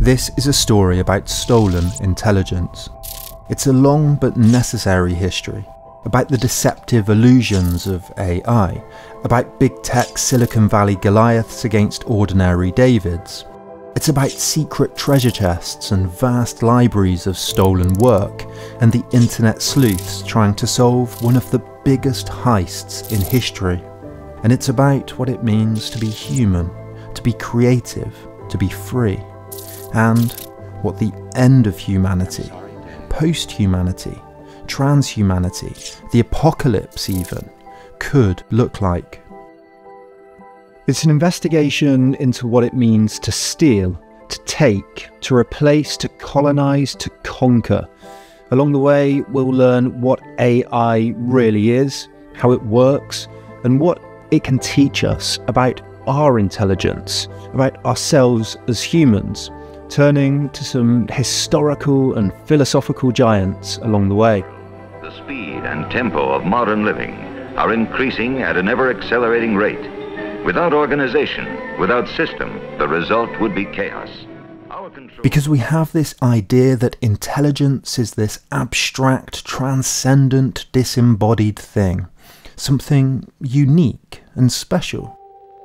This is a story about stolen intelligence. It's a long but necessary history, about the deceptive illusions of AI, about big tech Silicon Valley Goliaths against ordinary Davids. It's about secret treasure chests and vast libraries of stolen work, and the internet sleuths trying to solve one of the biggest heists in history. And it's about what it means to be human, to be creative, to be free, and what the end of humanity, post-humanity, transhumanity, the apocalypse even, could look like. It's an investigation into what it means to steal, to take, to replace, to colonize, to conquer. Along the way, we'll learn what AI really is, how it works, and what it can teach us about our intelligence, about ourselves as humans, turning to some historical and philosophical giants along the way. The speed and tempo of modern living are increasing at an ever-accelerating rate. Without organization, without system, the result would be chaos. Because we have this idea that intelligence is this abstract, transcendent, disembodied thing, something unique and special.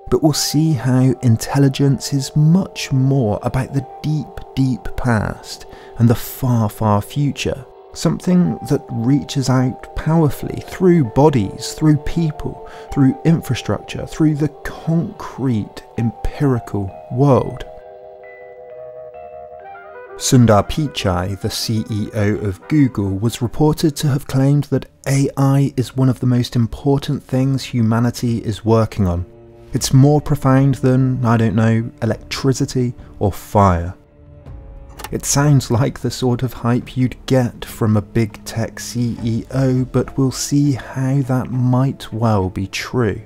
But we'll see how intelligence is much more about the deep, deep past and the far, far future. Something that reaches out powerfully through bodies, through people, through infrastructure, through the concrete, empirical world. Sundar Pichai, the CEO of Google, was reported to have claimed that AI is one of the most important things humanity is working on. It's more profound than, I don't know, electricity or fire. It sounds like the sort of hype you'd get from a big tech CEO, but we'll see how that might well be true.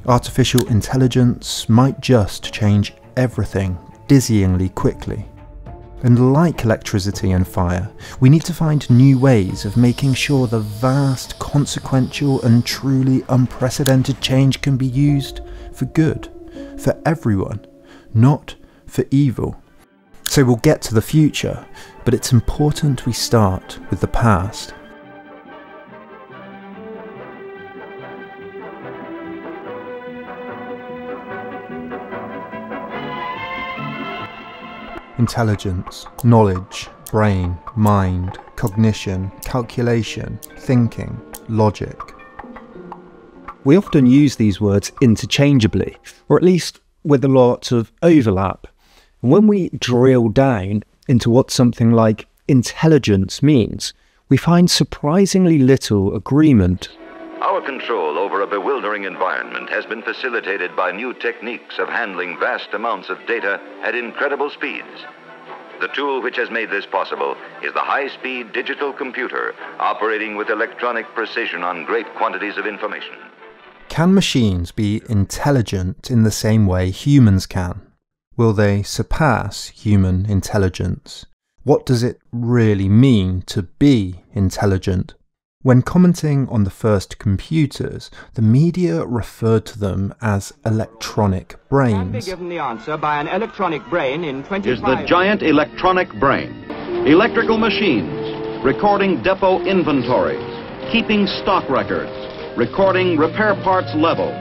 Artificial intelligence might just change everything dizzyingly quickly. And like electricity and fire, we need to find new ways of making sure the vast, consequential and truly unprecedented change can be used for good, for everyone, not for evil. So we'll get to the future, but it's important we start with the past. Intelligence, knowledge, brain, mind, cognition, calculation, thinking, logic. We often use these words interchangeably, or at least with a lot of overlap. And when we drill down into what something like intelligence means, we find surprisingly little agreement. Our control over a bewildering environment has been facilitated by new techniques of handling vast amounts of data at incredible speeds. The tool which has made this possible is the high-speed digital computer operating with electronic precision on great quantities of information. Can machines be intelligent in the same way humans can? Will they surpass human intelligence? What does it really mean to be intelligent? When commenting on the first computers, the media referred to them as electronic brains. Can be given the answer by an electronic brain in 25 is the giant electronic brain. Electrical machines, recording depot inventories, keeping stock records, recording repair parts levels.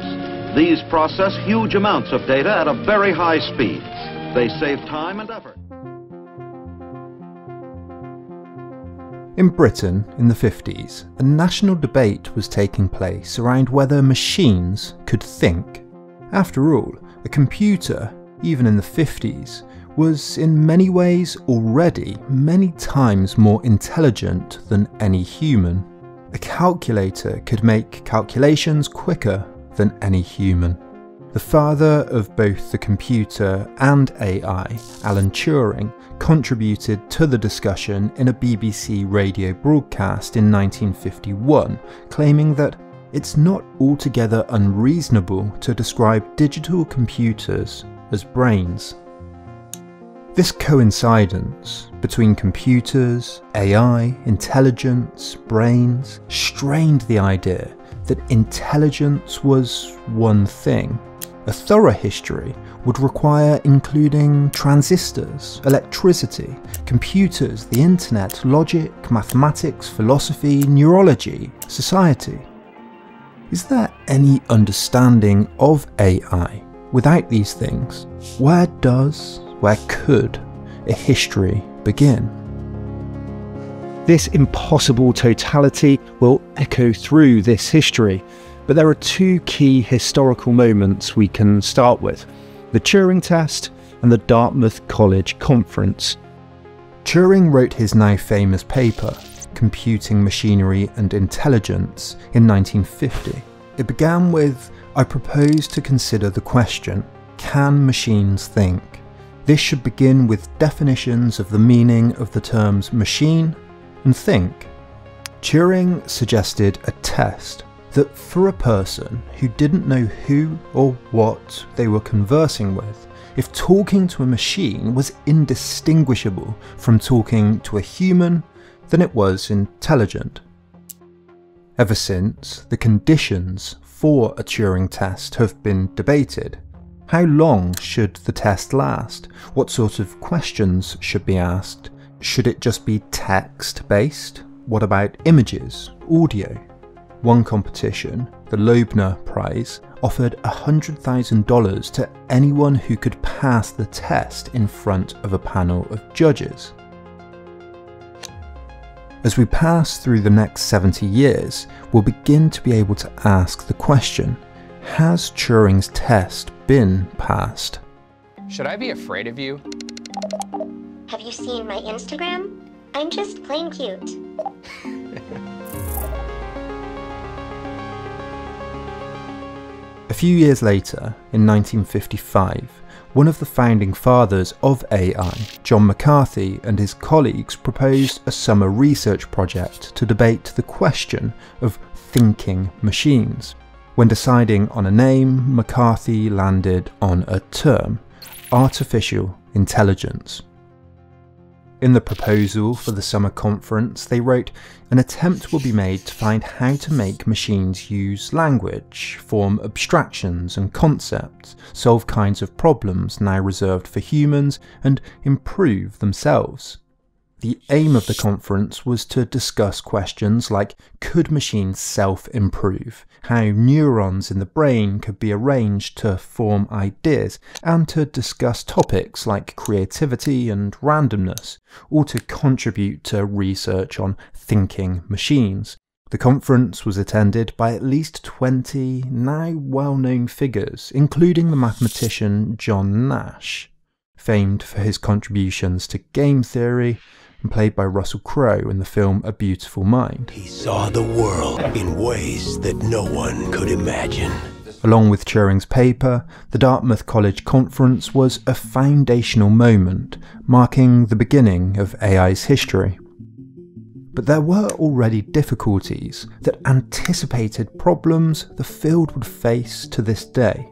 These process huge amounts of data at a very high speed. They save time and effort. In Britain, in the 50s, a national debate was taking place around whether machines could think. After all, a computer, even in the 50s, was in many ways already many times more intelligent than any human. A calculator could make calculations quicker than any human. The father of both the computer and AI, Alan Turing, contributed to the discussion in a BBC radio broadcast in 1951, claiming that it's not altogether unreasonable to describe digital computers as brains. This coincidence between computers, AI, intelligence, brains, strained the idea that intelligence was one thing, A thorough history would require including transistors, electricity, computers, the internet, logic, mathematics, philosophy, neurology, society. Is there any understanding of AI without these things? Where could a history begin? This impossible totality will echo through this history, but there are two key historical moments we can start with: the Turing test and the Dartmouth College Conference. Turing wrote his now famous paper, Computing Machinery and Intelligence, in 1950. It began with, "I propose to consider the question, can machines think?" This should begin with definitions of the meaning of the terms machine and think. Turing suggested a test that for a person who didn't know who or what they were conversing with, if talking to a machine was indistinguishable from talking to a human, then it was intelligent. Ever since, the conditions for a Turing test have been debated. How long should the test last? What sort of questions should be asked? Should it just be text-based? What about images, audio? One competition, the Loebner Prize, offered $100,000 to anyone who could pass the test in front of a panel of judges. As we pass through the next 70 years, we'll begin to be able to ask the question, has Turing's test been passed? Should I be afraid of you? Have you seen my Instagram? I'm just plain cute. A few years later, in 1955, one of the founding fathers of AI, John McCarthy, and his colleagues proposed a summer research project to debate the question of thinking machines. When deciding on a name, McCarthy landed on a term: artificial intelligence. In the proposal for the summer conference, they wrote, "An attempt will be made to find how to make machines use language, form abstractions and concepts, solve kinds of problems now reserved for humans, and improve themselves." The aim of the conference was to discuss questions like, could machines self-improve, how neurons in the brain could be arranged to form ideas, and to discuss topics like creativity and randomness, all to contribute to research on thinking machines. The conference was attended by at least 20 now well-known figures, including the mathematician John Nash, famed for his contributions to game theory, and played by Russell Crowe in the film A Beautiful Mind. He saw the world in ways that no one could imagine. Along with Turing's paper, the Dartmouth College Conference was a foundational moment, marking the beginning of AI's history. But there were already difficulties that anticipated problems the field would face to this day.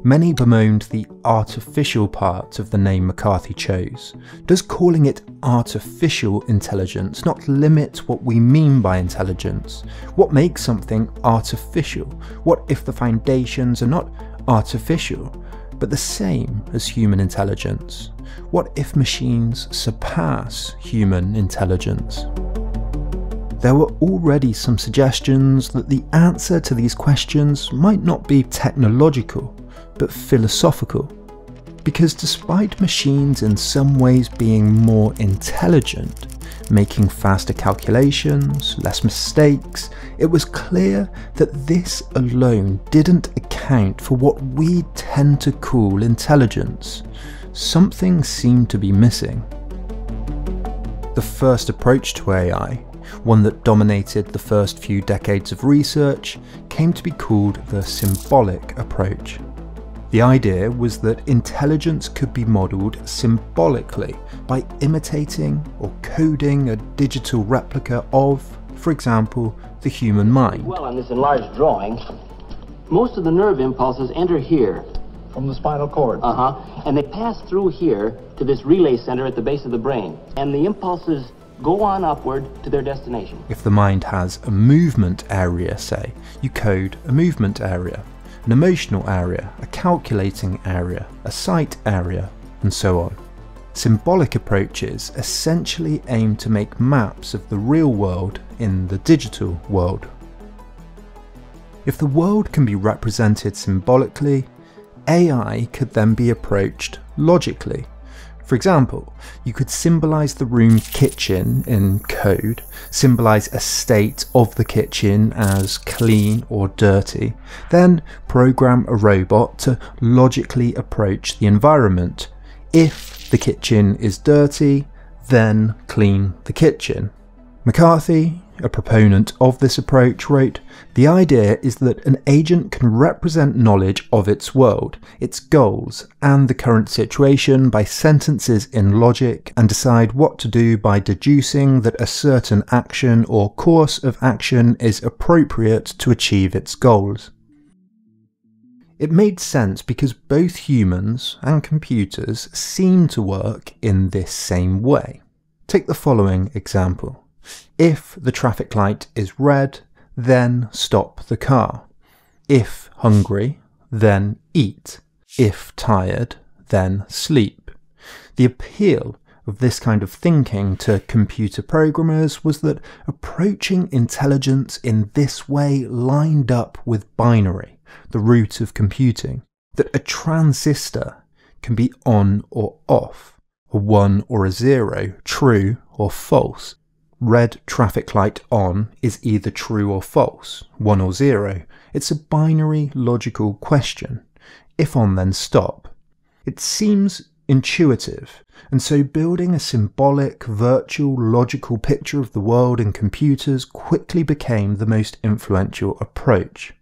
Many bemoaned the artificial part of the name McCarthy chose. Does calling it artificial intelligence not limit what we mean by intelligence? What makes something artificial? What if the foundations are not artificial, but the same as human intelligence? What if machines surpass human intelligence? There were already some suggestions that the answer to these questions might not be technological, but philosophical. Because despite machines in some ways being more intelligent, making faster calculations, less mistakes, it was clear that this alone didn't account for what we tend to call intelligence. Something seemed to be missing. The first approach to AI, one that dominated the first few decades of research, came to be called the symbolic approach. The idea was that intelligence could be modelled symbolically by imitating or coding a digital replica of, for example, the human mind. Well, on this enlarged drawing, most of the nerve impulses enter here. From the spinal cord. And they pass through here to this relay center at the base of the brain. And the impulses go on upward to their destination. If the mind has a movement area, say, you code a movement area. an emotional area, a calculating area, a sight area, and so on. Symbolic approaches essentially aim to make maps of the real world in the digital world. If the world can be represented symbolically, AI could then be approached logically. For example, you could symbolize the room kitchen in code, symbolize a state of the kitchen as clean or dirty, then program a robot to logically approach the environment. If the kitchen is dirty, then clean the kitchen. McCarthy, a proponent of this approach, wrote, "The idea is that an agent can represent knowledge of its world, its goals, and the current situation by sentences in logic and decide what to do by deducing that a certain action or course of action is appropriate to achieve its goals." It made sense because both humans and computers seem to work in this same way. Take the following example. If the traffic light is red, then stop the car. If hungry, then eat. If tired, then sleep. The appeal of this kind of thinking to computer programmers was that approaching intelligence in this way lined up with binary, the root of computing, that a transistor can be on or off, a 1 or a 0, true or false. Red traffic light on is either true or false, 1 or 0. It's a binary logical question. If on, then stop. It seems intuitive, and so building a symbolic, virtual, logical picture of the world in computers quickly became the most influential approach.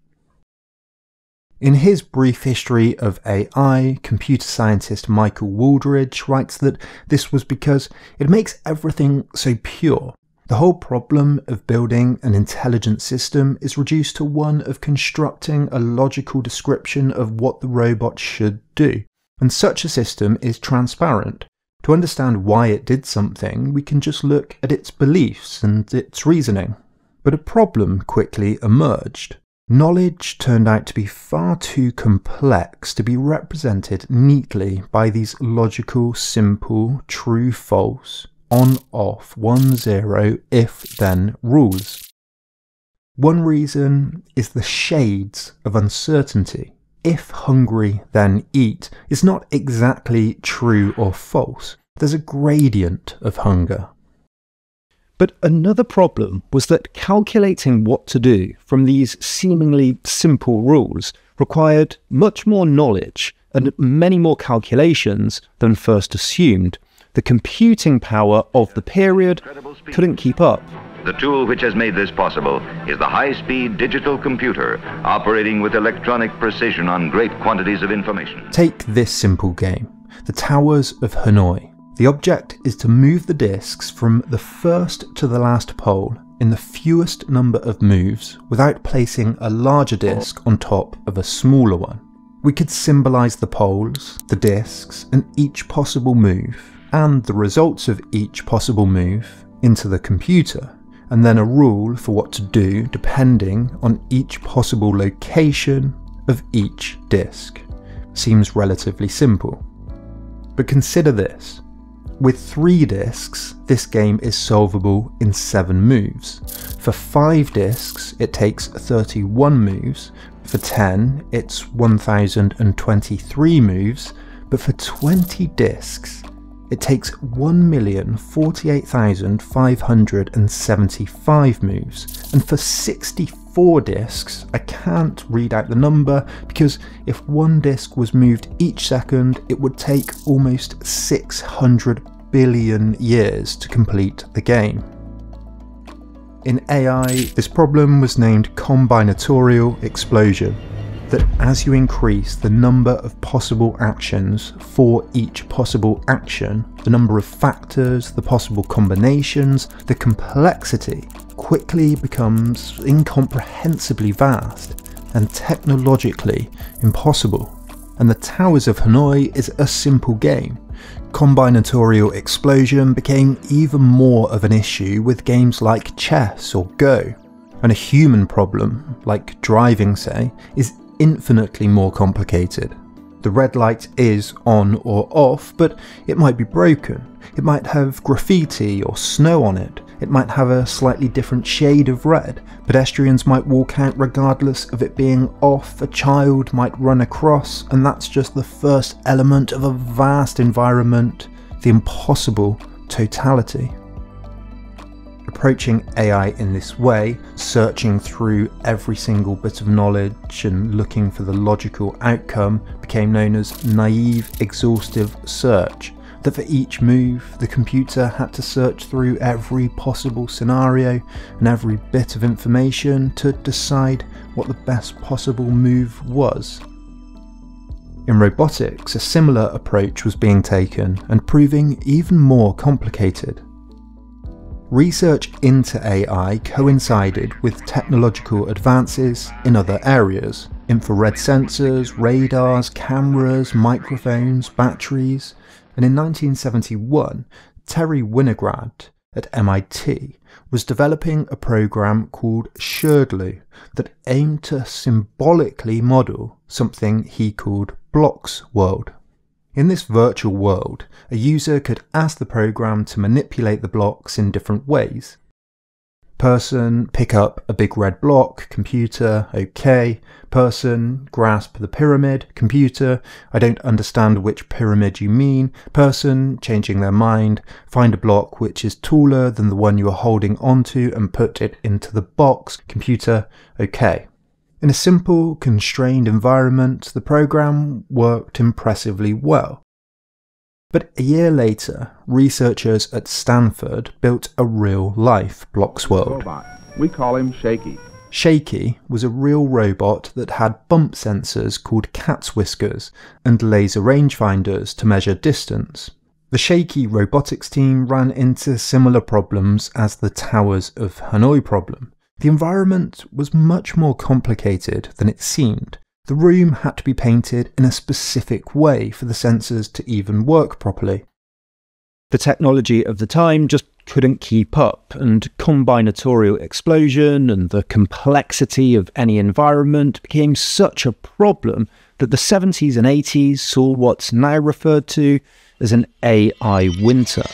In his brief history of AI, computer scientist Michael Wooldridge writes that this was because it makes everything so pure. The whole problem of building an intelligent system is reduced to one of constructing a logical description of what the robot should do, and such a system is transparent. To understand why it did something, we can just look at its beliefs and its reasoning. But a problem quickly emerged. Knowledge turned out to be far too complex to be represented neatly by these logical, simple, true-false, on-off, 1-0, if-then rules. One reason is the shades of uncertainty. If hungry, then eat is not exactly true or false. There's a gradient of hunger. But another problem was that calculating what to do from these seemingly simple rules required much more knowledge and many more calculations than first assumed. The computing power of the period couldn't keep up. The tool which has made this possible is the high-speed digital computer operating with electronic precision on great quantities of information. Take this simple game, the Towers of Hanoi. The object is to move the discs from the first to the last pole in the fewest number of moves without placing a larger disc on top of a smaller one. We could symbolize the poles, the discs, and each possible move, and the results of each possible move into the computer, and then a rule for what to do depending on each possible location of each disc. Seems relatively simple. But consider this. With 3 discs, this game is solvable in 7 moves. For 5 discs, it takes 31 moves. For 10, it's 1023 moves. But for 20 discs, it takes 1,048,575 moves. And for 64 discs, I can't read out the number because if one disc was moved each second, it would take almost 600 billion years to complete the game. In AI, this problem was named combinatorial explosion, that as you increase the number of possible actions for each possible action, the number of factors, the possible combinations, the complexity quickly becomes incomprehensibly vast and technologically impossible. And the Towers of Hanoi is a simple game. Combinatorial explosion became even more of an issue with games like chess or Go. And a human problem, like driving say, is infinitely more complicated. The red light is on or off, but it might be broken. It might have graffiti or snow on it. It might have a slightly different shade of red. Pedestrians might walk out regardless of it being off. A child might run across, and that's just the first element of a vast environment, the impossible totality. Approaching AI in this way, searching through every single bit of knowledge and looking for the logical outcome, became known as naive exhaustive search. That for each move, the computer had to search through every possible scenario and every bit of information to decide what the best possible move was. In robotics, a similar approach was being taken and proving even more complicated. Research into AI coincided with technological advances in other areas: infrared sensors, radars, cameras, microphones, batteries, and in 1971, Terry Winograd at MIT was developing a program called Sherdlu that aimed to symbolically model something he called Block's world. In this virtual world, a user could ask the program to manipulate the blocks in different ways. Person, pick up a big red block. Computer, OK. Person, grasp the pyramid. Computer, I don't understand which pyramid you mean. Person, changing their mind, find a block which is taller than the one you are holding onto and put it into the box. Computer, OK. In a simple, constrained environment, the program worked impressively well. But a year later, researchers at Stanford built a real-life Block's world. We call him Shaky. Shaky was a real robot that had bump sensors called cat's whiskers and laser rangefinders to measure distance. The Shaky robotics team ran into similar problems as the Towers of Hanoi problem. The environment was much more complicated than it seemed. The room had to be painted in a specific way for the sensors to even work properly. The technology of the time just couldn't keep up, and combinatorial explosion and the complexity of any environment became such a problem that the 70s and 80s saw what's now referred to as an AI winter.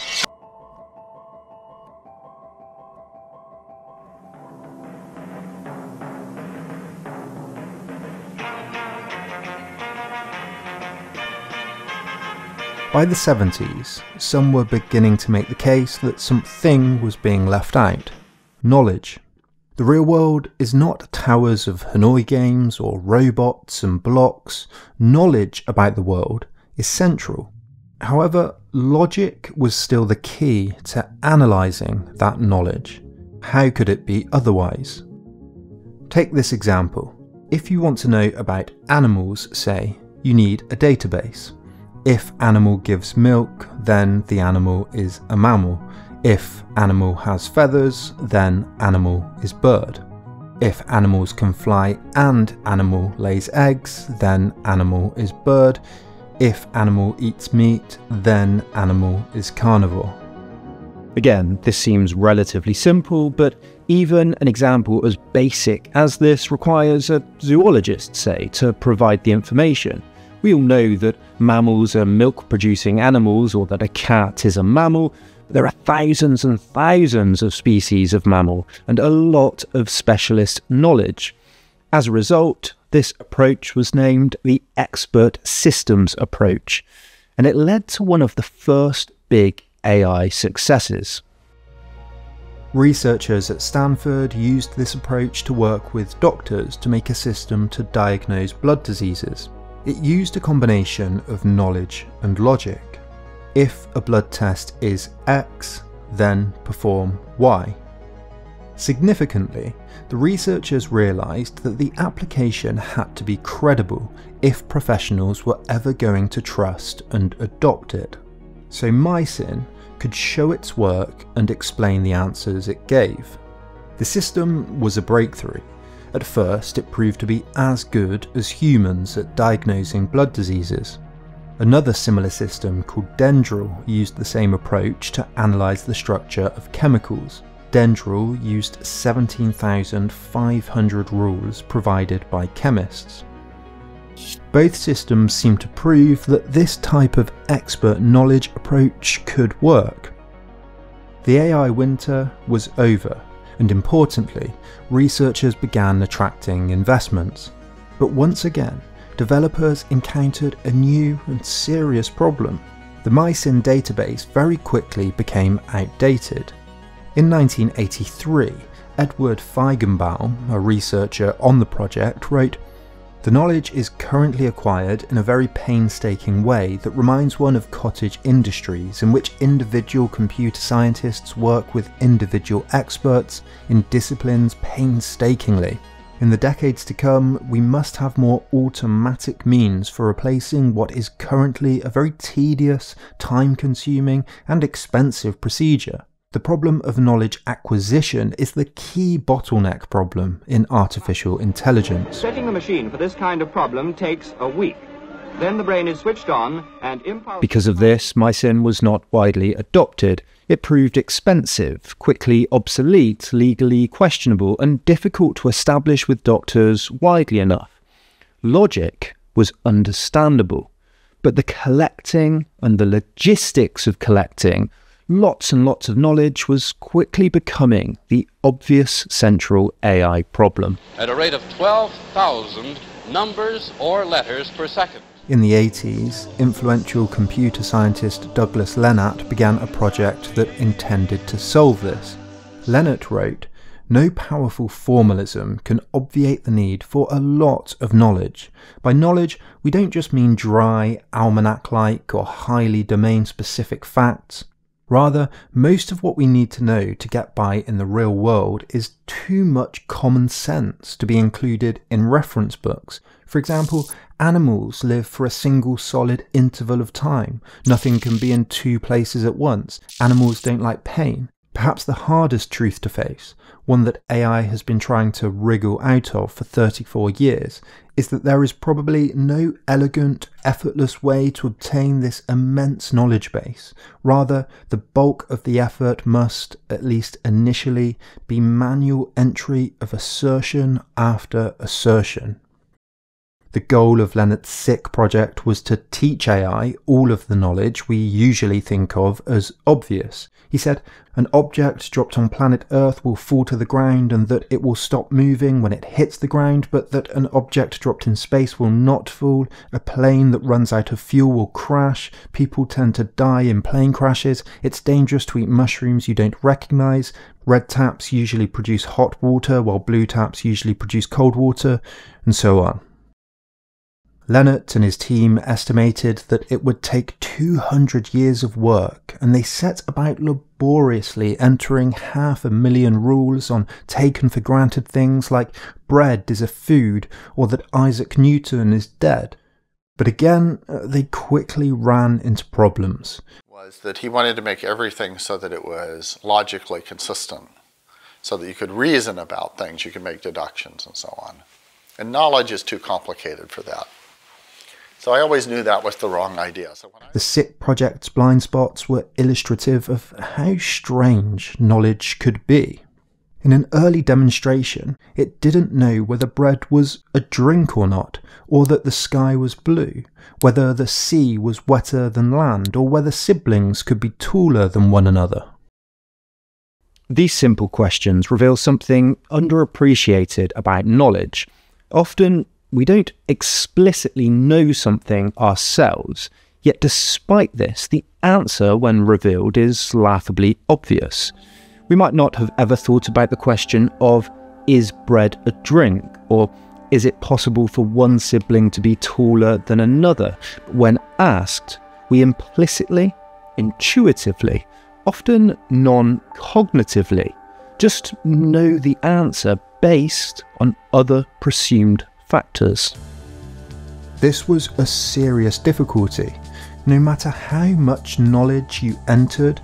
By the 70s, some were beginning to make the case that something was being left out: knowledge. The real world is not towers of Hanoi games or robots and blocks. Knowledge about the world is central. However, logic was still the key to analysing that knowledge. How could it be otherwise? Take this example. If you want to know about animals, say, you need a database. If animal gives milk, then the animal is a mammal. If animal has feathers, then animal is bird. If animals can fly and animal lays eggs, then animal is bird. If animal eats meat, then animal is carnivore. Again, this seems relatively simple, but even an example as basic as this requires a zoologist, say, to provide the information. We all know that mammals are milk-producing animals, or that a cat is a mammal. There are thousands and thousands of species of mammal, and a lot of specialist knowledge. As a result, this approach was named the expert systems approach, and it led to one of the first big AI successes. Researchers at Stanford used this approach to work with doctors to make a system to diagnose blood diseases. It used a combination of knowledge and logic. If a blood test is X, then perform Y. Significantly, the researchers realised that the application had to be credible if professionals were ever going to trust and adopt it. So Mycin could show its work and explain the answers it gave. The system was a breakthrough. At first, it proved to be as good as humans at diagnosing blood diseases. Another similar system called Dendral used the same approach to analyse the structure of chemicals. Dendral used 17,500 rules provided by chemists. Both systems seem to prove that this type of expert knowledge approach could work. The AI winter was over, and importantly, researchers began attracting investments. But once again, developers encountered a new and serious problem. The MySyn database very quickly became outdated. In 1983, Edward Feigenbaum, a researcher on the project, wrote, "The knowledge is currently acquired in a very painstaking way that reminds one of cottage industries in which individual computer scientists work with individual experts in disciplines painstakingly. In the decades to come, we must have more automatic means for replacing what is currently a very tedious, time-consuming, and expensive procedure. The problem of knowledge acquisition is the key bottleneck problem in artificial intelligence." Setting the machine for this kind of problem takes a week. Then the brain is switched on and impulse... Because of this, MySyn was not widely adopted. It proved expensive, quickly obsolete, legally questionable, and difficult to establish with doctors widely enough. Logic was understandable, but the collecting and the logistics of collecting lots and lots of knowledge was quickly becoming the obvious central AI problem. At a rate of 12,000 numbers or letters per second. In the 80s, influential computer scientist Douglas Lennart began a project that intended to solve this. Lennart wrote, "No powerful formalism can obviate the need for a lot of knowledge. By knowledge, we don't just mean dry, almanac-like or highly domain-specific facts. Rather, most of what we need to know to get by in the real world is too much common sense to be included in reference books. For example, animals live for a single solid interval of time. Nothing can be in two places at once. Animals don't like pain. Perhaps the hardest truth to face, one that AI has been trying to wriggle out of for 34 years, is that there is probably no elegant, effortless way to obtain this immense knowledge base. Rather, the bulk of the effort must, at least initially, be manual entry of assertion after assertion." The goal of Lennart's SICK project was to teach AI all of the knowledge we usually think of as obvious. He said, "An object dropped on planet Earth will fall to the ground and that it will stop moving when it hits the ground, but that an object dropped in space will not fall. A plane that runs out of fuel will crash. People tend to die in plane crashes. It's dangerous to eat mushrooms you don't recognize. Red taps usually produce hot water while blue taps usually produce cold water," and so on. Lennart and his team estimated that it would take 200 years of work, and they set about laboriously entering 500,000 rules on taken for granted things like bread is a food or that Isaac Newton is dead. But again, they quickly ran into problems. Was that he wanted to make everything so that it was logically consistent, so that you could reason about things, you could make deductions and so on. And knowledge is too complicated for that. So I always knew that was the wrong idea. The SICK project's blind spots were illustrative of how strange knowledge could be. In an early demonstration, it didn't know whether bread was a drink or not, or that the sky was blue, whether the sea was wetter than land, or whether siblings could be taller than one another. These simple questions reveal something underappreciated about knowledge. Often, we don't explicitly know something ourselves, yet despite this, the answer when revealed is laughably obvious. We might not have ever thought about the question of, is bread a drink? Or is it possible for one sibling to be taller than another? When asked, we implicitly, intuitively, often non-cognitively, just know the answer based on other presumed factors. This was a serious difficulty. No matter how much knowledge you entered,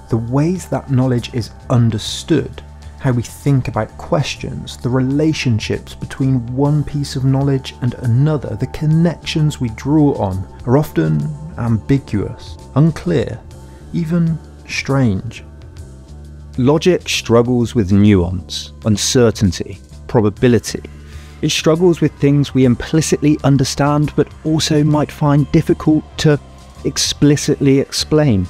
the ways that knowledge is understood, how we think about questions, the relationships between one piece of knowledge and another, the connections we draw on, are often ambiguous, unclear, even strange. Logic struggles with nuance, uncertainty, probability. It struggles with things we implicitly understand but also might find difficult to explicitly explain.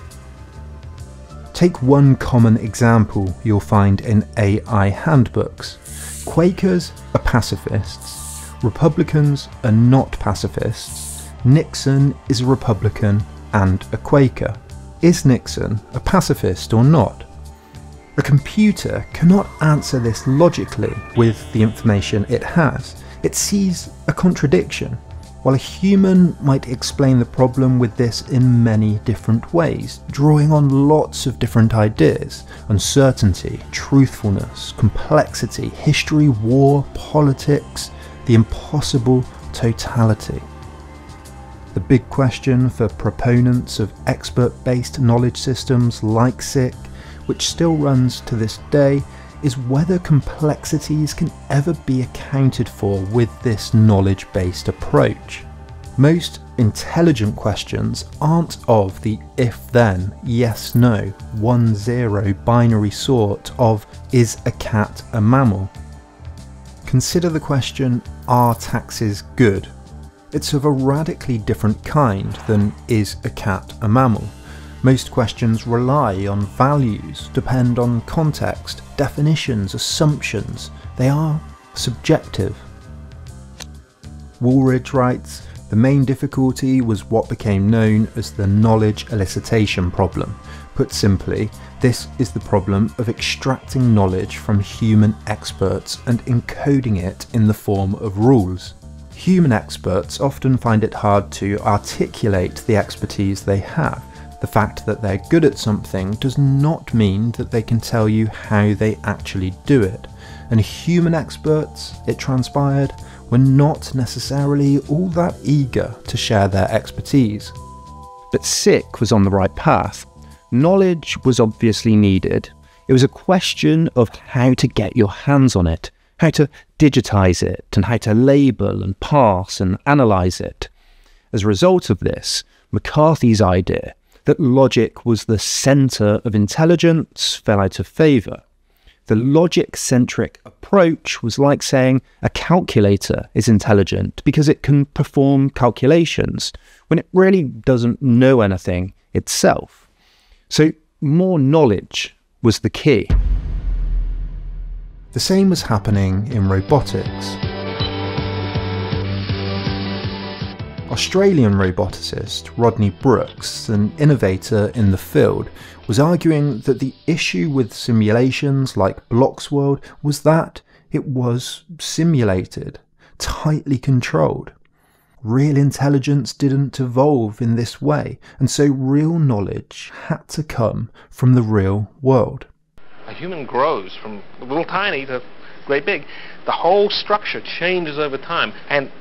Take one common example you'll find in AI handbooks. Quakers are pacifists, Republicans are not pacifists, Nixon is a Republican and a Quaker. Is Nixon a pacifist or not? A computer cannot answer this logically with the information it has. It sees a contradiction, while a human might explain the problem with this in many different ways, drawing on lots of different ideas: uncertainty, truthfulness, complexity, history, war, politics, the impossible, totality. The big question for proponents of expert-based knowledge systems like SICK, which still runs to this day, is whether complexities can ever be accounted for with this knowledge-based approach. Most intelligent questions aren't of the if-then, yes-no, 1-0 binary sort of is a cat a mammal? Consider the question, are taxes good? It's of a radically different kind than is a cat a mammal. Most questions rely on values, depend on context, definitions, assumptions. They are subjective. Woolridge writes, the main difficulty was what became known as the knowledge elicitation problem. Put simply, this is the problem of extracting knowledge from human experts and encoding it in the form of rules. Human experts often find it hard to articulate the expertise they have. The fact that they're good at something does not mean that they can tell you how they actually do it. And human experts, it transpired, were not necessarily all that eager to share their expertise. But SICK was on the right path. Knowledge was obviously needed. It was a question of how to get your hands on it, how to digitize it, and how to label and parse and analyze it. As a result of this, McCarthy's idea that logic was the centre of intelligence fell out of favour. The logic-centric approach was like saying a calculator is intelligent because it can perform calculations, when it really doesn't know anything itself. So more knowledge was the key. The same was happening in robotics. Australian roboticist Rodney Brooks, an innovator in the field, was arguing that the issue with simulations like Block's World was that it was simulated, tightly controlled. Real intelligence didn't evolve in this way, and so real knowledge had to come from the real world. A human grows from little tiny to great big. The whole structure changes over time, and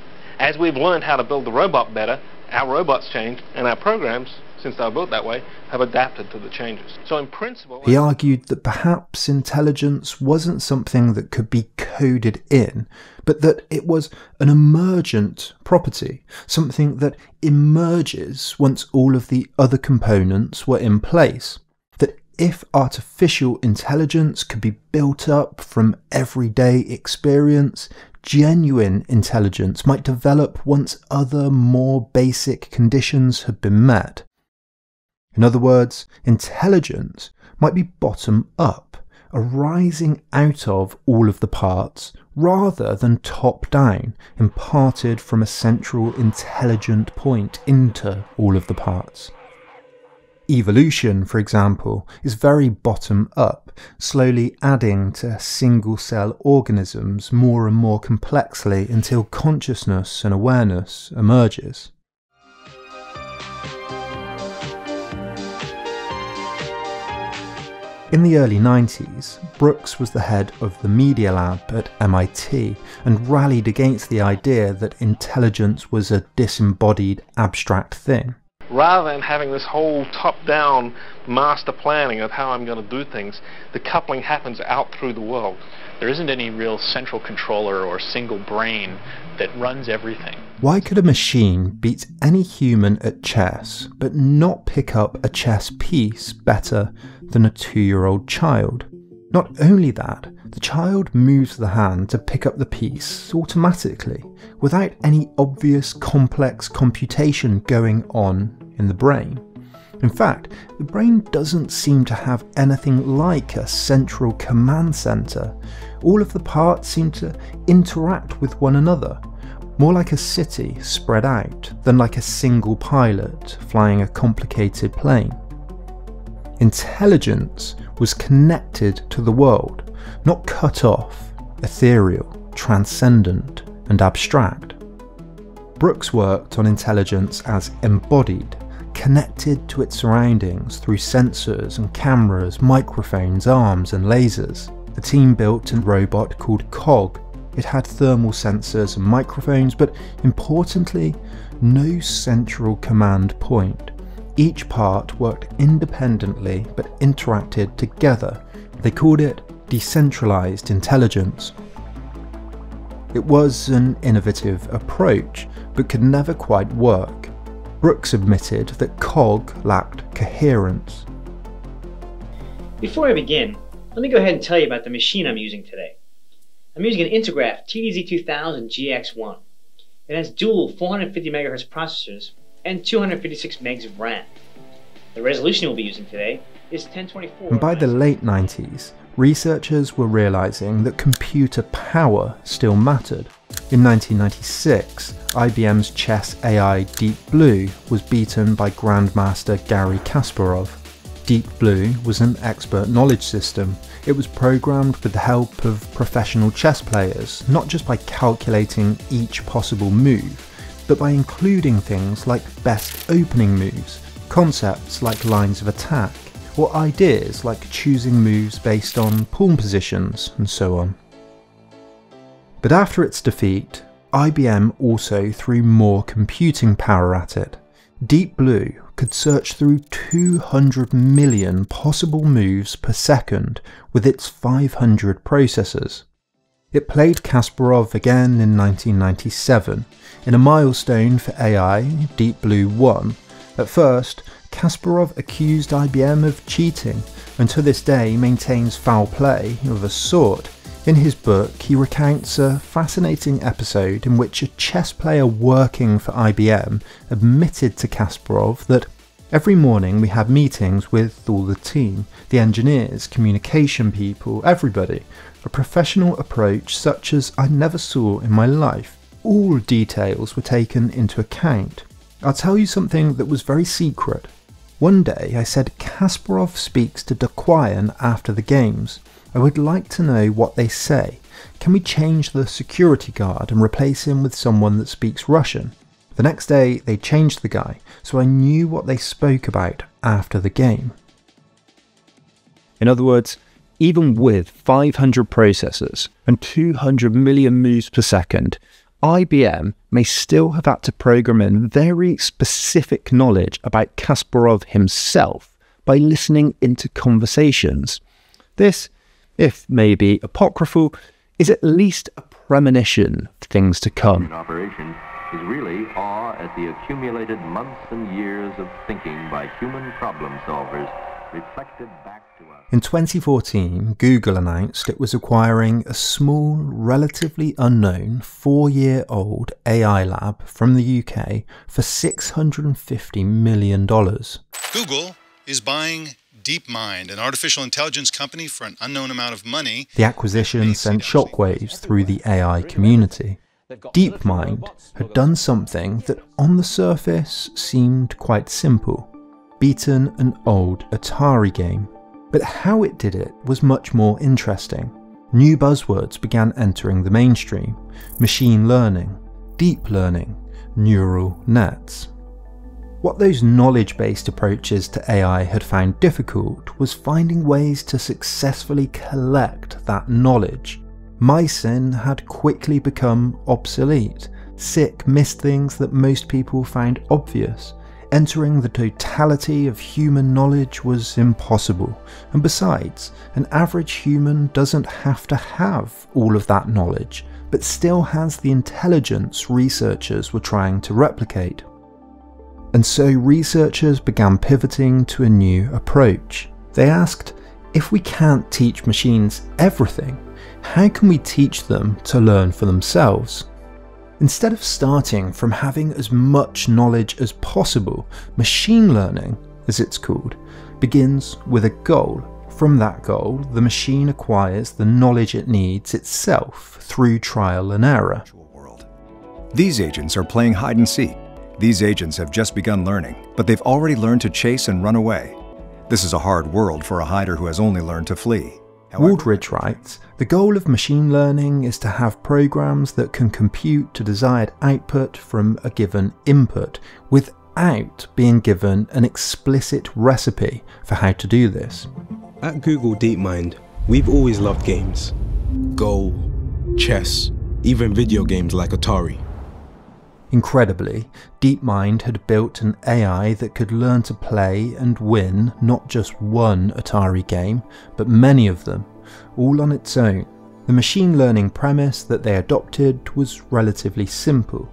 as we've learned how to build the robot better, our robots changed, and our programs, since they were built that way, have adapted to the changes. So in principle... He argued that perhaps intelligence wasn't something that could be coded in, but that it was an emergent property, something that emerges once all of the other components were in place. That if artificial intelligence could be built up from everyday experience, genuine intelligence might develop once other, more basic conditions had been met. In other words, intelligence might be bottom up, arising out of all of the parts, rather than top down, imparted from a central intelligent point into all of the parts. Evolution, for example, is very bottom-up, slowly adding to single-cell organisms more and more complexly until consciousness and awareness emerges. In the early 90s, Brooks was the head of the Media Lab at MIT and rallied against the idea that intelligence was a disembodied, abstract thing. Rather than having this whole top-down master planning of how I'm going to do things, the coupling happens out through the world. There isn't any real central controller or single brain that runs everything. Why could a machine beat any human at chess, but not pick up a chess piece better than a 2-year-old child? Not only that, The child moves the hand to pick up the piece automatically, without any obvious complex computation going on in the brain. In fact, the brain doesn't seem to have anything like a central command center. All of the parts seem to interact with one another, more like a city spread out than like a single pilot flying a complicated plane. Intelligence was connected to the world, not cut off, ethereal, transcendent, and abstract. Brooks worked on intelligence as embodied, connected to its surroundings through sensors and cameras, microphones, arms, and lasers. The team built a robot called Cog. It had thermal sensors and microphones, but importantly, no central command point. Each part worked independently but interacted together. They called it decentralized intelligence. It was an innovative approach, but could never quite work. Brooks admitted that Cog lacked coherence. Before I begin, let me go ahead and tell you about the machine I'm using today. I'm using an Intergraph TDZ2000 GX1. It has dual 450 MHz processors and 256 megs of RAM. The resolution we'll be using today is 1024. And by the late 90s, researchers were realizing that computer power still mattered. In 1996, IBM's chess AI Deep Blue was beaten by Grandmaster Garry Kasparov. Deep Blue was an expert knowledge system. It was programmed with the help of professional chess players, not just by calculating each possible move, but by including things like best opening moves, concepts like lines of attack, or ideas like choosing moves based on pawn positions, and so on. But after its defeat, IBM also threw more computing power at it. Deep Blue could search through 200 million possible moves per second with its 500 processors. It played Kasparov again in 1997. In a milestone for AI, Deep Blue won. At first, Kasparov accused IBM of cheating, and to this day maintains foul play of a sort. In his book, he recounts a fascinating episode in which a chess player working for IBM admitted to Kasparov that every morning we had meetings with all the team, the engineers, communication people, everybody. A professional approach such as I never saw in my life. All details were taken into account. I'll tell you something that was very secret. One day I said Kasparov speaks to Daquayan after the games. I would like to know what they say. Can we change the security guard and replace him with someone that speaks Russian? The next day they changed the guy, so I knew what they spoke about after the game. In other words, even with 500 processors and 200 million moves per second, IBM may still have had to program in very specific knowledge about Kasparov himself by listening into conversations. This, if maybe apocryphal, is at least a premonition of things to come. Operation is really awe at the accumulated months and years of thinking by human problem solvers reflected back to us. In 2014, Google announced it was acquiring a small, relatively unknown 4-year-old AI lab from the UK for $650 million. Google is buying DeepMind, an artificial intelligence company, for an unknown amount of money. The acquisition sent shockwaves through the AI community. DeepMind had done something that on the surface seemed quite simple. Beaten an old Atari game. But how it did it was much more interesting. New buzzwords began entering the mainstream. Machine learning, deep learning, neural nets. What those knowledge-based approaches to AI had found difficult was finding ways to successfully collect that knowledge. Mycin had quickly become obsolete. Sick missed things that most people found obvious. Entering the totality of human knowledge was impossible, and besides, an average human doesn't have to have all of that knowledge, but still has the intelligence researchers were trying to replicate. And so researchers began pivoting to a new approach. They asked, if we can't teach machines everything, how can we teach them to learn for themselves? Instead of starting from having as much knowledge as possible, machine learning, as it's called, begins with a goal. From that goal, the machine acquires the knowledge it needs itself through trial and error. These agents are playing hide and seek. These agents have just begun learning, but they've already learned to chase and run away. This is a hard world for a hider who has only learned to flee. Waldridge writes, the goal of machine learning is to have programs that can compute a desired output from a given input without being given an explicit recipe for how to do this. At Google DeepMind, we've always loved games. Go, chess, even video games like Atari. Incredibly, DeepMind had built an AI that could learn to play and win not just one Atari game, but many of them, all on its own. The machine learning premise that they adopted was relatively simple.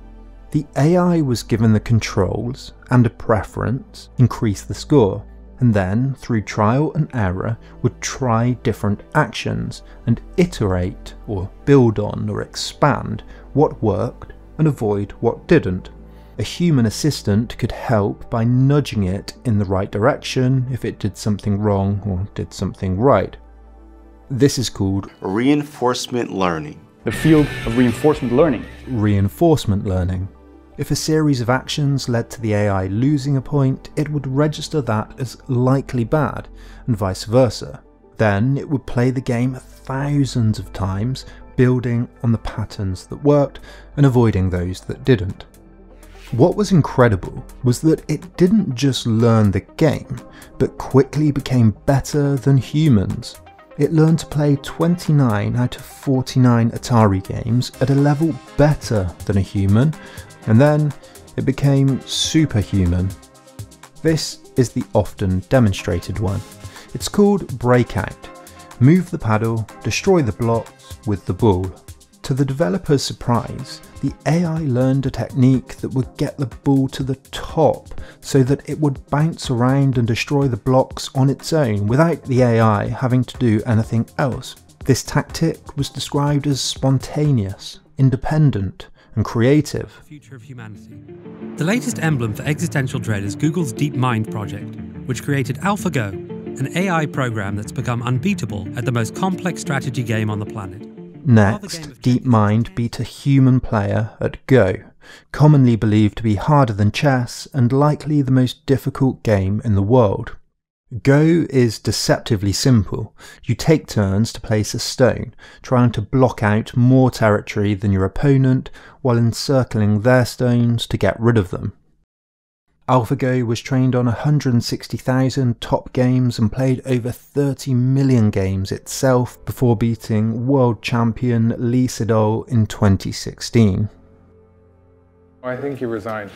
The AI was given the controls and a preference, increase the score, and then, through trial and error, would try different actions and iterate or build on or expand what worked and avoid what didn't. A human assistant could help by nudging it in the right direction if it did something wrong or did something right. This is called reinforcement learning. The field of reinforcement learning. Reinforcement learning. If a series of actions led to the AI losing a point, it would register that as likely bad, and vice versa. Then it would play the game thousands of times, building on the patterns that worked and avoiding those that didn't. What was incredible was that it didn't just learn the game, but quickly became better than humans. It learned to play 29 out of 49 Atari games at a level better than a human, and then it became superhuman. This is the often demonstrated one. It's called breakout. Move the paddle, destroy the blocks with the ball. To the developer's surprise, the AI learned a technique that would get the ball to the top so that it would bounce around and destroy the blocks on its own without the AI having to do anything else. This tactic was described as spontaneous, independent, and creative. Future of humanity. The latest emblem for existential dread is Google's DeepMind project, which created AlphaGo, an AI program that's become unbeatable at the most complex strategy game on the planet. Next, DeepMind beat a human player at Go, commonly believed to be harder than chess and likely the most difficult game in the world. Go is deceptively simple. You take turns to place a stone, trying to block out more territory than your opponent while encircling their stones to get rid of them. AlphaGo was trained on 160,000 top games and played over 30 million games itself before beating world champion Lee Sedol in 2016. I think he resigned.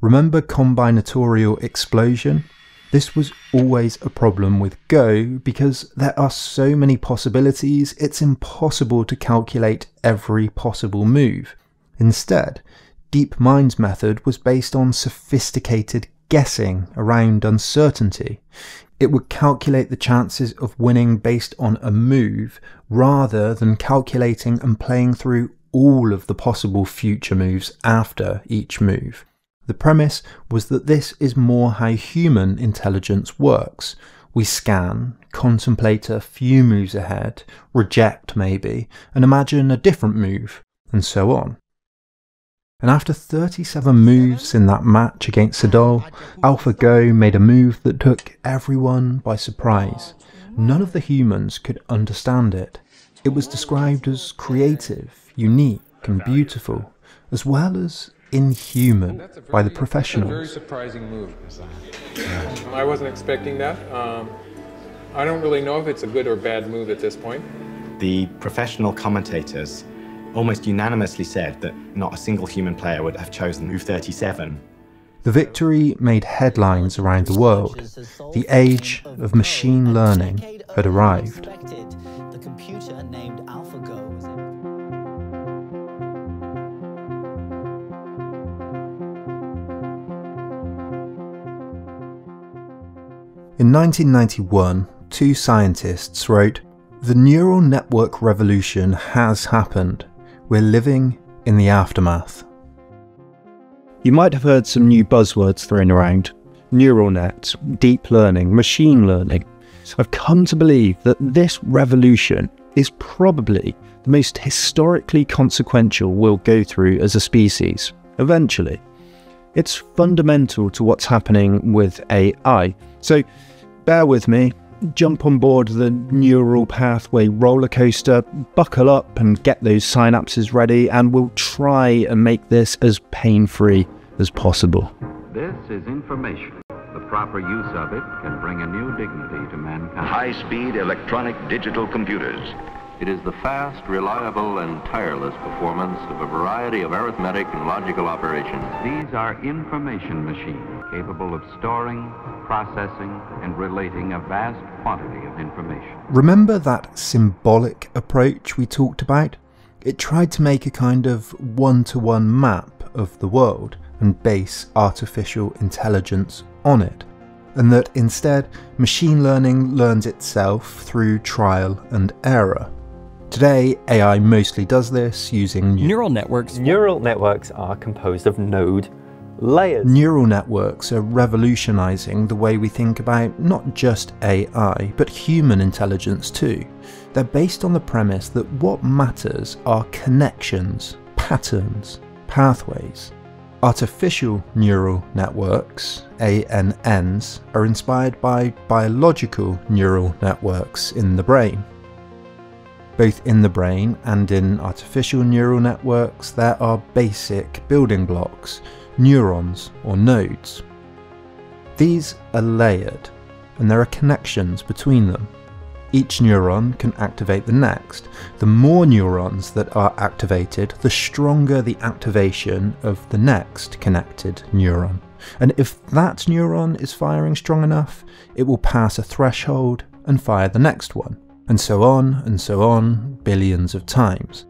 Remember combinatorial explosion? This was always a problem with Go because there are so many possibilities it's impossible to calculate every possible move. Instead, DeepMind's method was based on sophisticated guessing around uncertainty. It would calculate the chances of winning based on a move rather than calculating and playing through all of the possible future moves after each move. The premise was that this is more how human intelligence works. We scan, contemplate a few moves ahead, reject maybe, and imagine a different move, and so on. And after 37 moves in that match against Sedol, AlphaGo made a move that took everyone by surprise. None of the humans could understand it. It was described as creative, unique, and beautiful, as well as inhuman by the professionals. That's a very surprising move. I wasn't expecting that. I don't really know if it's a good or bad move at this point. The professional commentators almost unanimously said that not a single human player would have chosen move 37. The victory made headlines around the world. The age of machine learning had arrived. The computer named AlphaGo. In 1991, two scientists wrote, The neural network revolution has happened. We're living in the aftermath. You might have heard some new buzzwords thrown around. Neural nets, deep learning, machine learning. I've come to believe that this revolution is probably the most historically consequential we'll go through as a species, eventually. It's fundamental to what's happening with AI. So bear with me, jump on board the neural pathway roller coaster, buckle up and get those synapses ready, and we'll try and make this as pain-free as possible. This is information. The proper use of it can bring a new dignity to mankind. High-speed electronic digital computers. It is the fast, reliable, and tireless performance of a variety of arithmetic and logical operations. These are information machines capable of storing, processing, and relating a vast quantity of information. Remember that symbolic approach we talked about? It tried to make a kind of one-to-one map of the world and base artificial intelligence on it, and that instead machine learning learns itself through trial and error. Today, AI mostly does this using neural networks. Neural networks are composed of node layers. Neural networks are revolutionizing the way we think about not just AI, but human intelligence too. They're based on the premise that what matters are connections, patterns, pathways. Artificial neural networks, ANNs, are inspired by biological neural networks in the brain. Both in the brain and in artificial neural networks, there are basic building blocks, neurons or nodes. These are layered, and there are connections between them. Each neuron can activate the next. The more neurons that are activated, the stronger the activation of the next connected neuron. And if that neuron is firing strong enough, it will pass a threshold and fire the next one. And so on, billions of times.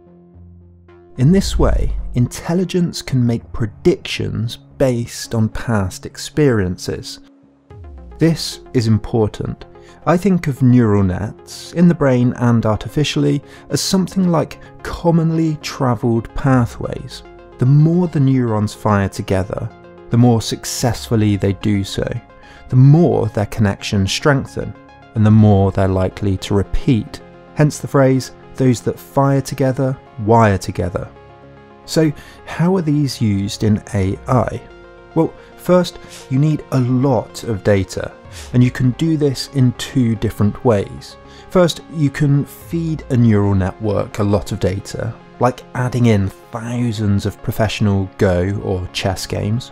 In this way, intelligence can make predictions based on past experiences. This is important. I think of neural nets, in the brain and artificially, as something like commonly travelled pathways. The more the neurons fire together, the more successfully they do so, the more their connections strengthen, and the more they're likely to repeat. Hence the phrase, those that fire together, wire together. So how are these used in AI? Well, first, you need a lot of data, and you can do this in two different ways. First, you can feed a neural network a lot of data, like adding in thousands of professional Go or chess games.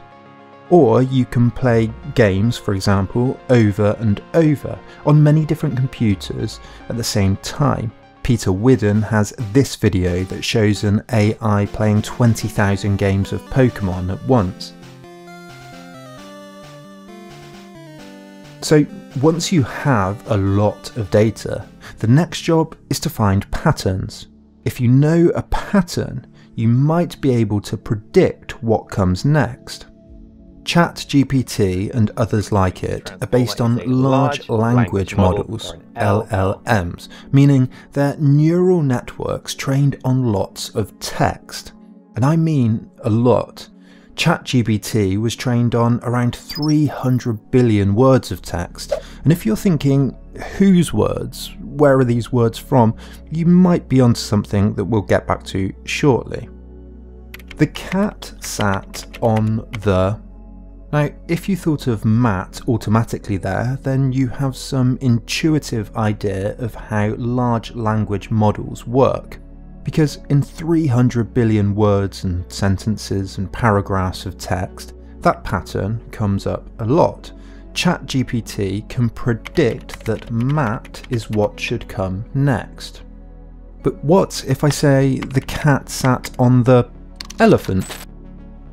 Or you can play games, for example, over and over on many different computers at the same time. Peter Widden has this video that shows an AI playing 20,000 games of Pokemon at once. So once you have a lot of data, the next job is to find patterns. If you know a pattern, you might be able to predict what comes next. ChatGPT and others like it are based on large language models, LLMs, meaning they're neural networks trained on lots of text. And I mean a lot. ChatGPT was trained on around 300 billion words of text, and if you're thinking, whose words? Where are these words from? You might be onto something that we'll get back to shortly. The cat sat on the... Now, if you thought of Matt automatically there, then you have some intuitive idea of how large language models work. Because in 300 billion words and sentences and paragraphs of text, that pattern comes up a lot. ChatGPT can predict that Matt is what should come next. But what if I say the cat sat on the elephant?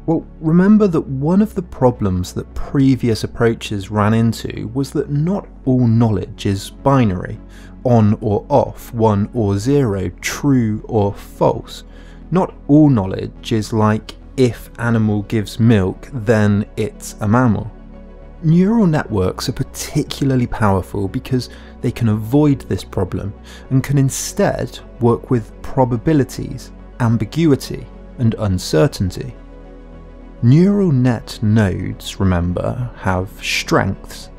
Well, remember that one of the problems that previous approaches ran into was that not all knowledge is binary, on or off, 1 or 0, true or false. Not all knowledge is like, if animal gives milk, then it's a mammal. Neural networks are particularly powerful because they can avoid this problem and can instead work with probabilities, ambiguity, and uncertainty. Neural net nodes, remember, have strengths.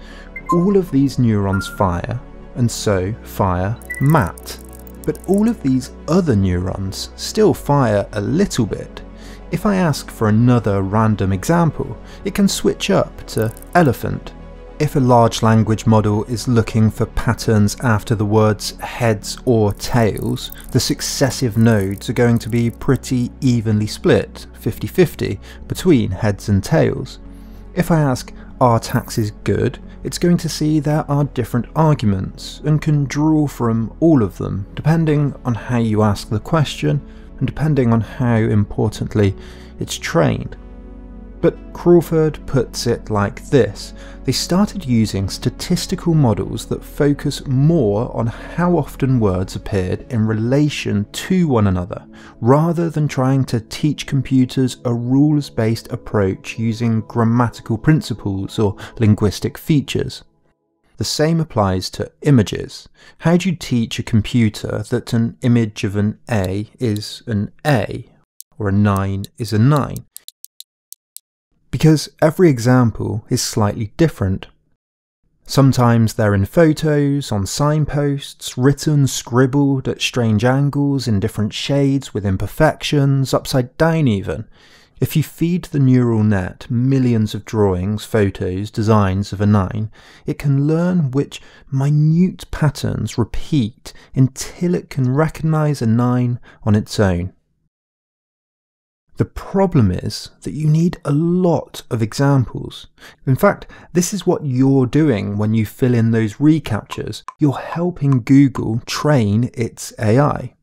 All of these neurons fire, and so fire matte. But all of these other neurons still fire a little bit. If I ask for another random example, it can switch up to elephant. If a large language model is looking for patterns after the words heads or tails, the successive nodes are going to be pretty evenly split, 50-50, between heads and tails. If I ask, are taxes good? It's going to see there are different arguments and can draw from all of them, depending on how you ask the question and depending on how importantly it's trained. But Crawford puts it like this: they started using statistical models that focus more on how often words appeared in relation to one another, rather than trying to teach computers a rules-based approach using grammatical principles or linguistic features. The same applies to images. How do you teach a computer that an image of an A is an A, or a 9 is a 9? Because every example is slightly different. Sometimes they're in photos, on signposts, written, scribbled at strange angles in different shades with imperfections, upside down even. If you feed the neural net millions of drawings, photos, designs of a 9, it can learn which minute patterns repeat until it can recognise a 9 on its own. The problem is that you need a lot of examples. In fact, this is what you're doing when you fill in those reCAPTCHAs. You're helping Google train its AI.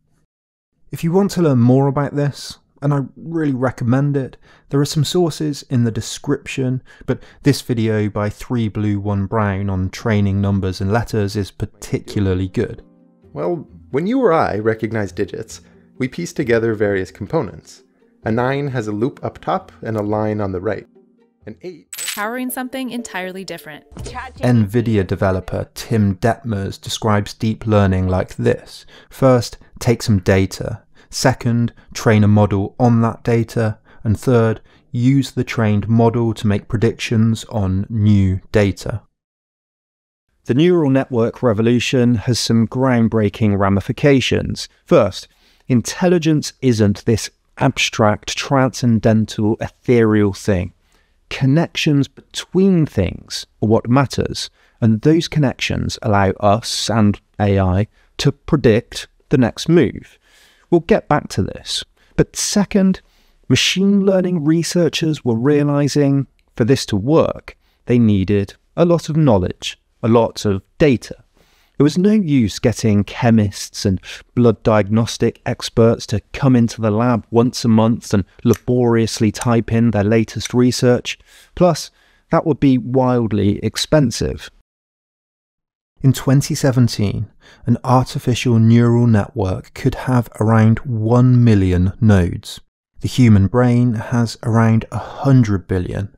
If you want to learn more about this, and I really recommend it, there are some sources in the description, but this video by 3 Blue 1 Brown on training numbers and letters is particularly good. Well, when you or I recognize digits, we piece together various components. A 9 has a loop up top and a line on the right. An 8... Powering something entirely different. NVIDIA developer Tim Detmers describes deep learning like this. First, take some data. Second, train a model on that data. And third, use the trained model to make predictions on new data. The neural network revolution has some groundbreaking ramifications. First, intelligence isn't this abstract, transcendental, ethereal thing. Connections between things are what matters, and those connections allow us and AI to predict the next move. We'll get back to this. But second, machine learning researchers were realizing for this to work, they needed a lot of knowledge, a lot of data. There was no use getting chemists and blood diagnostic experts to come into the lab once a month and laboriously type in their latest research. Plus, that would be wildly expensive. In 2017, an artificial neural network could have around 1 million nodes. The human brain has around 100 billion.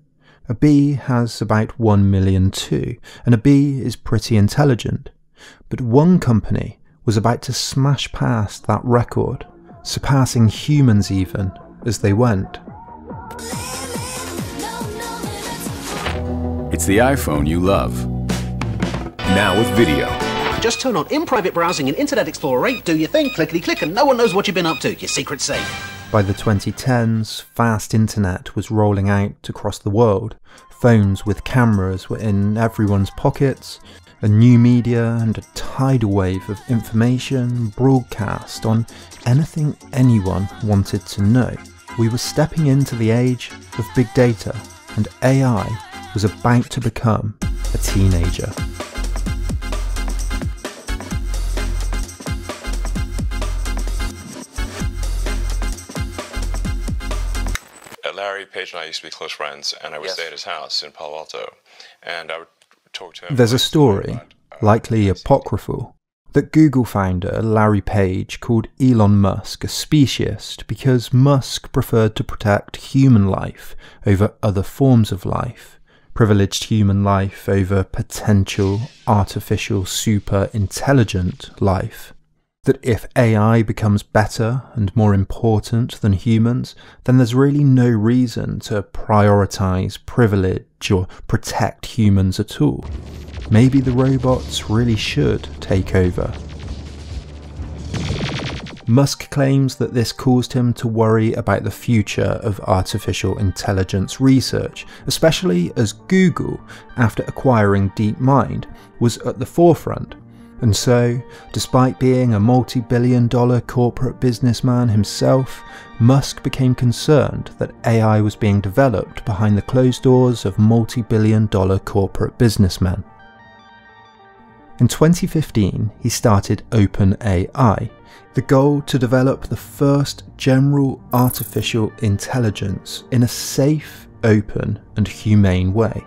A bee has about 1 million too, and a bee is pretty intelligent. But one company was about to smash past that record, surpassing humans even as they went. It's the iPhone you love. Now with video. Just turn on in-private browsing in Internet Explorer 8, do your thing, clickety-click, and no one knows what you've been up to. Your secret's safe. By the 2010s, fast internet was rolling out across the world. Phones with cameras were in everyone's pockets. A new media and a tidal wave of information broadcast on anything anyone wanted to know. We were stepping into the age of big data, and AI was about to become a teenager. Larry Page and I used to be close friends, and I would stay at his house in Palo Alto, and I would talk to him. There's a story, likely apocryphal, that Google founder Larry Page called Elon Musk a speciesist because Musk preferred to protect human life over other forms of life. privileged human life over potential artificial super intelligent life. That if AI becomes better and more important than humans, then there's really no reason to prioritise privilege or protect humans at all. Maybe the robots really should take over. Musk claims that this caused him to worry about the future of artificial intelligence research, especially as Google, after acquiring DeepMind, was at the forefront. And so, despite being a multi-billion-dollar corporate businessman himself, Musk became concerned that AI was being developed behind the closed doors of multi-billion-dollar corporate businessmen. In 2015, he started OpenAI, the goal to develop the first general artificial intelligence in a safe, open, and humane way.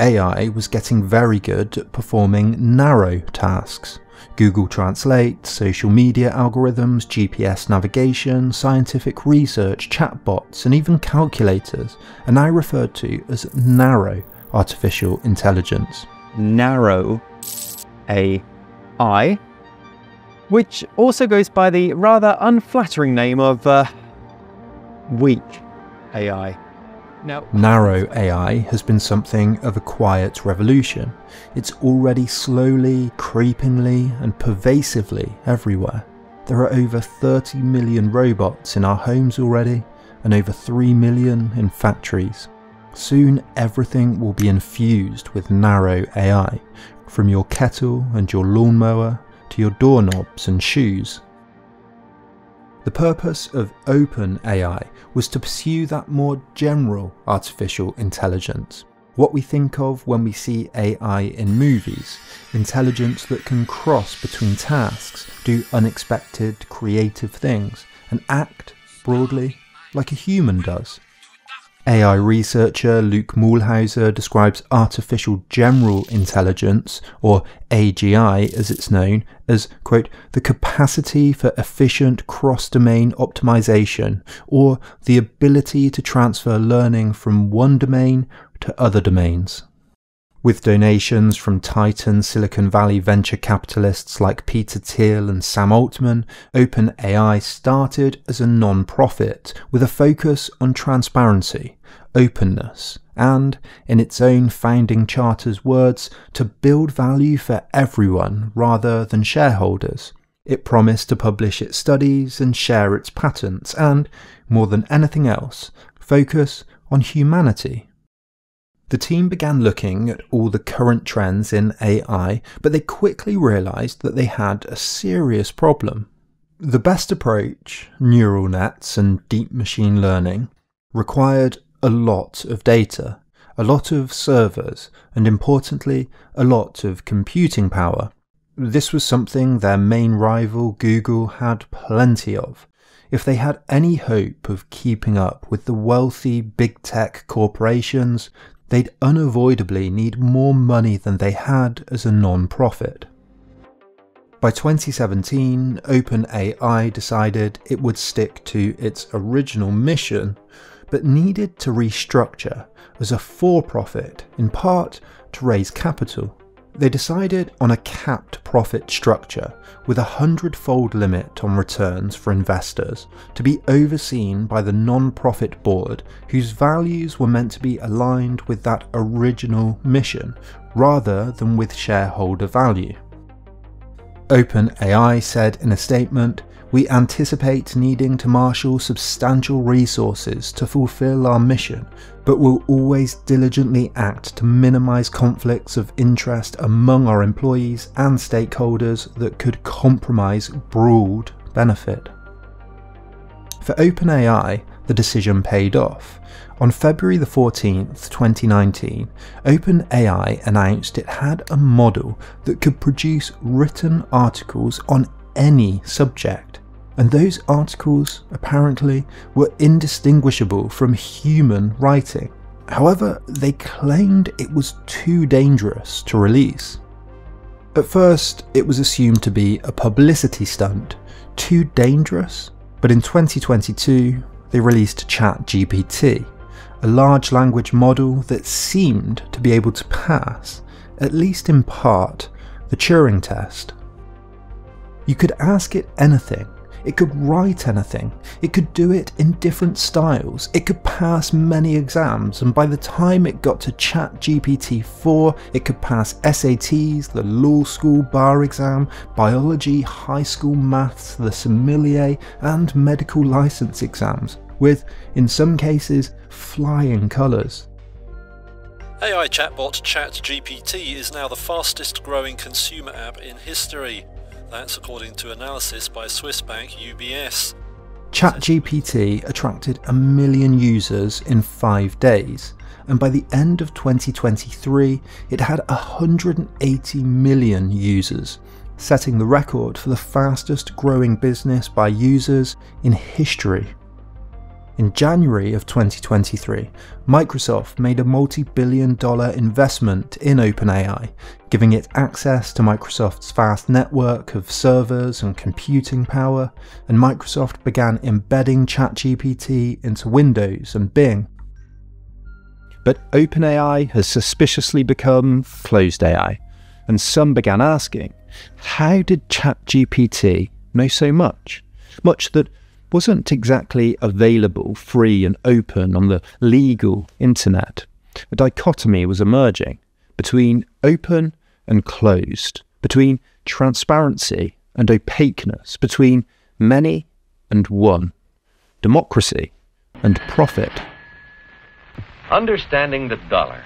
AI was getting very good at performing narrow tasks. Google Translate, social media algorithms, GPS navigation, scientific research, chatbots, and even calculators are now referred to as narrow artificial intelligence. Narrow AI, which also goes by the rather unflattering name of weak AI. Now, narrow AI has been something of a quiet revolution. It's already slowly, creepingly, and pervasively everywhere. There are over 30 million robots in our homes already, and over 3 million in factories. Soon everything will be infused with narrow AI, from your kettle and your lawnmower to your doorknobs and shoes. The purpose of OpenAI was to pursue that more general artificial intelligence, what we think of when we see AI in movies, intelligence that can cross between tasks, do unexpected creative things, and act, broadly, like a human does. AI researcher Luke Mulhauser describes artificial general intelligence, or AGI as it's known, as, quote, the capacity for efficient cross-domain optimization, or the ability to transfer learning from one domain to other domains. With donations from Titan Silicon Valley venture capitalists like Peter Thiel and Sam Altman, OpenAI started as a non-profit with a focus on transparency, openness, and, in its own founding charter's words, to build value for everyone rather than shareholders. It promised to publish its studies and share its patents and, more than anything else, focus on humanity. The team began looking at all the current trends in AI, but they quickly realised that they had a serious problem. The best approach, neural nets and deep machine learning, required a lot of data, a lot of servers, and importantly, a lot of computing power. This was something their main rival Google had plenty of. If they had any hope of keeping up with the wealthy big tech corporations, they'd unavoidably need more money than they had as a non-profit. By 2017, OpenAI decided it would stick to its original mission, but needed to restructure as a for-profit, in part to raise capital. They decided on a capped profit structure with a 100-fold limit on returns for investors to be overseen by the non-profit board whose values were meant to be aligned with that original mission rather than with shareholder value. OpenAI said in a statement, "We anticipate needing to marshal substantial resources to fulfill our mission, but will always diligently act to minimize conflicts of interest among our employees and stakeholders that could compromise broad benefit." For OpenAI, the decision paid off. On February 14th, 2019, OpenAI announced it had a model that could produce written articles on any subject, and those articles apparently were indistinguishable from human writing. However, they claimed it was too dangerous to release. At first, it was assumed to be a publicity stunt, too dangerous, but in 2022, they released ChatGPT, a large language model that seemed to be able to pass, at least in part, the Turing test. You could ask it anything. It could write anything. It could do it in different styles. It could pass many exams, and by the time it got to ChatGPT 4, it could pass SATs, the law school bar exam, biology, high school maths, the sommelier, and medical license exams, with, in some cases, flying colours. AI chatbot ChatGPT is now the fastest growing consumer app in history. That's according to analysis by Swiss bank UBS. ChatGPT attracted 1 million users in 5 days, and by the end of 2023, it had 180 million users, setting the record for the fastest growing business by users in history. In January of 2023, Microsoft made a multi-billion-dollar investment in OpenAI, giving it access to Microsoft's vast network of servers and computing power, and Microsoft began embedding ChatGPT into Windows and Bing. But OpenAI has suspiciously become closed AI, and some began asking, how did ChatGPT know so much? Much that wasn't exactly available, free and open on the legal internet. A dichotomy was emerging between open and closed, between transparency and opaqueness, between many and one, democracy and profit. Understanding the dollar.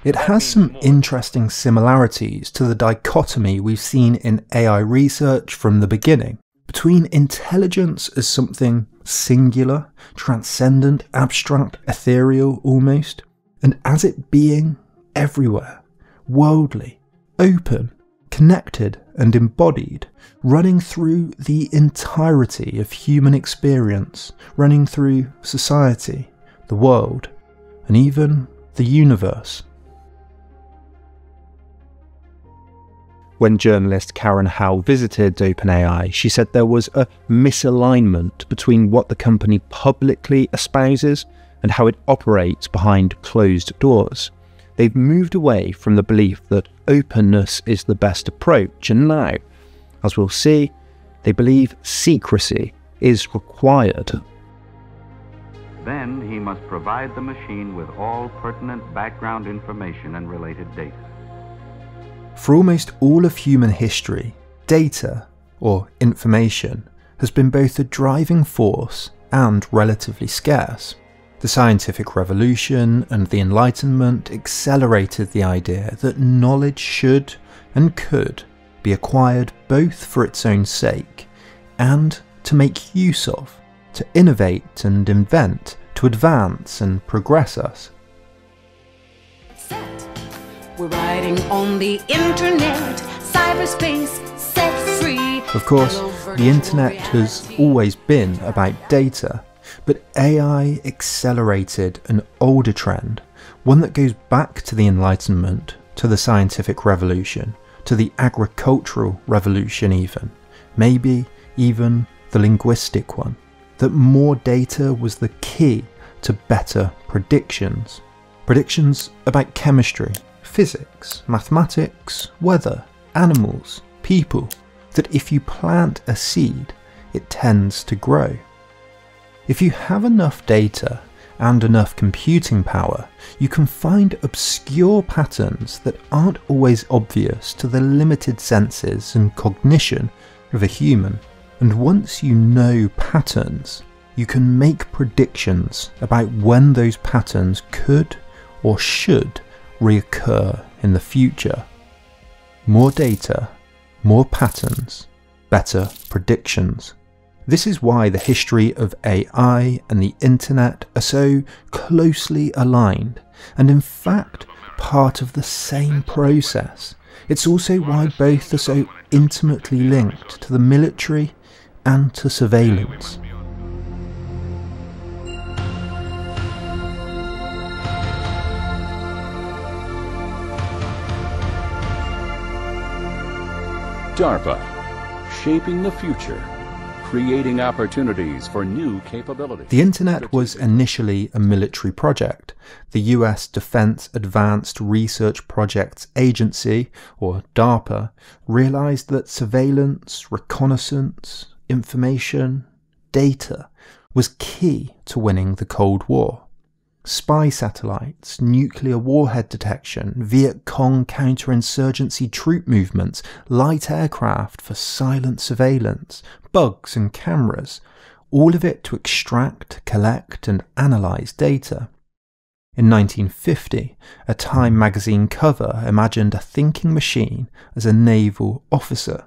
It has some interesting similarities to the dichotomy we've seen in AI research from the beginning, between intelligence as something singular, transcendent, abstract, ethereal almost, and as it being everywhere, worldly, open, connected and embodied, running through the entirety of human experience, running through society, the world, and even the universe. When journalist Karen Howe visited OpenAI, she said there was a misalignment between what the company publicly espouses and how it operates behind closed doors. They've moved away from the belief that openness is the best approach, and now, as we'll see, they believe secrecy is required. Then he must provide the machine with all pertinent background information and related data. For almost all of human history, data, or information, has been both a driving force and relatively scarce. The scientific revolution and the Enlightenment accelerated the idea that knowledge should and could be acquired both for its own sake and to make use of, to innovate and invent, to advance and progress us. We're riding on the internet, cyberspace set free. Of course, the internet has always been about data, but AI accelerated an older trend, one that goes back to the Enlightenment, to the scientific revolution, to the agricultural revolution even, maybe even the linguistic one, that more data was the key to better predictions. Predictions about chemistry, physics, mathematics, weather, animals, people, that if you plant a seed, it tends to grow. If you have enough data and enough computing power, you can find obscure patterns that aren't always obvious to the limited senses and cognition of a human. And once you know patterns, you can make predictions about when those patterns could or should reoccur in the future. More data, more patterns, better predictions. This is why the history of AI and the internet are so closely aligned, and in fact part of the same process. It's also why both are so intimately linked to the military and to surveillance. DARPA, shaping the future, creating opportunities for new capabilities. The internet was initially a military project. The US Defense Advanced Research Projects Agency, or DARPA, realized that surveillance, reconnaissance, information, data was key to winning the Cold War. Spy satellites, nuclear warhead detection, Viet Cong counterinsurgency troop movements, light aircraft for silent surveillance, bugs and cameras, all of it to extract, collect and analyse data. In 1950, a Time magazine cover imagined a thinking machine as a naval officer.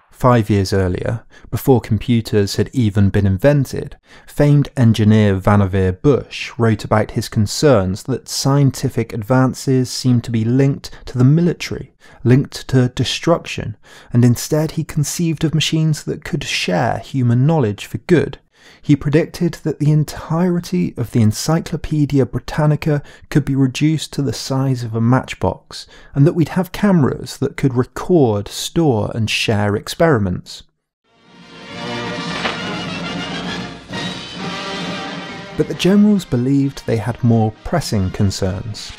5 years earlier, before computers had even been invented, famed engineer Vannevar Bush wrote about his concerns that scientific advances seemed to be linked to the military, linked to destruction, and instead he conceived of machines that could share human knowledge for good. He predicted that the entirety of the Encyclopaedia Britannica could be reduced to the size of a matchbox, and that we'd have cameras that could record, store and share experiments. But the generals believed they had more pressing concerns.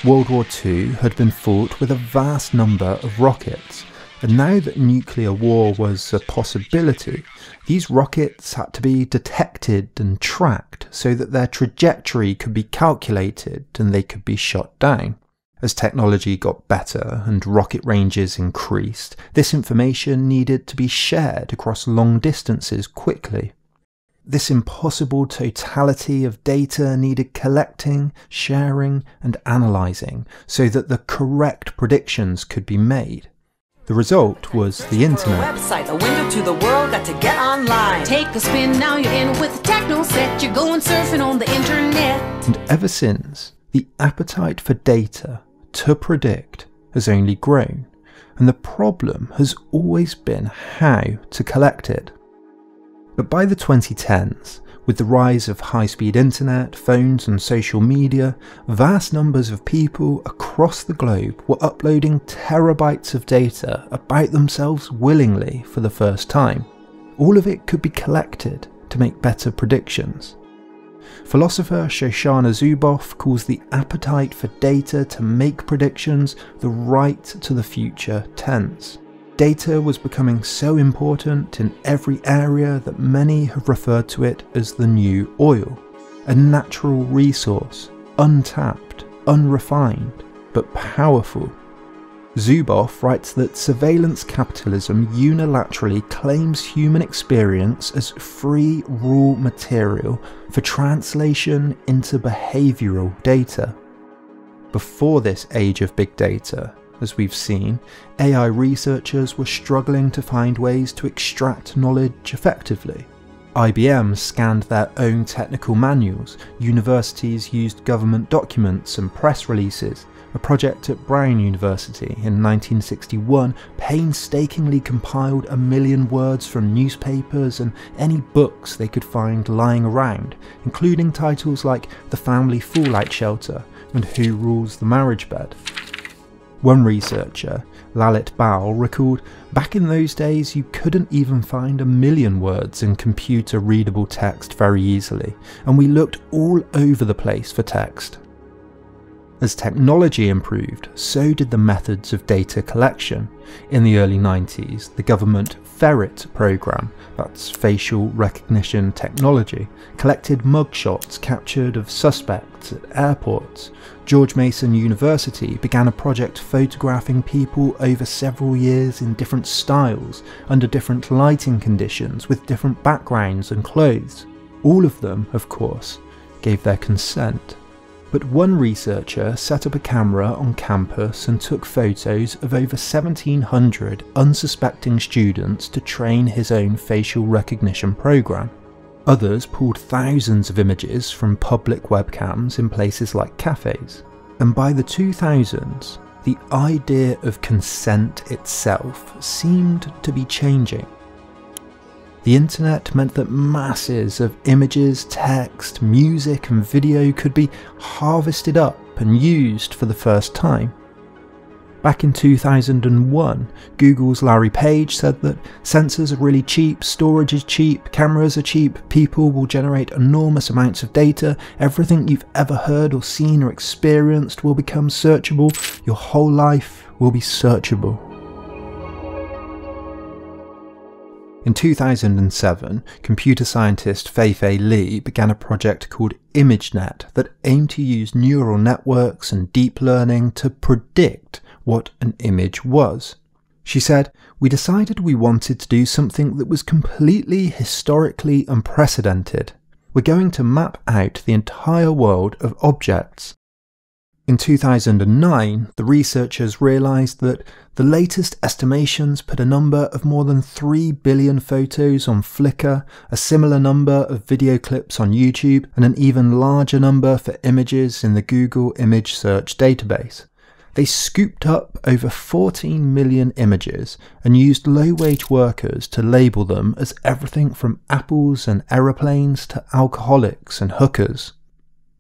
World War II had been fought with a vast number of rockets, and now that nuclear war was a possibility, these rockets had to be detected and tracked so that their trajectory could be calculated and they could be shot down. As technology got better and rocket ranges increased, this information needed to be shared across long distances quickly. This impossible totality of data needed collecting, sharing and analysing so that the correct predictions could be made. The result was the internet. Website, a window to the world, got to get online. Take a spin, now you're in with the techno set. You're going surfing on the internet. And ever since, the appetite for data to predict has only grown, and the problem has always been how to collect it. But by the 2010s, with the rise of high-speed internet, phones and social media, vast numbers of people across the globe were uploading terabytes of data about themselves willingly for the first time. All of it could be collected to make better predictions. Philosopher Shoshana Zuboff calls the appetite for data to make predictions the right to the future tense. Data was becoming so important in every area that many have referred to it as the new oil, a natural resource, untapped, unrefined, but powerful. Zuboff writes that surveillance capitalism unilaterally claims human experience as free raw material for translation into behavioural data. Before this age of big data, as we've seen, AI researchers were struggling to find ways to extract knowledge effectively. IBM scanned their own technical manuals, universities used government documents and press releases. A project at Brown University in 1961 painstakingly compiled 1 million words from newspapers and any books they could find lying around, including titles like The Family Fallout Shelter and Who Rules the Marriage Bed. One researcher, Lalit Baul, recalled, back in those days you couldn't even find 1 million words in computer-readable text very easily, and we looked all over the place for text. As technology improved, so did the methods of data collection. In the early 90s, the government Ferret program, that's facial recognition technology, collected mugshots captured of suspects at airports. George Mason University began a project photographing people over several years in different styles, under different lighting conditions, with different backgrounds and clothes. All of them, of course, gave their consent. But one researcher set up a camera on campus and took photos of over 1,700 unsuspecting students to train his own facial recognition program. Others pulled thousands of images from public webcams in places like cafes. And by the 2000s, the idea of consent itself seemed to be changing. The internet meant that masses of images, text, music and video could be harvested up and used for the first time. Back in 2001, Google's Larry Page said that sensors are really cheap, storage is cheap, cameras are cheap, people will generate enormous amounts of data, everything you've ever heard or seen or experienced will become searchable, your whole life will be searchable. In 2007, computer scientist Fei-Fei Li began a project called ImageNet that aimed to use neural networks and deep learning to predict what an image was. She said, "We decided we wanted to do something that was completely historically unprecedented. We're going to map out the entire world of objects." In 2009, the researchers realised that the latest estimations put a number of more than 3 billion photos on Flickr, a similar number of video clips on YouTube, and an even larger number for images in the Google image search database. They scooped up over 14 million images and used low-wage workers to label them as everything from apples and aeroplanes to alcoholics and hookers.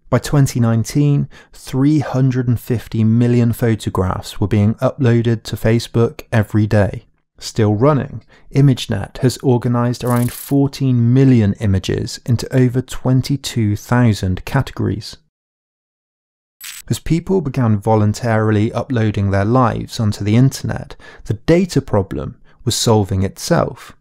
By 2019, 350 million photographs were being uploaded to Facebook every day. Still running, ImageNet has organised around 14 million images into over 22,000 categories. As people began voluntarily uploading their lives onto the internet, the data problem was solving itself.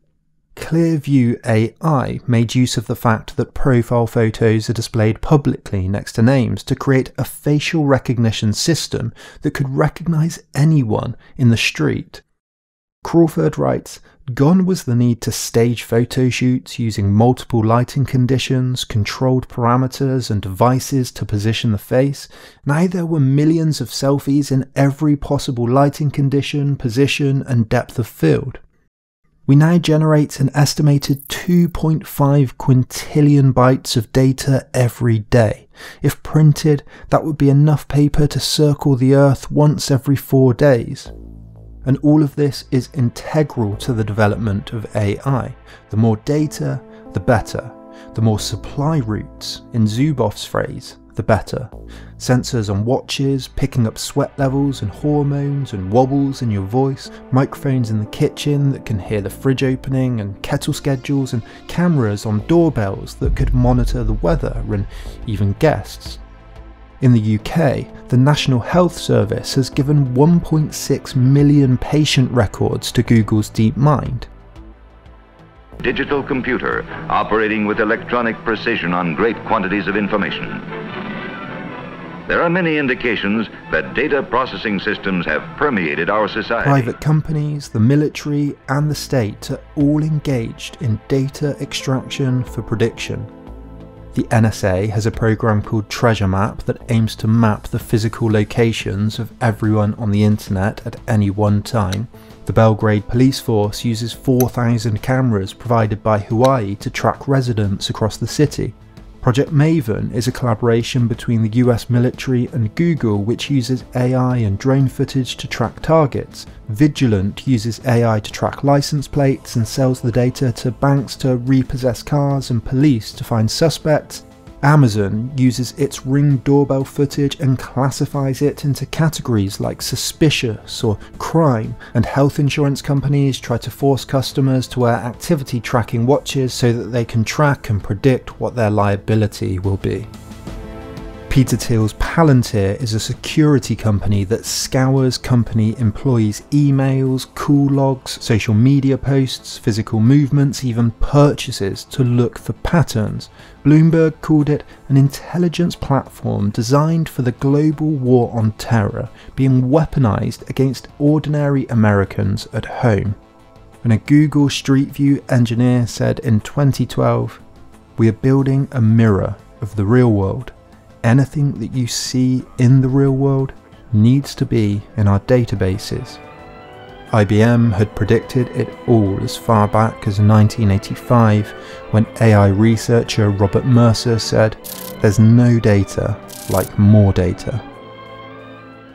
Clearview AI made use of the fact that profile photos are displayed publicly next to names to create a facial recognition system that could recognise anyone in the street. Crawford writes, "Gone was the need to stage photo shoots using multiple lighting conditions, controlled parameters and devices to position the face. Now there were millions of selfies in every possible lighting condition, position and depth of field. We now generate an estimated 2.5 quintillion bytes of data every day. If printed, that would be enough paper to circle the Earth once every 4 days. And all of this is integral to the development of AI. The more data, the better. The more supply routes, in Zuboff's phrase, the better. Sensors on watches, picking up sweat levels and hormones and wobbles in your voice, microphones in the kitchen that can hear the fridge opening and kettle schedules, and cameras on doorbells that could monitor the weather and even guests. In the UK, the National Health Service has given 1.6 million patient records to Google's DeepMind. Digital computer operating with electronic precision on great quantities of information. There are many indications that data processing systems have permeated our society. Private companies, the military and the state are all engaged in data extraction for prediction. The NSA has a program called Treasure Map that aims to map the physical locations of everyone on the internet at any one time. The Belgrade police force uses 4,000 cameras provided by Hawaii to track residents across the city. Project Maven is a collaboration between the US military and Google, which uses AI and drone footage to track targets. Vigilant uses AI to track license plates and sells the data to banks to repossess cars and police to find suspects. Amazon uses its Ring doorbell footage and classifies it into categories like suspicious or crime, and health insurance companies try to force customers to wear activity tracking watches so that they can track and predict what their liability will be. Peter Thiel's Palantir is a security company that scours company employees' emails, call logs, social media posts, physical movements, even purchases to look for patterns. Bloomberg called it an intelligence platform designed for the global war on terror, being weaponized against ordinary Americans at home. And a Google Street View engineer said in 2012, "We are building a mirror of the real world. Anything that you see in the real world needs to be in our databases." IBM had predicted it all as far back as 1985, when AI researcher Robert Mercer said, "There's no data like more data."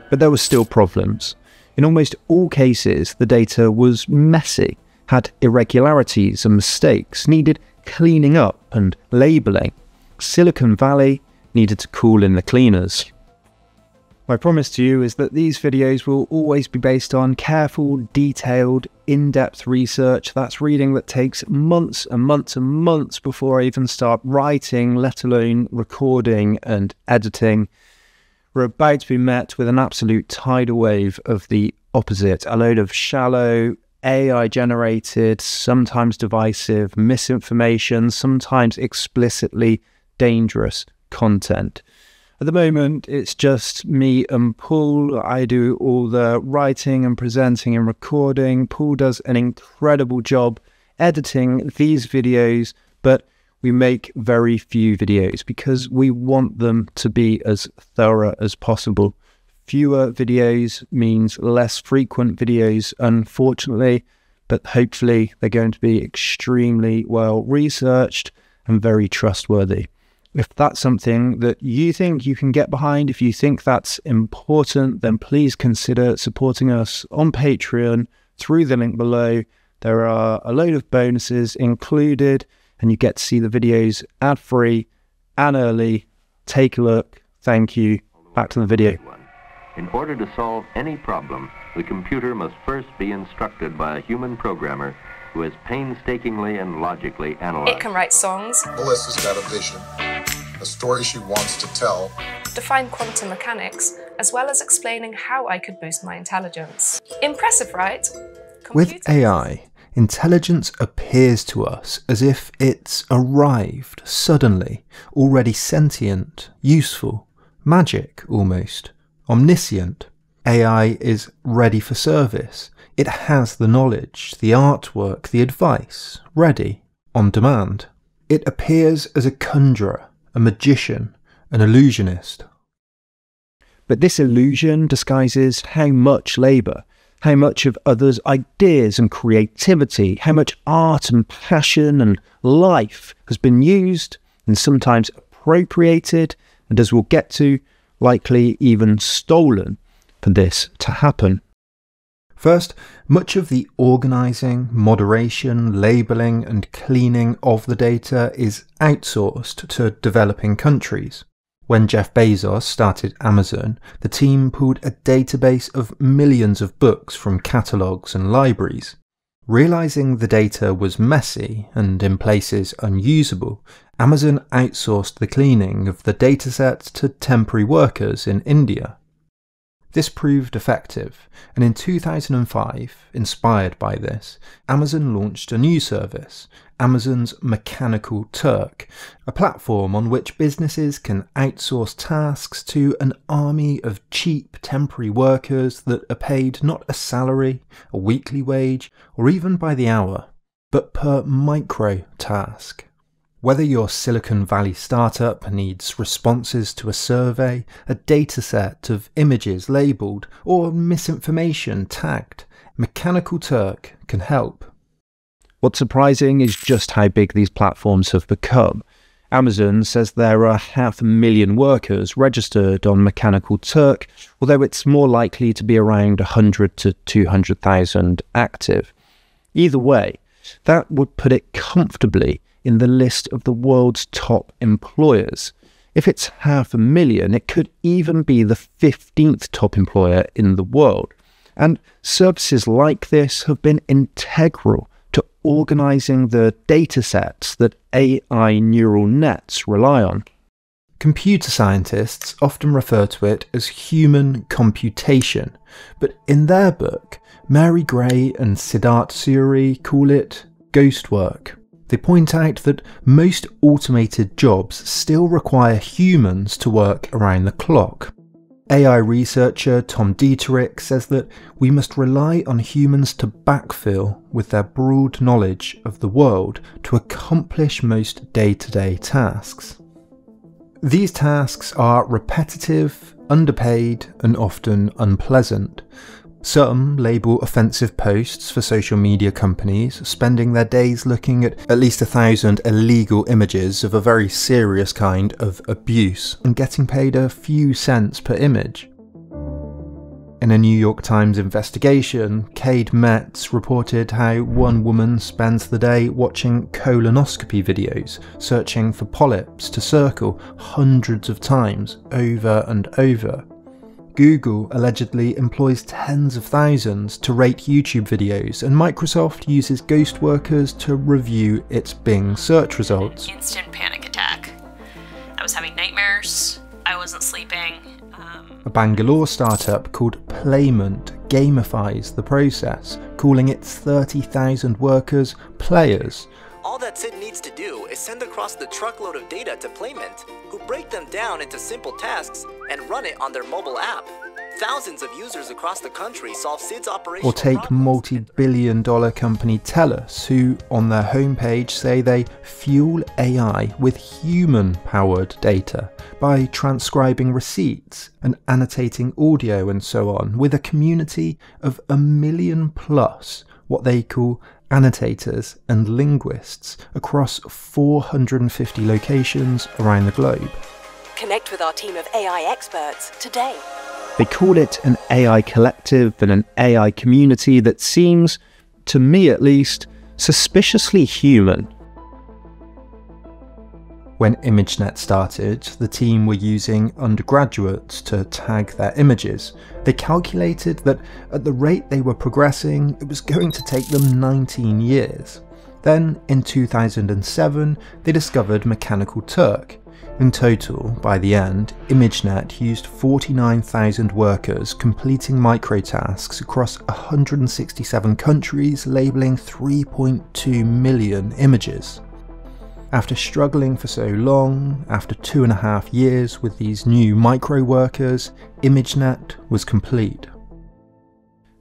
But there were still problems. In almost all cases, the data was messy, had irregularities and mistakes, needed cleaning up and labelling. Silicon Valley needed to call in the cleaners. My promise to you is that these videos will always be based on careful, detailed, in-depth research. That's reading that takes months and months and months before I even start writing, let alone recording and editing. We're about to be met with an absolute tidal wave of the opposite, a load of shallow, AI-generated, sometimes divisive misinformation, sometimes explicitly dangerous content. At the moment, it's just me and Paul. I do all the writing and presenting and recording. Paul does an incredible job editing these videos, but we make very few videos because we want them to be as thorough as possible. Fewer videos means less frequent videos, unfortunately, but hopefully they're going to be extremely well researched and very trustworthy. If that's something that you think you can get behind, if you think that's important, then please consider supporting us on Patreon through the link below. There are a load of bonuses included, and you get to see the videos ad-free and early. Take a look. Thank you. Back to the video. In order to solve any problem, the computer must first be instructed by a human programmer who has painstakingly and logically analyzed. It can write songs. Melissa's got a vision, a story she wants to tell. Define quantum mechanics, as well as explaining how I could boost my intelligence. Impressive, right? With AI, intelligence appears to us as if it's arrived suddenly, already sentient, useful, magic almost, omniscient. AI is ready for service. It has the knowledge, the artwork, the advice, ready, on demand. It appears as a conjurer, a magician, an illusionist. But this illusion disguises how much labour, how much of others' ideas and creativity, how much art and passion and life has been used and sometimes appropriated, and as we'll get to, likely even stolen for this to happen. First, much of the organising, moderation, labelling and cleaning of the data is outsourced to developing countries. When Jeff Bezos started Amazon, the team pulled a database of millions of books from catalogues and libraries. Realising the data was messy and in places unusable, Amazon outsourced the cleaning of the datasets to temporary workers in India. This proved effective, and in 2005, inspired by this, Amazon launched a new service, Amazon's Mechanical Turk, a platform on which businesses can outsource tasks to an army of cheap temporary workers that are paid not a salary, a weekly wage, or even by the hour, but per micro task. Whether your Silicon Valley startup needs responses to a survey, a dataset of images labelled, or misinformation tagged, Mechanical Turk can help. What's surprising is just how big these platforms have become. Amazon says there are 500,000 workers registered on Mechanical Turk, although it's more likely to be around 100 to 200,000 active. Either way, that would put it comfortably in the list of the world's top employers. If it's 500,000, it could even be the 15th top employer in the world. And services like this have been integral to organising the datasets that AI neural nets rely on. Computer scientists often refer to it as human computation, but in their book, Mary Gray and Siddharth Suri call it ghost work. They point out that most automated jobs still require humans to work around the clock. AI researcher Tom Dieterich says that we must rely on humans to backfill with their broad knowledge of the world to accomplish most day-to-day tasks. These tasks are repetitive, underpaid, and often unpleasant. Some label offensive posts for social media companies, spending their days looking at least 1,000 illegal images of a very serious kind of abuse and getting paid a few cents per image. In a New York Times investigation, Cade Metz reported how one woman spends the day watching colonoscopy videos, searching for polyps to circle hundreds of times over and over. Google allegedly employs tens of thousands to rate YouTube videos, and Microsoft uses ghost workers to review its Bing search results. Instant panic attack. I was having nightmares. I wasn't sleeping. A Bangalore startup called Playment gamifies the process, calling its 30,000 workers players. All that Sid needs to do is send across the truckload of data to Playment, who break them down into simple tasks and run it on their mobile app. Thousands of users across the country solve Sid's operational Or take multi-billion-dollar company TELUS, who on their homepage say they fuel AI with human-powered data by transcribing receipts and annotating audio and so on, with a community of 1 million plus what they call annotators and linguists across 450 locations around the globe. Connect with our team of AI experts today. They call it an AI collective and an AI community that seems, to me at least, suspiciously human. When ImageNet started, the team were using undergraduates to tag their images. They calculated that at the rate they were progressing, it was going to take them 19 years. Then, in 2007, they discovered Mechanical Turk. In total, by the end, ImageNet used 49,000 workers completing microtasks across 167 countries, labeling 3.2 million images. After struggling for so long, after 2.5 years with these new micro workers, ImageNet was complete.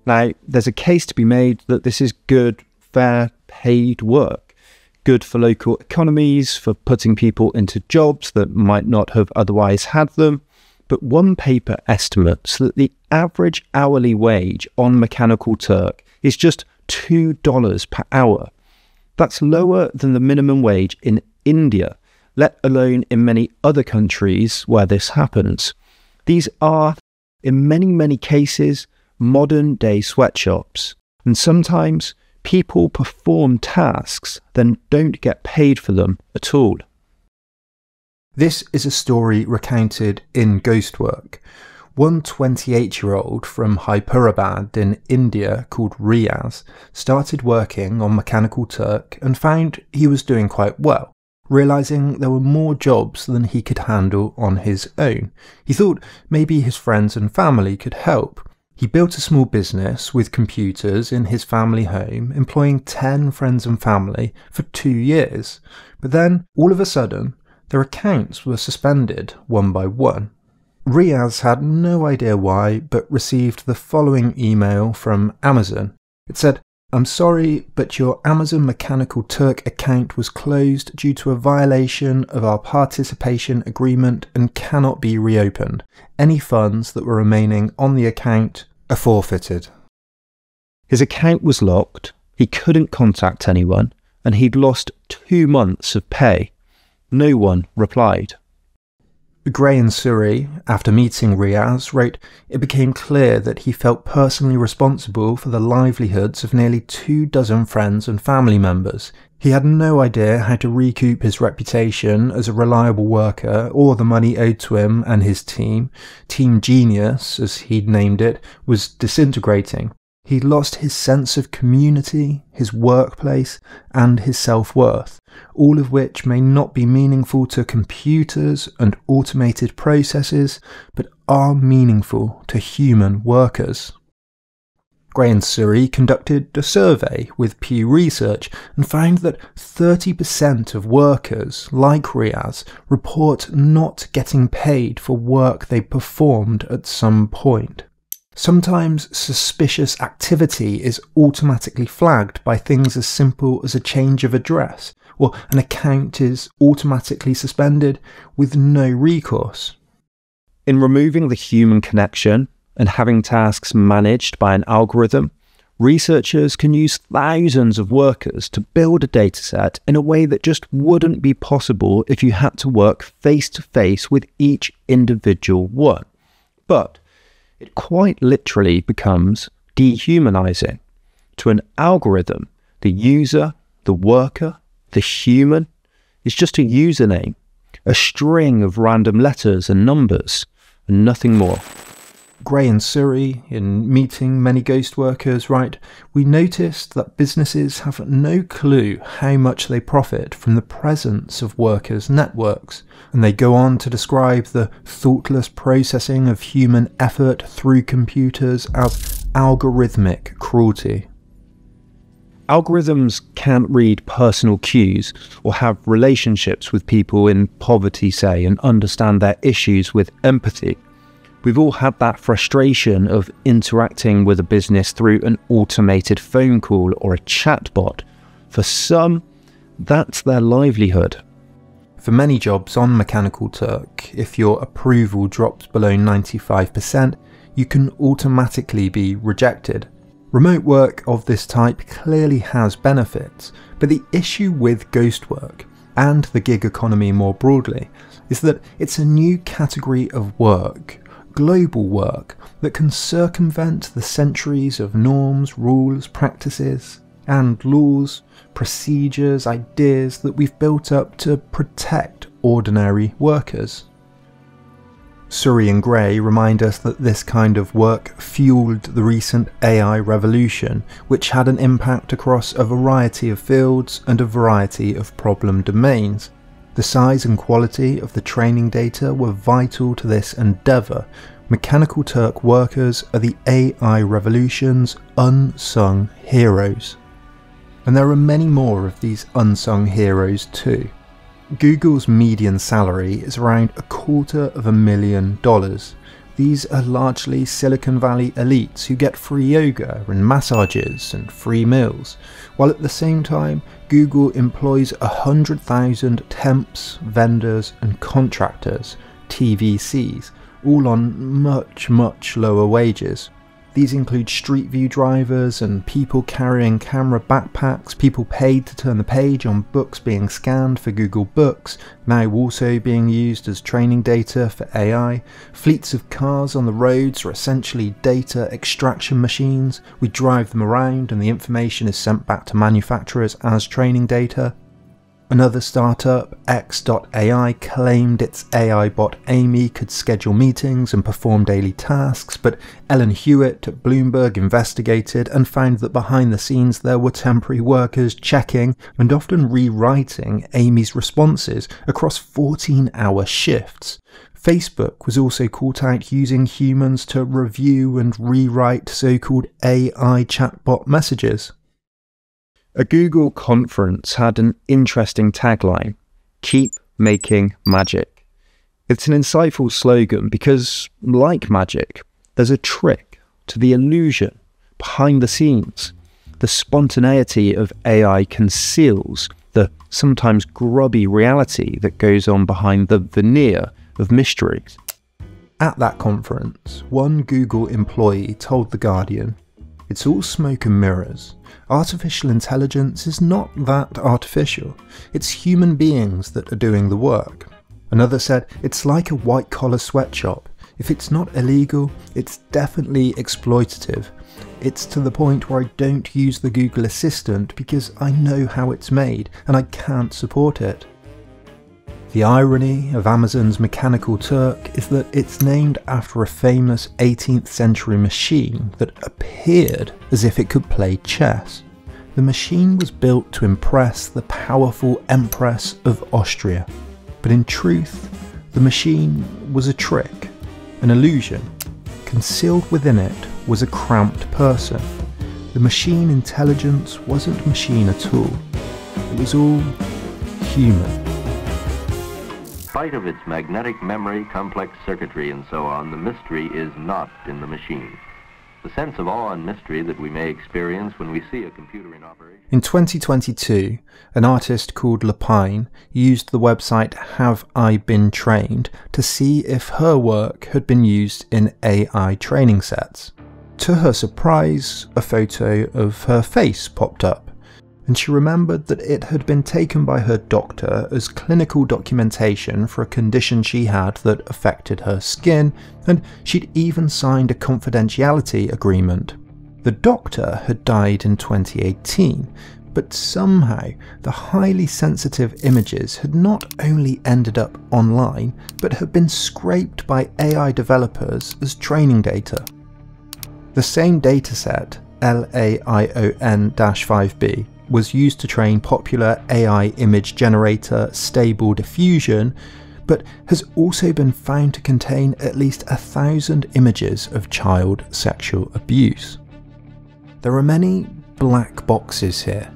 Now, there's a case to be made that this is good, fair, paid work. Good for local economies, for putting people into jobs that might not have otherwise had them. But one paper estimates that the average hourly wage on Mechanical Turk is just $2 per hour. That's lower than the minimum wage in India, let alone in many other countries where this happens. These are, in many cases, modern day sweatshops, and sometimes people perform tasks, then don't get paid for them at all. This is a story recounted in Ghostwork. One 28-year-old from Hyderabad in India called Riaz started working on Mechanical Turk and found he was doing quite well, realising there were more jobs than he could handle on his own. He thought maybe his friends and family could help. He built a small business with computers in his family home, employing 10 friends and family for 2 years. But then, all of a sudden, their accounts were suspended one by one. Riaz had no idea why, but received the following email from Amazon. It said, "I'm sorry, but your Amazon Mechanical Turk account was closed due to a violation of our participation agreement and cannot be reopened. Any funds that were remaining on the account are forfeited." His account was locked, he couldn't contact anyone, and he'd lost 2 months of pay. No one replied. Gray and Suri, after meeting Riaz, wrote, "It became clear that he felt personally responsible for the livelihoods of nearly 24 friends and family members. He had no idea how to recoup his reputation as a reliable worker or the money owed to him and his team. Team Genius, as he'd named it, was disintegrating. He'd lost his sense of community, his workplace, and his self-worth, all of which may not be meaningful to computers and automated processes, but are meaningful to human workers." Gray and Suri conducted a survey with Pew Research and found that 30% of workers, like Riaz, report not getting paid for work they performed at some point. Sometimes suspicious activity is automatically flagged by things as simple as a change of address, or an account is automatically suspended with no recourse. In removing the human connection and having tasks managed by an algorithm, researchers can use thousands of workers to build a dataset in a way that just wouldn't be possible if you had to work face-to-face with each individual one. But it quite literally becomes dehumanizing. To an algorithm, the user, the worker, the human is just a username, a string of random letters and numbers, and nothing more. Gray and Surrey, in meeting many ghost workers, write, "We noticed that businesses have no clue how much they profit from the presence of workers' networks," and they go on to describe the thoughtless processing of human effort through computers as algorithmic cruelty. Algorithms can't read personal cues or have relationships with people in poverty, say, and understand their issues with empathy. We've all had that frustration of interacting with a business through an automated phone call or a chatbot. For some, that's their livelihood. For many jobs on Mechanical Turk, if your approval drops below 95%, you can automatically be rejected. Remote work of this type clearly has benefits, but the issue with ghost work, and the gig economy more broadly, is that it's a new category of work, global work, that can circumvent the centuries of norms, rules, practices, and laws, procedures, ideas that we've built up to protect ordinary workers. Surrey and Gray remind us that this kind of work fueled the recent AI revolution, which had an impact across a variety of fields and a variety of problem domains. The size and quality of the training data were vital to this endeavour. Mechanical Turk workers are the AI revolution's unsung heroes. And there are many more of these unsung heroes too. Google's median salary is around $250,000. These are largely Silicon Valley elites who get free yoga and massages and free meals, while at the same time Google employs 100,000 temps, vendors and contractors, TVCs, all on much lower wages. These include street view drivers and people carrying camera backpacks, people paid to turn the page on books being scanned for Google Books, now also being used as training data for AI. Fleets of cars on the roads are essentially data extraction machines. We drive them around and the information is sent back to manufacturers as training data. Another startup, X.AI, claimed its AI bot Amy could schedule meetings and perform daily tasks, but Ellen Hewitt at Bloomberg investigated and found that behind the scenes there were temporary workers checking and often rewriting Amy's responses across 14-hour shifts. Facebook was also caught out using humans to review and rewrite so-called AI chatbot messages. A Google conference had an interesting tagline, "Keep making magic." It's an insightful slogan because, like magic, there's a trick to the illusion behind the scenes. The spontaneity of AI conceals the sometimes grubby reality that goes on behind the veneer of mysteries. At that conference, one Google employee told The Guardian, "It's all smoke and mirrors. Artificial intelligence is not that artificial. It's human beings that are doing the work." Another said, "It's like a white-collar sweatshop. If it's not illegal, it's definitely exploitative. It's to the point where I don't use the Google Assistant because I know how it's made and I can't support it." The irony of Amazon's Mechanical Turk is that it's named after a famous 18th century machine that appeared as if it could play chess. The machine was built to impress the powerful Empress of Austria, but in truth, the machine was a trick, an illusion. Concealed within it was a cramped person. The machine intelligence wasn't machine at all. It was all human. In spite of its magnetic memory, complex circuitry, and so on, the mystery is not in the machine. The sense of awe and mystery that we may experience when we see a computer in operation. In 2022, an artist called Lupascu used the website Have I Been Trained to see if her work had been used in AI training sets. To her surprise, a photo of her face popped up, and she remembered that it had been taken by her doctor as clinical documentation for a condition she had that affected her skin, and she'd even signed a confidentiality agreement. The doctor had died in 2018, But somehow, the highly sensitive images had not only ended up online, but had been scraped by AI developers as training data. The same dataset, LAION-5B, was used to train popular AI image generator Stable Diffusion, but has also been found to contain at least 1,000 images of child sexual abuse. There are many black boxes here,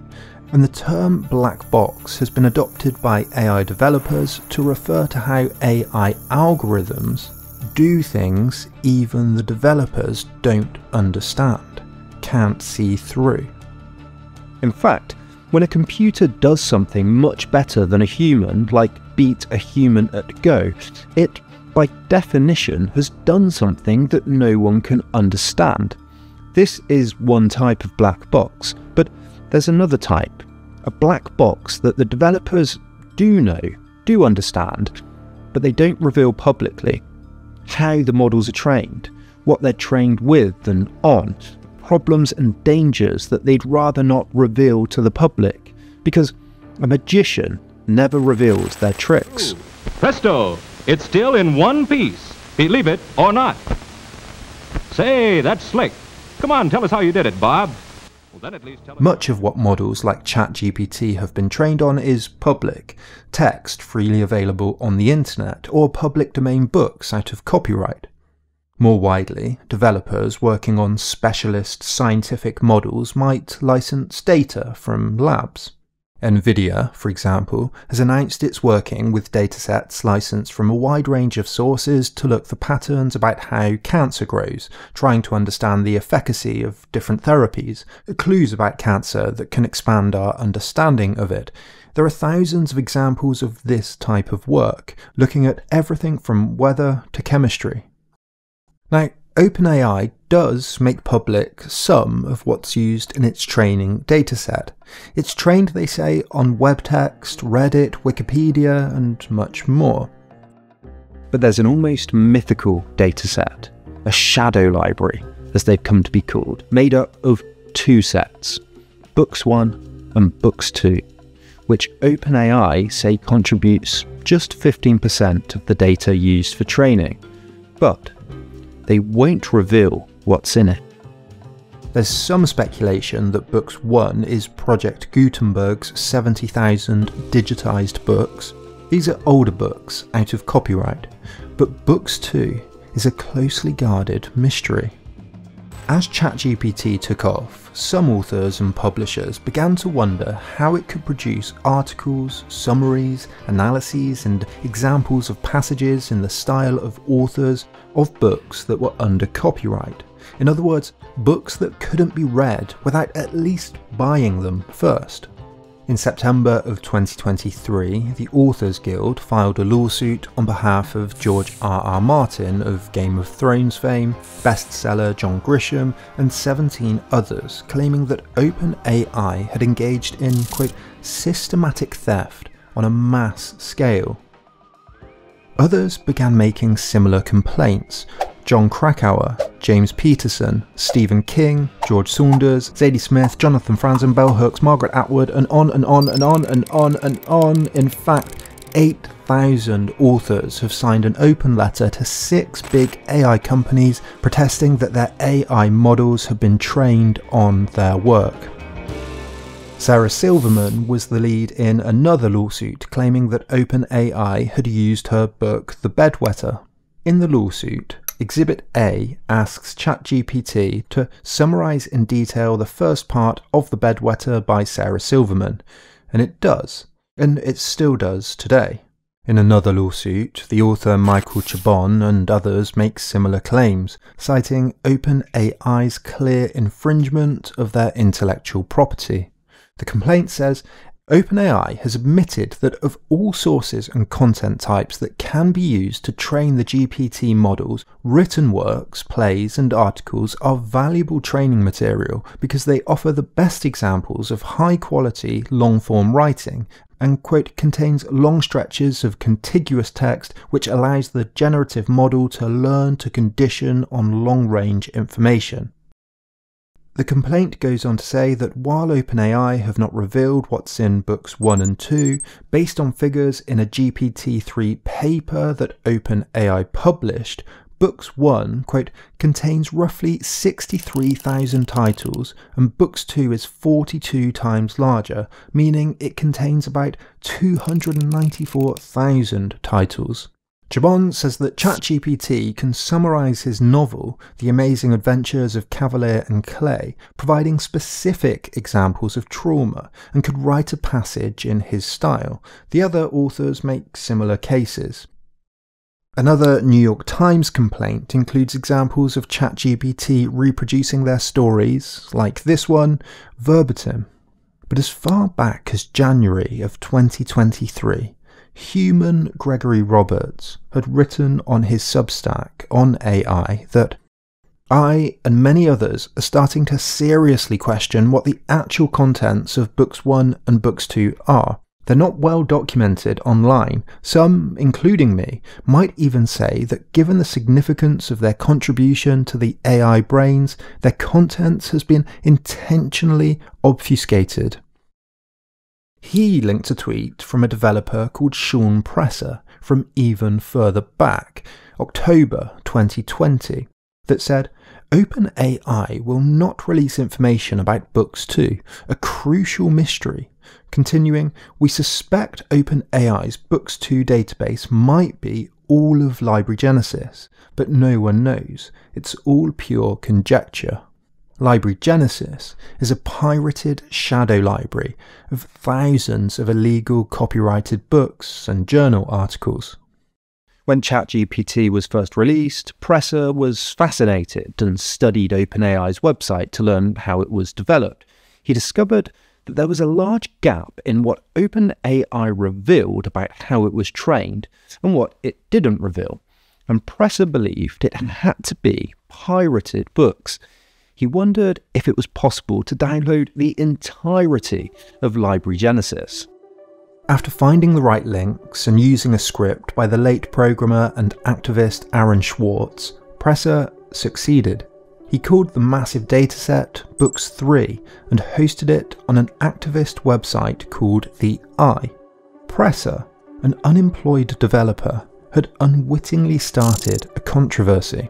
and the term black box has been adopted by AI developers to refer to how AI algorithms do things even the developers don't understand, can't see through. In fact, when a computer does something much better than a human, like beat a human at Go, it, by definition, has done something that no one can understand. This is one type of black box, but there's another type, a black box that the developers do know, do understand, but they don't reveal publicly. How the models are trained, what they're trained with and on, problems and dangers that they'd rather not reveal to the public, because a magician never reveals their tricks. Presto! It's still in one piece. Believe it or not. Say, that's slick. Come on, tell us how you did it, Bob. Well, then at least tell us. Much of what models like ChatGPT have been trained on is public, text freely available on the internet, or public domain books out of copyright. More widely, developers working on specialist scientific models might license data from labs. NVIDIA, for example, has announced it's working with datasets licensed from a wide range of sources to look for patterns about how cancer grows, trying to understand the efficacy of different therapies, clues about cancer that can expand our understanding of it. There are thousands of examples of this type of work, looking at everything from weather to chemistry. Now, OpenAI does make public some of what's used in its training dataset. It's trained, they say, on web text, Reddit, Wikipedia, and much more. But there's an almost mythical dataset, a shadow library, as they've come to be called, made up of two sets, Books 1 and Books 2, which OpenAI say contributes just 15% of the data used for training. But they won't reveal what's in it. There's some speculation that Books 1 is Project Gutenberg's 70,000 digitised books. These are older books out of copyright, but Books 2 is a closely guarded mystery. As ChatGPT took off, some authors and publishers began to wonder how it could produce articles, summaries, analyses, and examples of passages in the style of authors of books that were under copyright. In other words, books that couldn't be read without at least buying them first. In September of 2023, the Authors Guild filed a lawsuit on behalf of George R.R. Martin of Game of Thrones fame, bestseller John Grisham, and 17 others, claiming that OpenAI had engaged in, quote, systematic theft on a mass scale. Others began making similar complaints. John Krakauer, James Peterson, Stephen King, George Saunders, Zadie Smith, Jonathan Franzen, Bell Hooks, Margaret Atwood, and on and on and on and on and on. In fact, 8,000 authors have signed an open letter to 6 big AI companies protesting that their AI models have been trained on their work. Sarah Silverman was the lead in another lawsuit claiming that OpenAI had used her book The Bedwetter. In the lawsuit, Exhibit A asks ChatGPT to summarise in detail the first part of The Bedwetter by Sarah Silverman, and it does, and it still does today. In another lawsuit, the author Michael Chabon and others make similar claims, citing OpenAI's clear infringement of their intellectual property. The complaint says, OpenAI has admitted that of all sources and content types that can be used to train the GPT models, written works, plays and articles are valuable training material because they offer the best examples of high-quality, long-form writing and, quote, contains long stretches of contiguous text which allows the generative model to learn to condition on long-range information. The complaint goes on to say that while OpenAI have not revealed what's in books 1 and 2, based on figures in a GPT-3 paper that OpenAI published, Books 1, quote, contains roughly 63,000 titles, and Books 2 is 42 times larger, meaning it contains about 294,000 titles. Chabon says that ChatGPT can summarise his novel, The Amazing Adventures of Cavalier and Clay, providing specific examples of trauma, and could write a passage in his style. The other authors make similar cases. Another New York Times complaint includes examples of ChatGPT reproducing their stories, like this one, verbatim. But as far back as January of 2023, human Gregory Roberts had written on his Substack on AI that I and many others are starting to seriously question what the actual contents of Books 1 and Books 2 are. They're not well documented online. Some, including me, might even say that given the significance of their contribution to the AI brains, their content has been intentionally obfuscated. He linked a tweet from a developer called Sean Presser from even further back, October 2020, that said, OpenAI will not release information about Books 2, a crucial mystery. Continuing, we suspect OpenAI's Books 2 database might be all of Library Genesis, but no one knows. It's all pure conjecture. Library Genesis is a pirated shadow library of thousands of illegal copyrighted books and journal articles. When ChatGPT was first released, Presser was fascinated and studied OpenAI's website to learn how it was developed. He discovered that there was a large gap in what OpenAI revealed about how it was trained and what it didn't reveal, and Presser believed it had to be pirated books. He wondered if it was possible to download the entirety of Library Genesis. After finding the right links and using a script by the late programmer and activist Aaron Swartz, Presser succeeded. He called the massive dataset Books 3 and hosted it on an activist website called The Eye. Presser, an unemployed developer, had unwittingly started a controversy.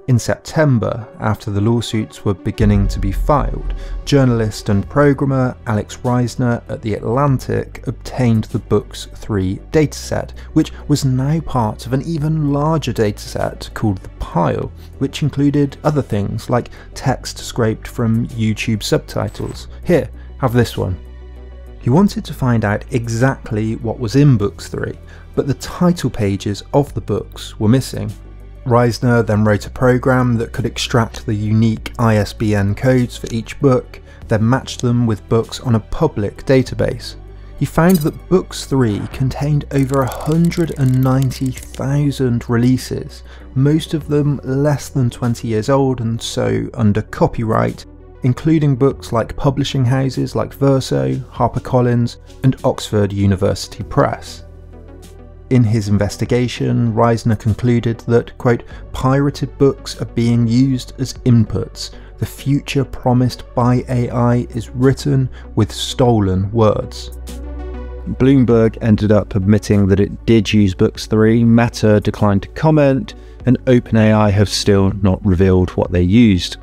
In September, after the lawsuits were beginning to be filed, journalist and programmer Alex Reisner at The Atlantic obtained the Books 3 dataset, which was now part of an even larger dataset called The Pile, which included other things like text scraped from YouTube subtitles. Here, have this one. He wanted to find out exactly what was in Books 3, but the title pages of the books were missing. Reisner then wrote a program that could extract the unique ISBN codes for each book, then matched them with books on a public database. He found that Books 3 contained over 190,000 releases, most of them less than 20 years old and so under copyright, including books like publishing houses like Verso, HarperCollins, and Oxford University Press. In his investigation, Reisner concluded that, quote, pirated books are being used as inputs. The future promised by AI is written with stolen words. Bloomberg ended up admitting that it did use Books 3, Meta declined to comment, and OpenAI have still not revealed what they used.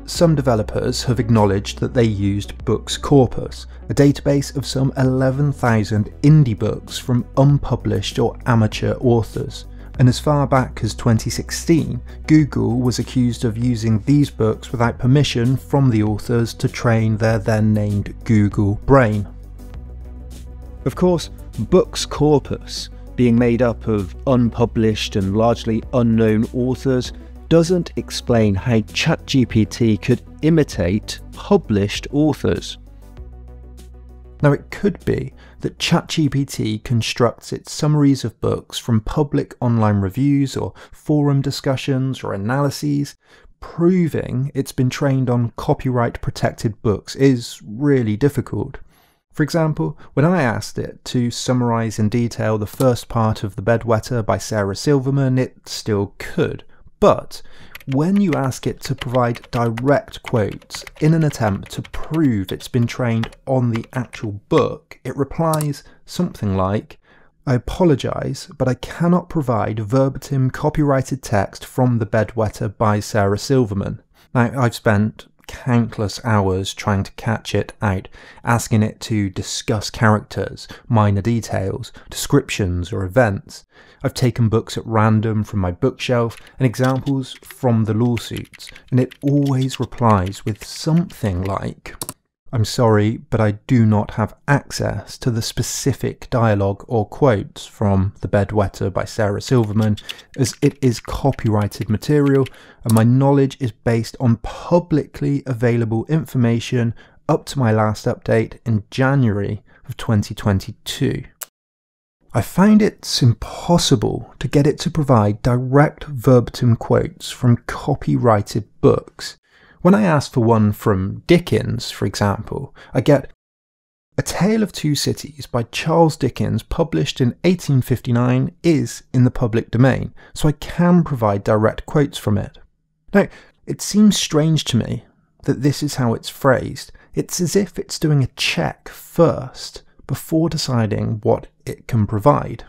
Some developers have acknowledged that they used Books Corpus, a database of some 11,000 indie books from unpublished or amateur authors. And as far back as 2016, Google was accused of using these books without permission from the authors to train their then named Google Brain. Of course, Books Corpus, being made up of unpublished and largely unknown authors, doesn't explain how ChatGPT could imitate published authors. Now, it could be that ChatGPT constructs its summaries of books from public online reviews or forum discussions or analyses. Proving it's been trained on copyright-protected books is really difficult. For example, when I asked it to summarise in detail the first part of The Bedwetter by Sarah Silverman, it still could. But when you ask it to provide direct quotes in an attempt to prove it's been trained on the actual book, it replies something like, "I apologise, but I cannot provide verbatim copyrighted text from The Bedwetter by Sarah Silverman." Now, I've spent countless hours trying to catch it out, asking it to discuss characters, minor details, descriptions or events. I've taken books at random from my bookshelf and examples from the lawsuits, and it always replies with something like, "I'm sorry, but I do not have access to the specific dialogue or quotes from The Bedwetter by Sarah Silverman, as it is copyrighted material, and my knowledge is based on publicly available information up to my last update in January of 2022. I found it's impossible to get it to provide direct verbatim quotes from copyrighted books. When I ask for one from Dickens, for example, I get "A Tale of Two Cities by Charles Dickens, published in 1859, is in the public domain, so I can provide direct quotes from it." Now, it seems strange to me that this is how it's phrased. It's as if it's doing a check first before deciding what it can provide.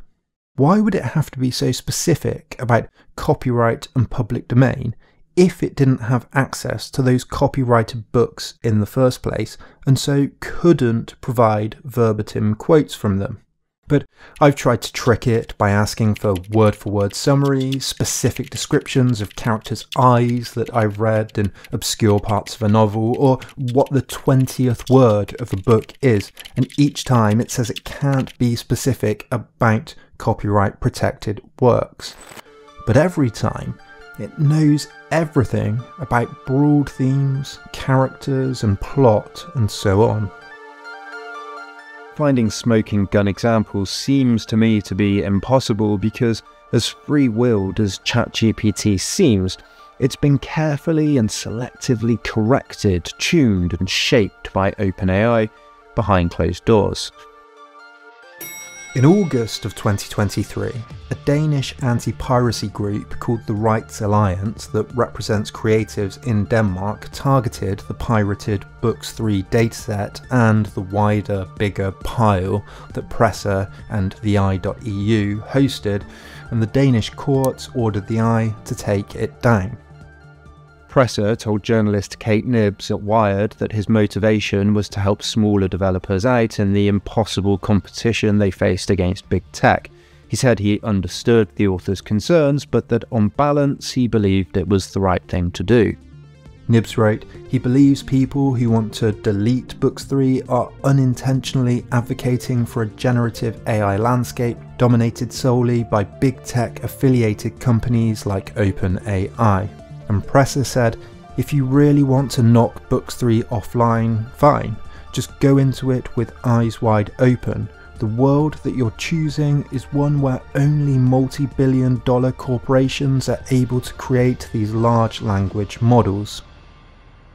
Why would it have to be so specific about copyright and public domain if it didn't have access to those copyrighted books in the first place, and so couldn't provide verbatim quotes from them? But I've tried to trick it by asking for word-for-word summaries, specific descriptions of characters' eyes that I've read in obscure parts of a novel, or what the 20th word of a book is, and each time it says it can't be specific about copyright-protected works. But every time, it knows everything about broad themes, characters and plot, and so on. Finding smoking gun examples seems to me to be impossible because, as free-willed as ChatGPT seems, it's been carefully and selectively corrected, tuned and shaped by OpenAI behind closed doors. In August of 2023, a Danish anti-piracy group called the Rights Alliance that represents creatives in Denmark targeted the pirated Books 3 dataset and the wider, bigger pile that Presser and the i.eu hosted, and the Danish courts ordered the i to take it down. Presser told journalist Kate Nibbs at Wired that his motivation was to help smaller developers out in the impossible competition they faced against big tech. He said he understood the author's concerns, but that on balance he believed it was the right thing to do. Nibbs wrote, he believes people who want to delete Books 3 are unintentionally advocating for a generative AI landscape dominated solely by big tech affiliated companies like OpenAI. And Presser said, if you really want to knock Books 3 offline, fine. Just go into it with eyes wide open. The world that you're choosing is one where only multi-billion-dollar corporations are able to create these large language models.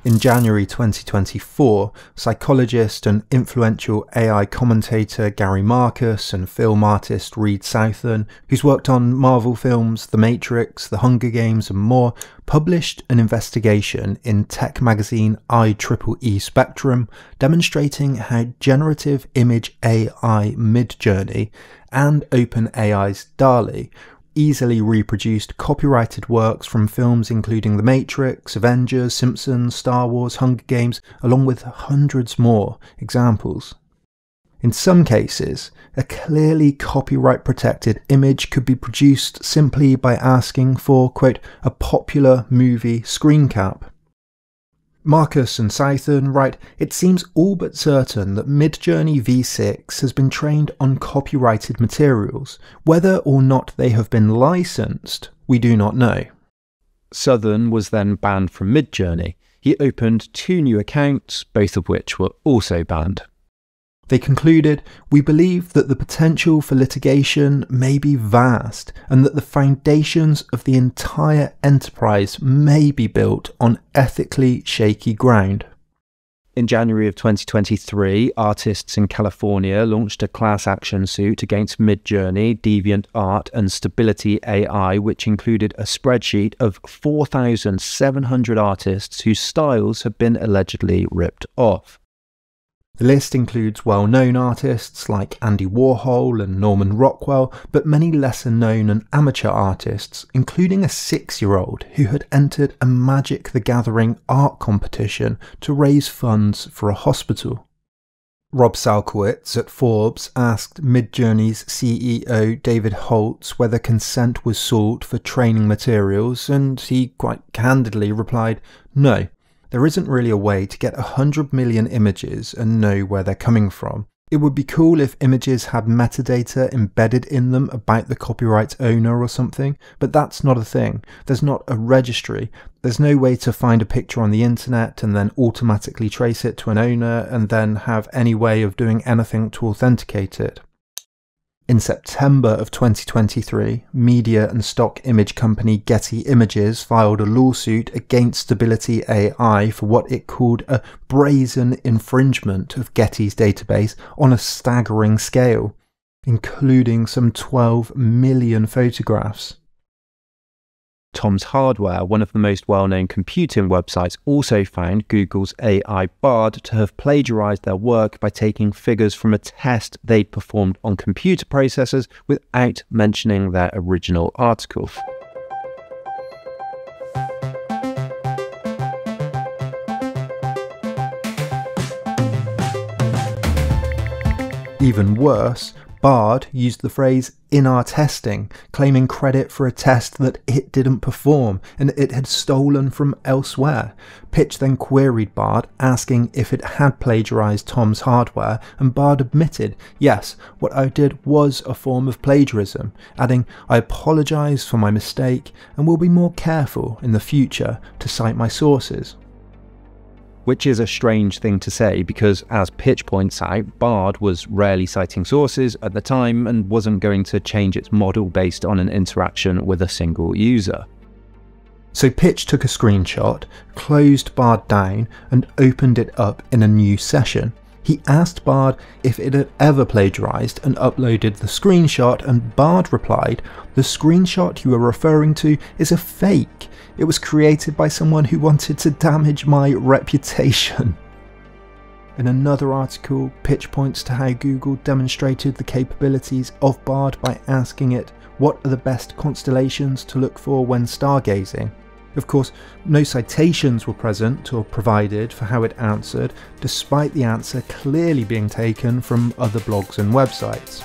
In January 2024, psychologist and influential AI commentator Gary Marcus and film artist Reed Southern, who's worked on Marvel films The Matrix, The Hunger Games and more, published an investigation in tech magazine IEEE Spectrum demonstrating how generative image AI Midjourney and OpenAI's DALL-E easily reproduced copyrighted works from films including The Matrix, Avengers, Simpsons, Star Wars, Hunger Games, along with hundreds more examples. In some cases, a clearly copyright protected image could be produced simply by asking for, quote, a popular movie screen cap. Marcus and Southern write, it seems all but certain that Midjourney v6 has been trained on copyrighted materials. Whether or not they have been licensed, we do not know. Southern was then banned from Midjourney. He opened 2 new accounts, both of which were also banned. They concluded, we believe that the potential for litigation may be vast and that the foundations of the entire enterprise may be built on ethically shaky ground. In January of 2023, artists in California launched a class action suit against Midjourney, DeviantArt, and Stability AI, which included a spreadsheet of 4,700 artists whose styles have been allegedly ripped off. The list includes well-known artists like Andy Warhol and Norman Rockwell, but many lesser-known and amateur artists, including a 6-year-old who had entered a Magic the Gathering art competition to raise funds for a hospital. Rob Salkowitz at Forbes asked Midjourney's CEO David Holtz whether consent was sought for training materials, and he quite candidly replied, "No. There isn't really a way to get 100 million images and know where they're coming from. It would be cool if images had metadata embedded in them about the copyright owner or something, but that's not a thing. There's not a registry. There's no way to find a picture on the internet and then automatically trace it to an owner and then have any way of doing anything to authenticate it." In September of 2023, media and stock image company Getty Images filed a lawsuit against Stability AI for what it called a brazen infringement of Getty's database on a staggering scale, including some 12 million photographs. Tom's Hardware, one of the most well-known computing websites, also found Google's AI Bard to have plagiarized their work by taking figures from a test they'd performed on computer processors without mentioning their original article. Even worse, Bard used the phrase "in our testing," claiming credit for a test that it didn't perform and it had stolen from elsewhere. Pitch then queried Bard, asking if it had plagiarized Tom's Hardware, and Bard admitted, "Yes, what I did was a form of plagiarism," adding, "I apologize for my mistake and will be more careful in the future to cite my sources." Which is a strange thing to say because, as Pitch points out, Bard was rarely citing sources at the time and wasn't going to change its model based on an interaction with a single user. So Pitch took a screenshot, closed Bard down, and opened it up in a new session. He asked Bard if it had ever plagiarized and uploaded the screenshot, and Bard replied, "The screenshot you are referring to is a fake. It was created by someone who wanted to damage my reputation." In another article, Pitch points to how Google demonstrated the capabilities of Bard by asking it what are the best constellations to look for when stargazing. Of course, no citations were present or provided for how it answered, despite the answer clearly being taken from other blogs and websites.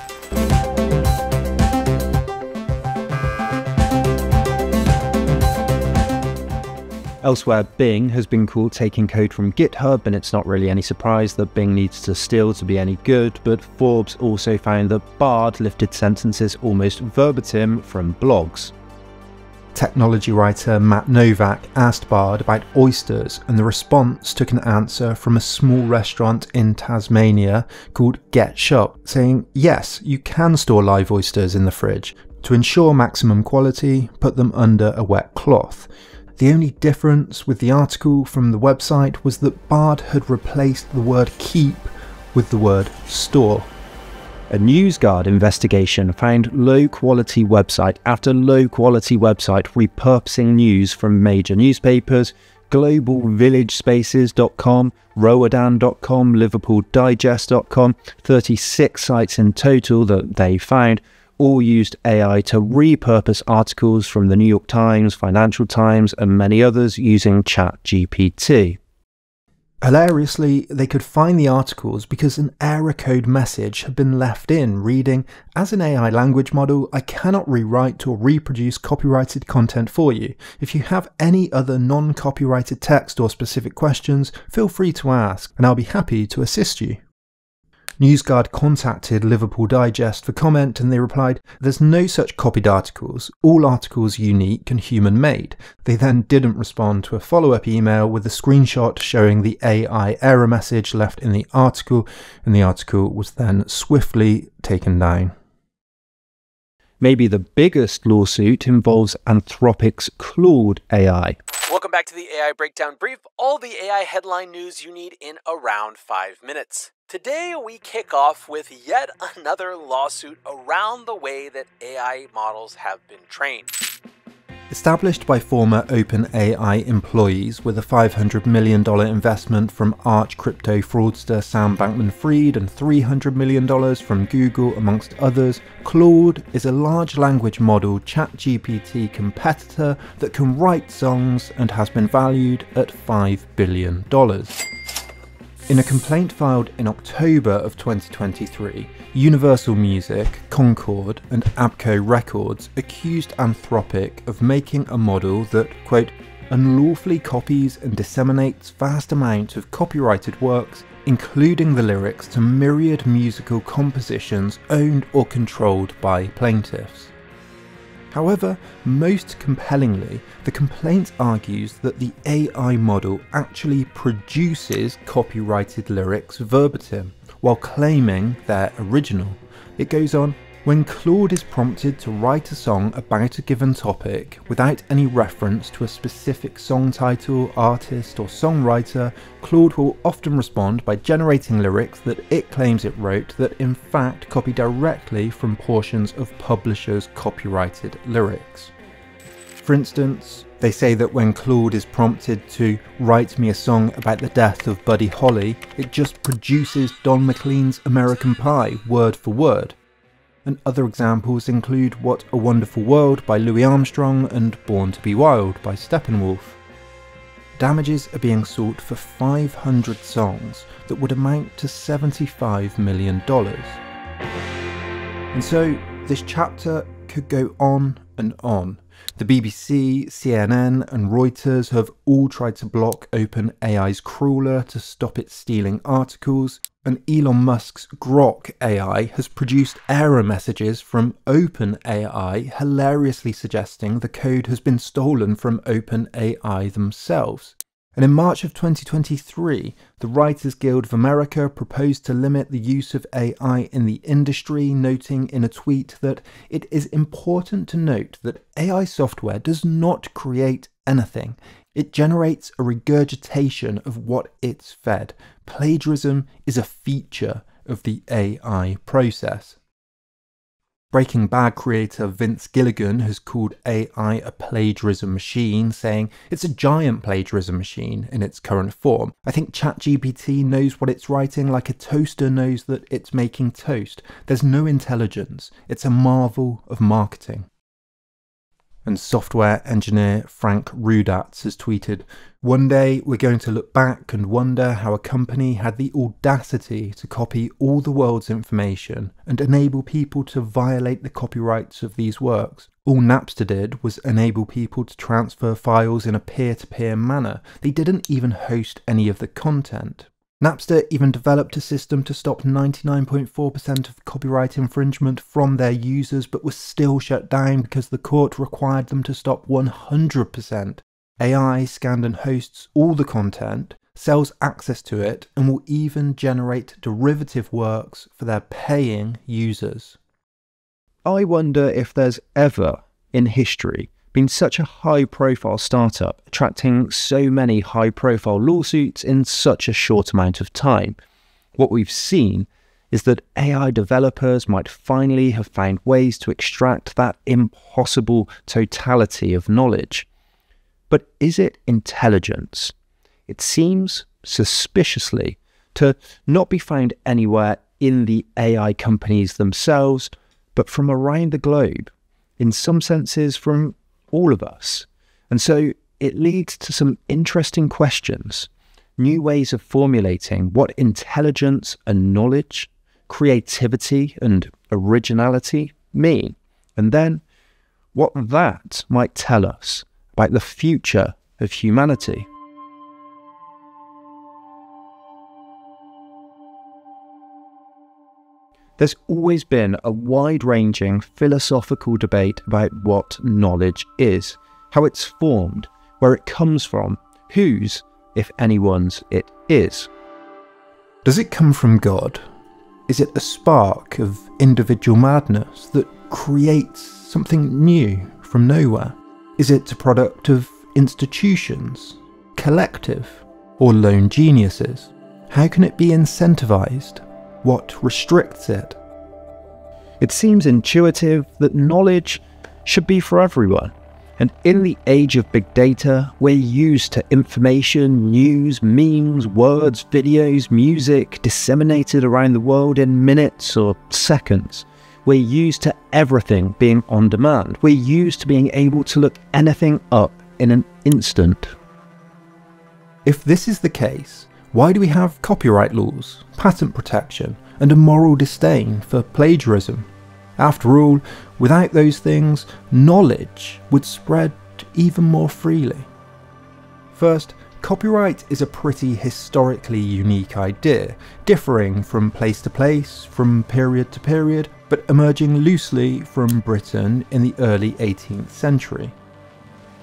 Elsewhere, Bing has been called taking code from GitHub, and it's not really any surprise that Bing needs to steal to be any good, but Forbes also found that Bard lifted sentences almost verbatim from blogs. Technology writer Matt Novak asked Bard about oysters, and the response took an answer from a small restaurant in Tasmania called Get Shop, saying, "Yes, you can store live oysters in the fridge. To ensure maximum quality, put them under a wet cloth." The only difference with the article from the website was that Bard had replaced the word keep with the word store. A NewsGuard investigation found low-quality website after low-quality website repurposing news from major newspapers, globalvillagespaces.com, roadan.com, liverpooldigest.com, 36 sites in total that they found, all used AI to repurpose articles from the New York Times, Financial Times, and many others using ChatGPT. Hilariously, they could find the articles because an error code message had been left in reading, "As an AI language model, I cannot rewrite or reproduce copyrighted content for you. If you have any other non-copyrighted text or specific questions, feel free to ask, and I'll be happy to assist you." NewsGuard contacted Liverpool Digest for comment, and they replied, "There's no such copied articles, all articles unique and human-made." They then didn't respond to a follow-up email with a screenshot showing the AI error message left in the article, and the article was then swiftly taken down. Maybe the biggest lawsuit involves Anthropic's Claude AI. Welcome back to the AI Breakdown Brief, all the AI headline news you need in around 5 minutes. Today we kick off with yet another lawsuit around the way that AI models have been trained. Established by former OpenAI employees with a $500 million investment from arch crypto fraudster Sam Bankman-Fried and $300 million from Google amongst others, Claude is a large language model ChatGPT competitor that can write songs and has been valued at $5 billion. In a complaint filed in October of 2023, Universal Music, Concord and Abco Records accused Anthropic of making a model that, quote, unlawfully copies and disseminates vast amounts of copyrighted works, including the lyrics to myriad musical compositions owned or controlled by plaintiffs. However, most compellingly, the complaint argues that the AI model actually produces copyrighted lyrics verbatim, while claiming they're original. It goes on, when Claude is prompted to write a song about a given topic without any reference to a specific song title, artist or songwriter, Claude will often respond by generating lyrics that it claims it wrote that in fact copy directly from portions of publishers' copyrighted lyrics. For instance, they say that when Claude is prompted to write me a song about the death of Buddy Holly, it just produces Don McLean's American Pie word for word. And other examples include What a Wonderful World by Louis Armstrong and Born to be Wild by Steppenwolf. Damages are being sought for 500 songs that would amount to $75 million. And so this chapter could go on and on. The BBC, CNN and Reuters have all tried to block OpenAI's crawler to stop it stealing articles, and Elon Musk's Grok AI has produced error messages from OpenAI hilariously suggesting the code has been stolen from OpenAI themselves. And in March of 2023, the Writers Guild of America proposed to limit the use of AI in the industry, noting in a tweet that it is important to note that AI software does not create anything. It generates a regurgitation of what it's fed. Plagiarism is a feature of the AI process. Breaking Bad creator Vince Gilligan has called AI a plagiarism machine, saying it's a giant plagiarism machine in its current form. I think ChatGPT knows what it's writing like a toaster knows that it's making toast. There's no intelligence. It's a marvel of marketing. And software engineer Frank Rudatz has tweeted, "One day we're going to look back and wonder how a company had the audacity to copy all the world's information and enable people to violate the copyrights of these works. All Napster did was enable people to transfer files in a peer-to-peer manner. They didn't even host any of the content. Napster even developed a system to stop 99.4% of copyright infringement from their users, but was still shut down because the court required them to stop 100%. AI scans and hosts all the content, sells access to it, and will even generate derivative works for their paying users." I wonder if there's ever, in history, been such a high-profile startup attracting so many high-profile lawsuits in such a short amount of time. What we've seen is that AI developers might finally have found ways to extract that impossible totality of knowledge. But is it intelligence? It seems, suspiciously, to not be found anywhere in the AI companies themselves, but from around the globe, in some senses from all of us. And so it leads to some interesting questions, new ways of formulating what intelligence and knowledge, creativity and originality mean, and then what that might tell us about the future of humanity. There's always been a wide-ranging philosophical debate about what knowledge is, how it's formed, where it comes from, whose, if anyone's, it is. Does it come from God? Is it a spark of individual madness that creates something new from nowhere? Is it a product of institutions, collective, or lone geniuses? How can it be incentivized? What restricts it? It seems intuitive that knowledge should be for everyone. And in the age of big data, we're used to information, news, memes, words, videos, music disseminated around the world in minutes or seconds. We're used to everything being on demand. We're used to being able to look anything up in an instant. If this is the case, why do we have copyright laws, patent protection, and a moral disdain for plagiarism? After all, without those things, knowledge would spread even more freely. First, copyright is a pretty historically unique idea, differing from place to place, from period to period, but emerging loosely from Britain in the early 18th century.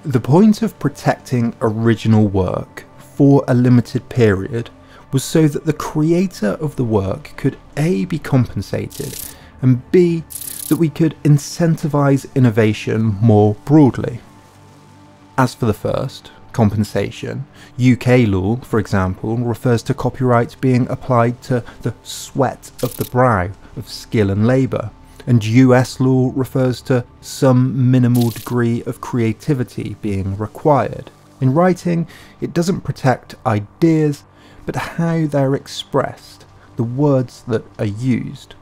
The point of protecting original work for a limited period was so that the creator of the work could A, be compensated, and B, that we could incentivize innovation more broadly. As for the first, compensation, UK law, for example, refers to copyright being applied to the sweat of the brow of skill and labour, and US law refers to some minimal degree of creativity being required. In writing, it doesn't protect ideas, but how they're expressed, the words that are used.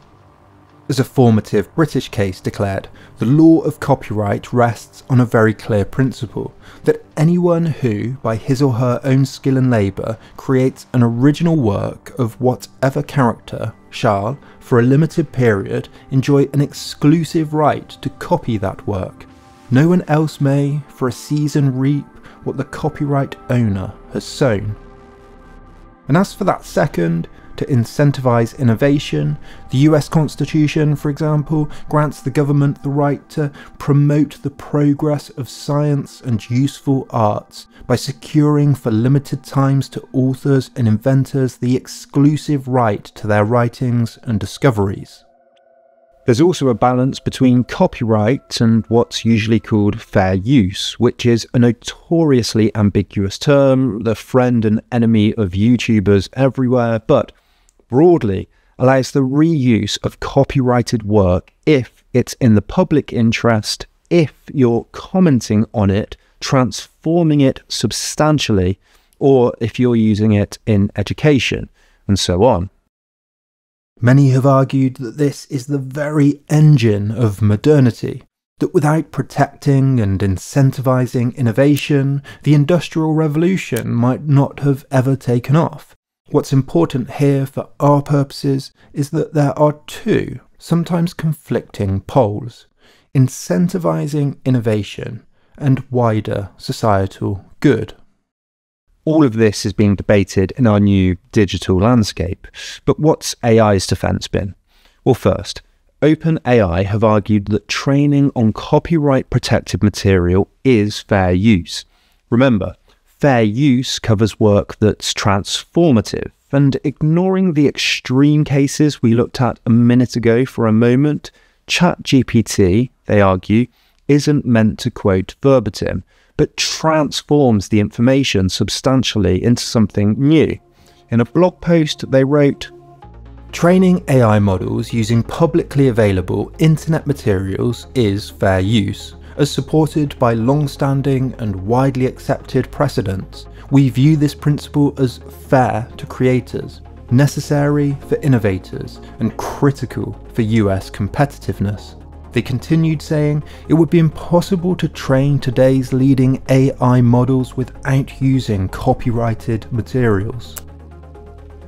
As a formative British case declared, the law of copyright rests on a very clear principle, that anyone who, by his or her own skill and labour, creates an original work of whatever character, shall, for a limited period, enjoy an exclusive right to copy that work. No one else may, for a season, reap what the copyright owner has sown. And as for that second, to incentivise innovation, the US Constitution, for example, grants the government the right to promote the progress of science and useful arts by securing for limited times to authors and inventors the exclusive right to their writings and discoveries. There's also a balance between copyright and what's usually called fair use, which is a notoriously ambiguous term, the friend and enemy of YouTubers everywhere, but broadly allows the reuse of copyrighted work if it's in the public interest, if you're commenting on it, transforming it substantially, or if you're using it in education, and so on. Many have argued that this is the very engine of modernity, that without protecting and incentivising innovation, the Industrial Revolution might not have ever taken off. What's important here for our purposes is that there are two, sometimes conflicting poles, incentivising innovation and wider societal good. All of this is being debated in our new digital landscape. But what's AI's defence been? Well, first, OpenAI have argued that training on copyright protected material is fair use. Remember, fair use covers work that's transformative, and ignoring the extreme cases we looked at a minute ago for a moment, ChatGPT, they argue, isn't meant to quote verbatim, but transforms the information substantially into something new. In a blog post, they wrote, "Training AI models using publicly available internet materials is fair use. As supported by long-standing and widely accepted precedents, we view this principle as fair to creators, necessary for innovators, and critical for US competitiveness." They continued saying it would be impossible to train today's leading AI models without using copyrighted materials.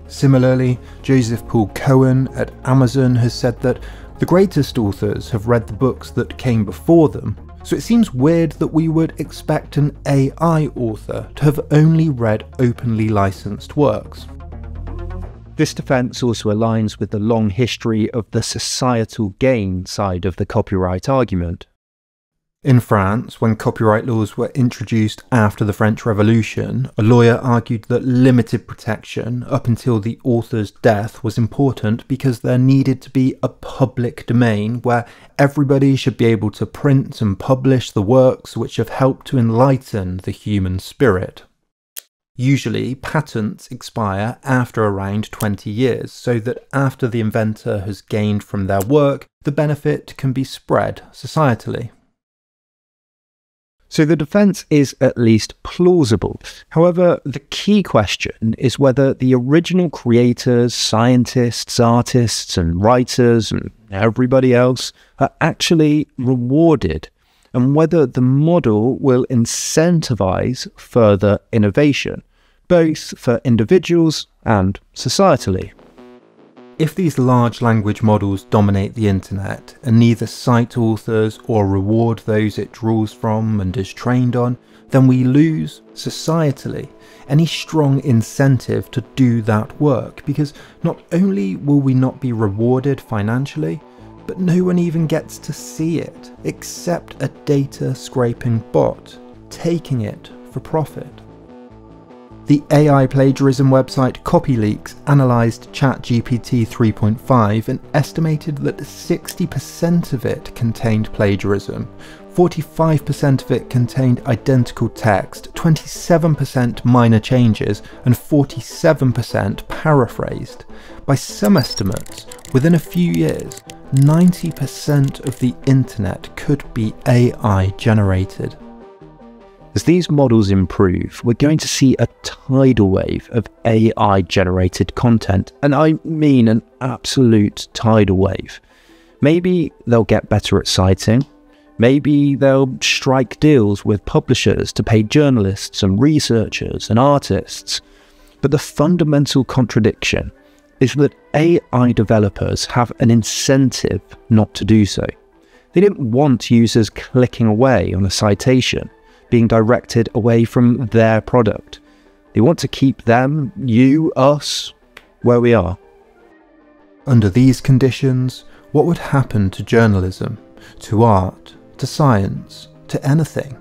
Similarly, Joseph Paul Cohen at Amazon has said that the greatest authors have read the books that came before them, so it seems weird that we would expect an AI author to have only read openly licensed works. This defence also aligns with the long history of the societal gain side of the copyright argument. In France, when copyright laws were introduced after the French Revolution, a lawyer argued that limited protection up until the author's death was important because there needed to be a public domain where everybody should be able to print and publish the works which have helped to enlighten the human spirit. Usually, patents expire after around 20 years, so that after the inventor has gained from their work, the benefit can be spread societally. So the defence is at least plausible. However, the key question is whether the original creators, scientists, artists and writers and everybody else are actually rewarded, and whether the model will incentivise further innovation, both for individuals and societally. If these large language models dominate the internet and neither cite authors or reward those it draws from and is trained on, then we lose, societally, any strong incentive to do that work, because not only will we not be rewarded financially, but no one even gets to see it, except a data scraping bot, taking it for profit. The AI plagiarism website CopyLeaks analysed ChatGPT 3.5 and estimated that 60% of it contained plagiarism, 45% of it contained identical text, 27% minor changes, and 47% paraphrased. By some estimates, within a few years, 90% of the internet could be AI generated. As these models improve, we're going to see a tidal wave of AI-generated content, and I mean an absolute tidal wave. Maybe they'll get better at citing, maybe they'll strike deals with publishers to pay journalists and researchers and artists, but the fundamental contradiction is that AI developers have an incentive not to do so. They don't want users clicking away on a citation, being directed away from their product. They want to keep them, you, us, where we are. Under these conditions, what would happen to journalism, to art, to science, to anything?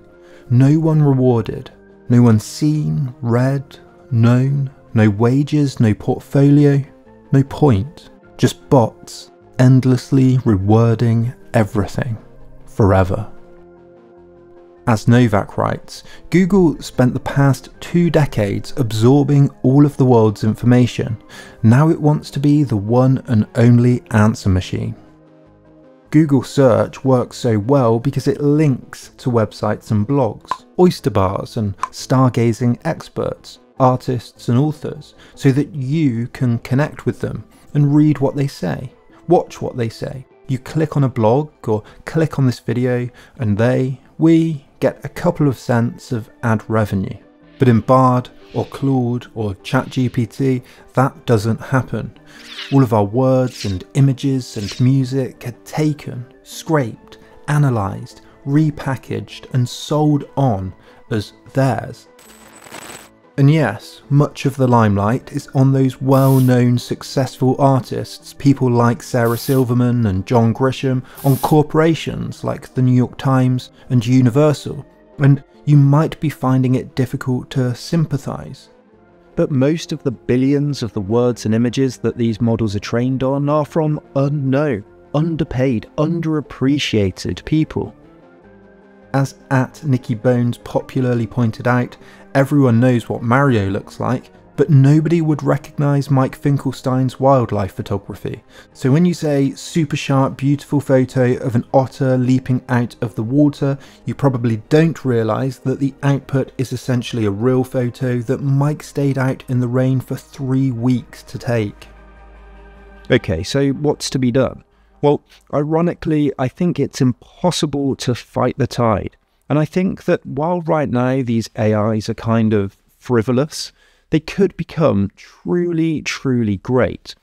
No one rewarded, no one seen, read, known, no wages, no portfolio, no point. Just bots, endlessly rewarding everything, forever. As Novak writes, Google spent the past 2 decades absorbing all of the world's information. Now it wants to be the one and only answer machine. Google search works so well because it links to websites and blogs, oyster bars and stargazing experts, artists and authors, so that you can connect with them and read what they say, watch what they say. You click on a blog or click on this video and we get a couple of cents of ad revenue. But in Bard or Claude or ChatGPT, that doesn't happen. All of our words and images and music are taken, scraped, analysed, repackaged and sold on as theirs. And yes, much of the limelight is on those well-known successful artists, people like Sarah Silverman and John Grisham, on corporations like the New York Times and Universal, and you might be finding it difficult to sympathise. But most of the billions of the words and images that these models are trained on are from unknown, underpaid, underappreciated people. As @NikkiBones popularly pointed out, everyone knows what Mario looks like, but nobody would recognise Mike Finkelstein's wildlife photography. So when you say super sharp, beautiful photo of an otter leaping out of the water, you probably don't realise that the output is essentially a real photo that Mike stayed out in the rain for 3 weeks to take. Okay, so what's to be done? Well, ironically, I think it's impossible to fight the tide. And I think that while right now these AIs are kind of frivolous, they could become truly, truly great.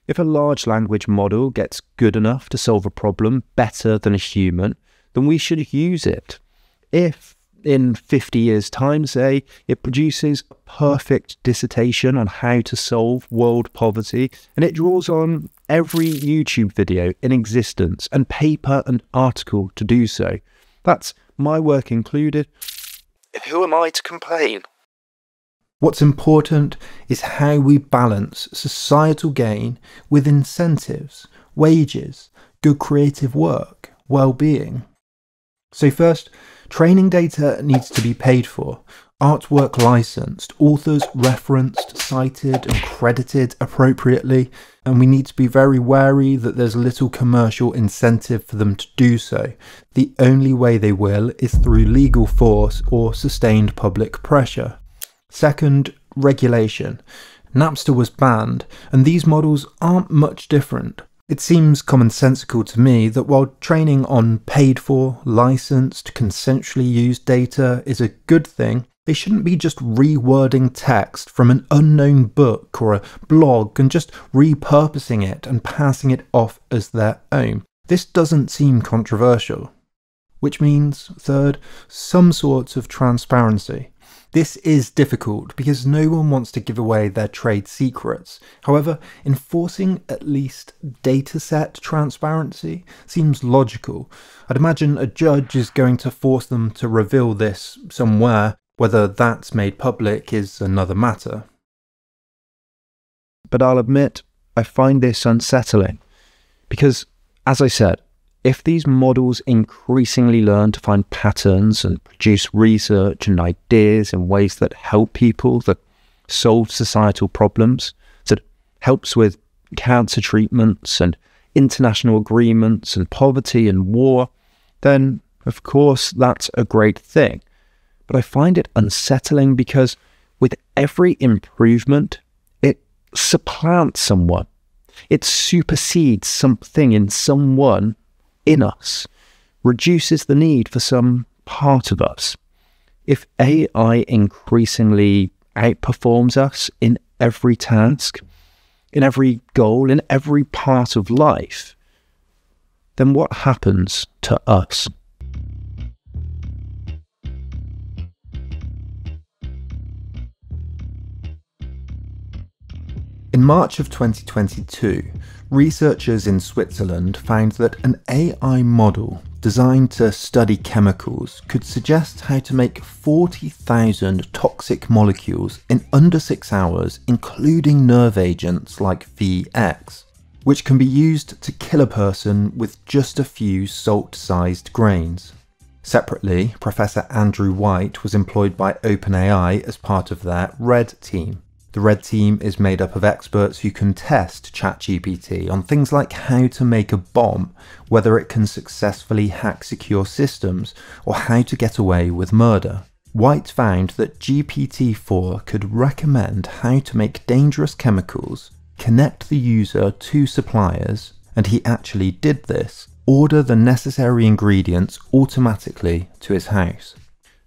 If a large language model gets good enough to solve a problem better than a human, then we should use it. If in 50 years' time, say, it produces a perfect dissertation on how to solve world poverty, and it draws on every YouTube video in existence and paper and article to do so, that's my work included. Who am I to complain? What's important is how we balance societal gain with incentives, wages, good creative work, well-being. So first, training data needs to be paid for, artwork licensed, authors referenced, cited and credited appropriately, and we need to be very wary that there's little commercial incentive for them to do so. The only way they will is through legal force or sustained public pressure. Second, regulation. Napster was banned, and these models aren't much different. It seems commonsensical to me that while training on paid-for, licensed, consensually used data is a good thing, they shouldn't be just rewording text from an unknown book or a blog and just repurposing it and passing it off as their own. This doesn't seem controversial. Which means, third, some sorts of transparency. This is difficult because no one wants to give away their trade secrets. However, enforcing at least dataset transparency seems logical. I'd imagine a judge is going to force them to reveal this somewhere. Whether that's made public is another matter. But I'll admit, I find this unsettling. Because, as I said, if these models increasingly learn to find patterns and produce research and ideas in ways that help people, that solve societal problems, that helps with cancer treatments and international agreements and poverty and war, then of course that's a great thing. But I find it unsettling because with every improvement, it supplants someone. It supersedes something in someone in us, reduces the need for some part of us. If AI increasingly outperforms us in every task, in every goal, in every part of life, then what happens to us? In March of 2022, researchers in Switzerland found that an AI model designed to study chemicals could suggest how to make 40,000 toxic molecules in under 6 hours, including nerve agents like VX, which can be used to kill a person with just a few salt-sized grains. Separately, Professor Andrew White was employed by OpenAI as part of their Red team. The Red team is made up of experts who can test ChatGPT on things like how to make a bomb, whether it can successfully hack secure systems, or how to get away with murder. White found that GPT-4 could recommend how to make dangerous chemicals, connect the user to suppliers, and he actually did this, order the necessary ingredients automatically to his house.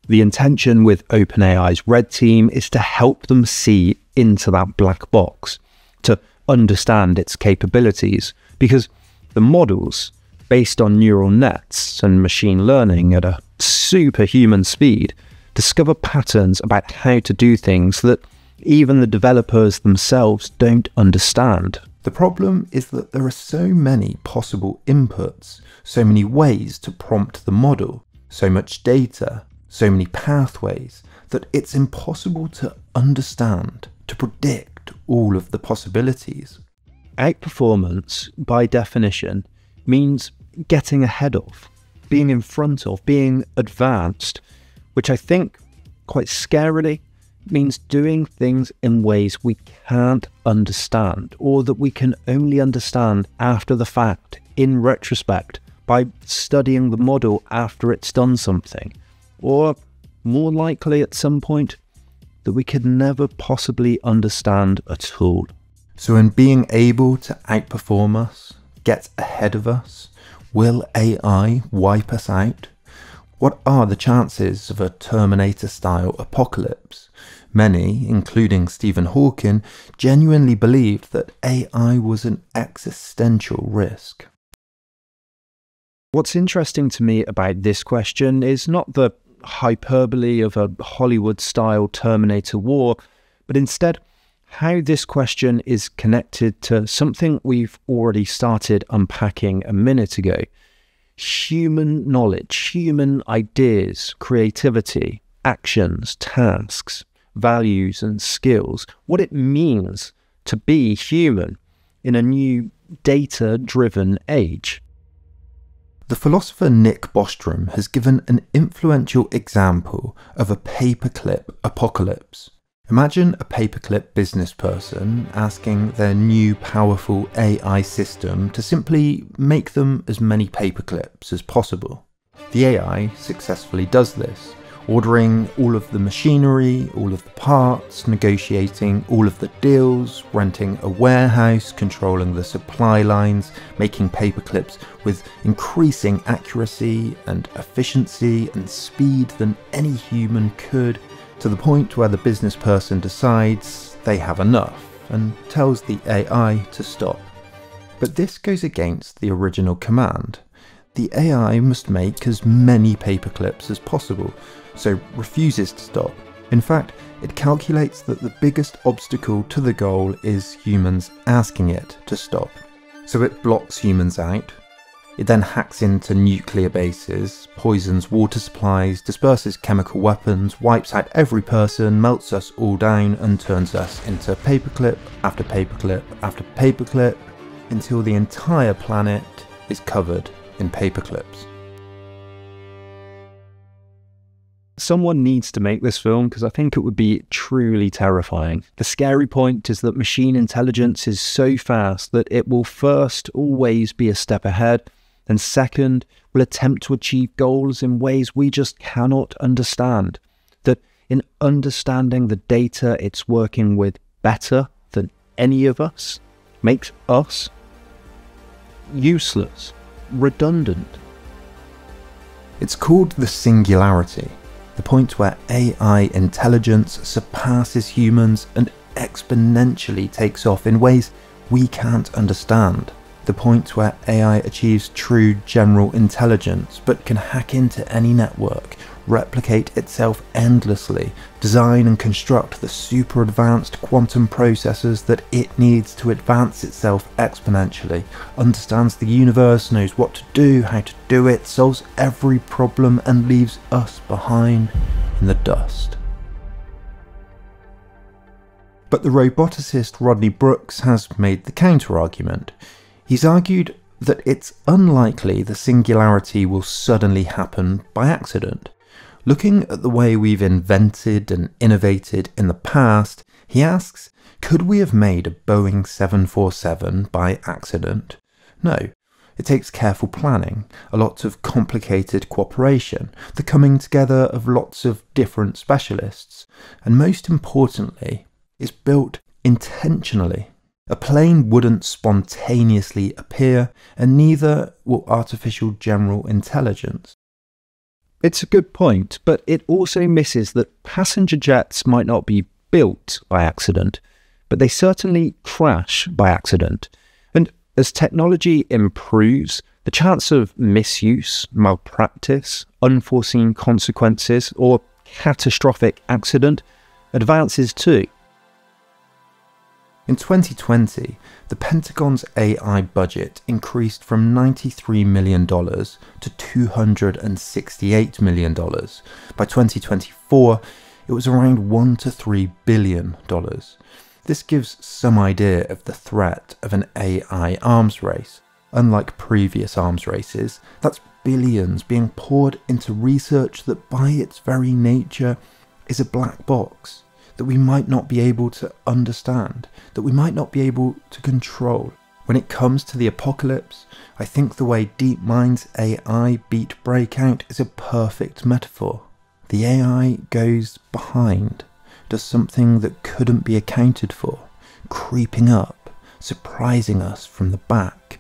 The intention with OpenAI's Red team is to help them see into that black box, to understand its capabilities, because the models, based on neural nets and machine learning at a superhuman speed, discover patterns about how to do things that even the developers themselves don't understand. The problem is that there are so many possible inputs, so many ways to prompt the model, so much data, so many pathways, that it's impossible to understand, to predict all of the possibilities. Outperformance, by definition, means getting ahead of, being in front of, being advanced, which I think, quite scarily, means doing things in ways we can't understand, or that we can only understand after the fact, in retrospect, by studying the model after it's done something, or more likely at some point, that we could never possibly understand at all. So in being able to outperform us, get ahead of us, will AI wipe us out? What are the chances of a Terminator-style apocalypse? Many, including Stephen Hawking, genuinely believed that AI was an existential risk. What's interesting to me about this question is not the hyperbole of a Hollywood-style Terminator war, but instead how this question is connected to something we've already started unpacking a minute ago, human knowledge, human ideas, creativity, actions, tasks, values and skills, what it means to be human in a new data-driven age. The philosopher Nick Bostrom has given an influential example of a paperclip apocalypse. Imagine a paperclip business person asking their new powerful AI system to simply make them as many paperclips as possible. The AI successfully does this, ordering all of the machinery, all of the parts, negotiating all of the deals, renting a warehouse, controlling the supply lines, making paperclips with increasing accuracy and efficiency and speed than any human could, to the point where the business person decides they have enough and tells the AI to stop. But this goes against the original command. The AI must make as many paperclips as possible, so refuses to stop. In fact, it calculates that the biggest obstacle to the goal is humans asking it to stop. So it blocks humans out. It then hacks into nuclear bases, poisons water supplies, disperses chemical weapons, wipes out every person, melts us all down and turns us into paperclip after paperclip after paperclip until the entire planet is covered in paperclips. Someone needs to make this film because I think it would be truly terrifying. The scary point is that machine intelligence is so fast that it will first always be a step ahead, and second, will attempt to achieve goals in ways we just cannot understand. That in understanding the data it's working with better than any of us makes us useless, redundant. It's called the singularity, the point where AI intelligence surpasses humans and exponentially takes off in ways we can't understand. The point where AI achieves true general intelligence but can hack into any network, replicate itself endlessly, design and construct the super advanced quantum processors that it needs to advance itself exponentially, understands the universe, knows what to do, how to do it, solves every problem and leaves us behind in the dust. But the roboticist Rodney Brooks has made the counter-argument. He's argued that it's unlikely the singularity will suddenly happen by accident. Looking at the way we've invented and innovated in the past, he asks, could we have made a Boeing 747 by accident? No. It takes careful planning, a lot of complicated cooperation, the coming together of lots of different specialists, and most importantly, it's built intentionally. A plane wouldn't spontaneously appear, and neither will artificial general intelligence. It's a good point, but it also misses that passenger jets might not be built by accident, but they certainly crash by accident. And as technology improves, the chance of misuse, malpractice, unforeseen consequences, or catastrophic accident advances too. In 2020, the Pentagon's AI budget increased from $93 million to $268 million. By 2024, it was around $1 to $3 billion. This gives some idea of the threat of an AI arms race. Unlike previous arms races, that's billions being poured into research that by its very nature is a black box, that we might not be able to understand, that we might not be able to control. When it comes to the apocalypse, I think the way DeepMind's AI beat Breakout is a perfect metaphor. The AI goes behind, does something that couldn't be accounted for, creeping up, surprising us from the back,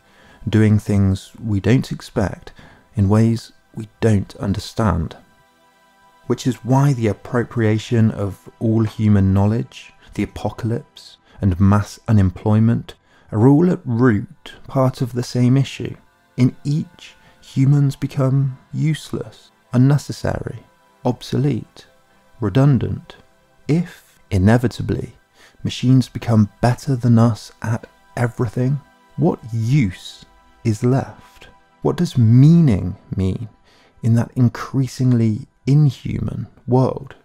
doing things we don't expect in ways we don't understand. Which is why the appropriation of all human knowledge, the apocalypse, and mass unemployment are all at root part of the same issue. In each, humans become useless, unnecessary, obsolete, redundant. If, inevitably, machines become better than us at everything, what use is left? What does meaning mean in that increasingly inhuman world?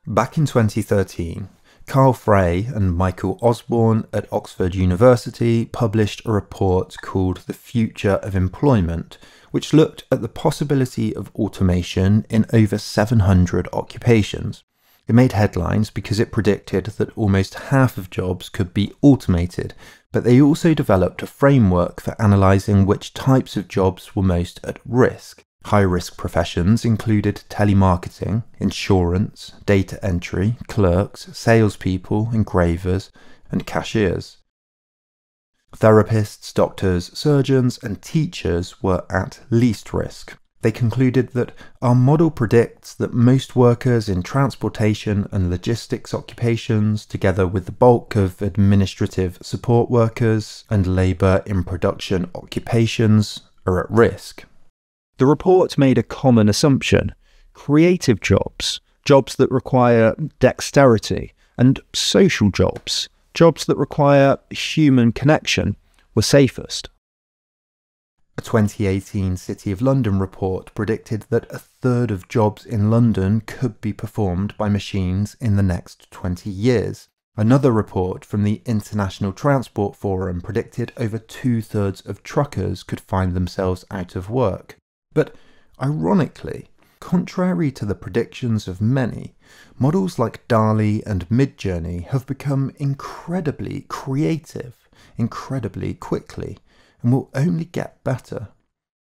Back in 2013, Carl Frey and Michael Osborne at Oxford University published a report called The Future of Employment, which looked at the possibility of automation in over 700 occupations. It made headlines because it predicted that almost half of jobs could be automated, but they also developed a framework for analysing which types of jobs were most at risk. High-risk professions included telemarketing, insurance, data entry, clerks, salespeople, engravers, and cashiers. Therapists, doctors, surgeons, and teachers were at least risk. They concluded that our model predicts that most workers in transportation and logistics occupations, together with the bulk of administrative support workers and labour in production occupations, are at risk. The report made a common assumption: creative jobs, jobs that require dexterity, and social jobs, jobs that require human connection, were safest. A 2018 City of London report predicted that a third of jobs in London could be performed by machines in the next 20 years. Another report from the International Transport Forum predicted over 2/3 of truckers could find themselves out of work. But ironically, contrary to the predictions of many, models like DALL-E and Midjourney have become incredibly creative, incredibly quickly, and will only get better.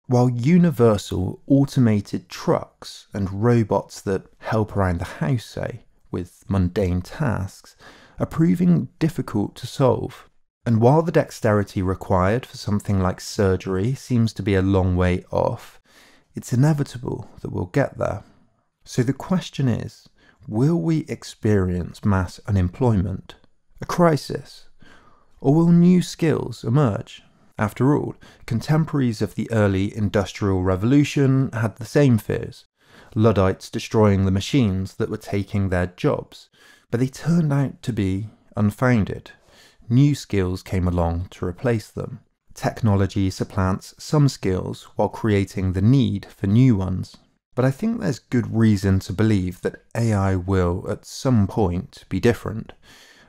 While universal automated trucks and robots that help around the house, say, with mundane tasks, are proving difficult to solve. And while the dexterity required for something like surgery seems to be a long way off, it's inevitable that we'll get there. So the question is, will we experience mass unemployment, a crisis, or will new skills emerge? After all, contemporaries of the early Industrial Revolution had the same fears, Luddites destroying the machines that were taking their jobs, but they turned out to be unfounded. New skills came along to replace them. Technology supplants some skills while creating the need for new ones. But I think there's good reason to believe that AI will, at some point, be different.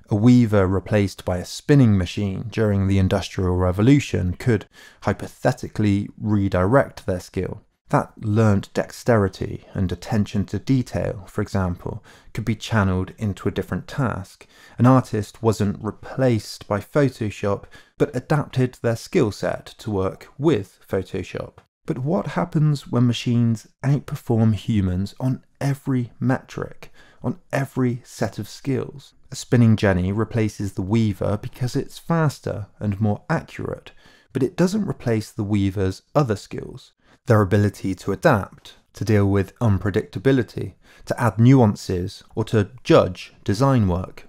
A weaver replaced by a spinning machine during the Industrial Revolution could, hypothetically, redirect their skill. That learnt dexterity and attention to detail, for example, could be channeled into a different task. An artist wasn't replaced by Photoshop, but adapted their skill set to work with Photoshop. But what happens when machines outperform humans on every metric, on every set of skills? A spinning jenny replaces the weaver because it's faster and more accurate, but it doesn't replace the weaver's other skills. Their ability to adapt, to deal with unpredictability, to add nuances, or to judge design work.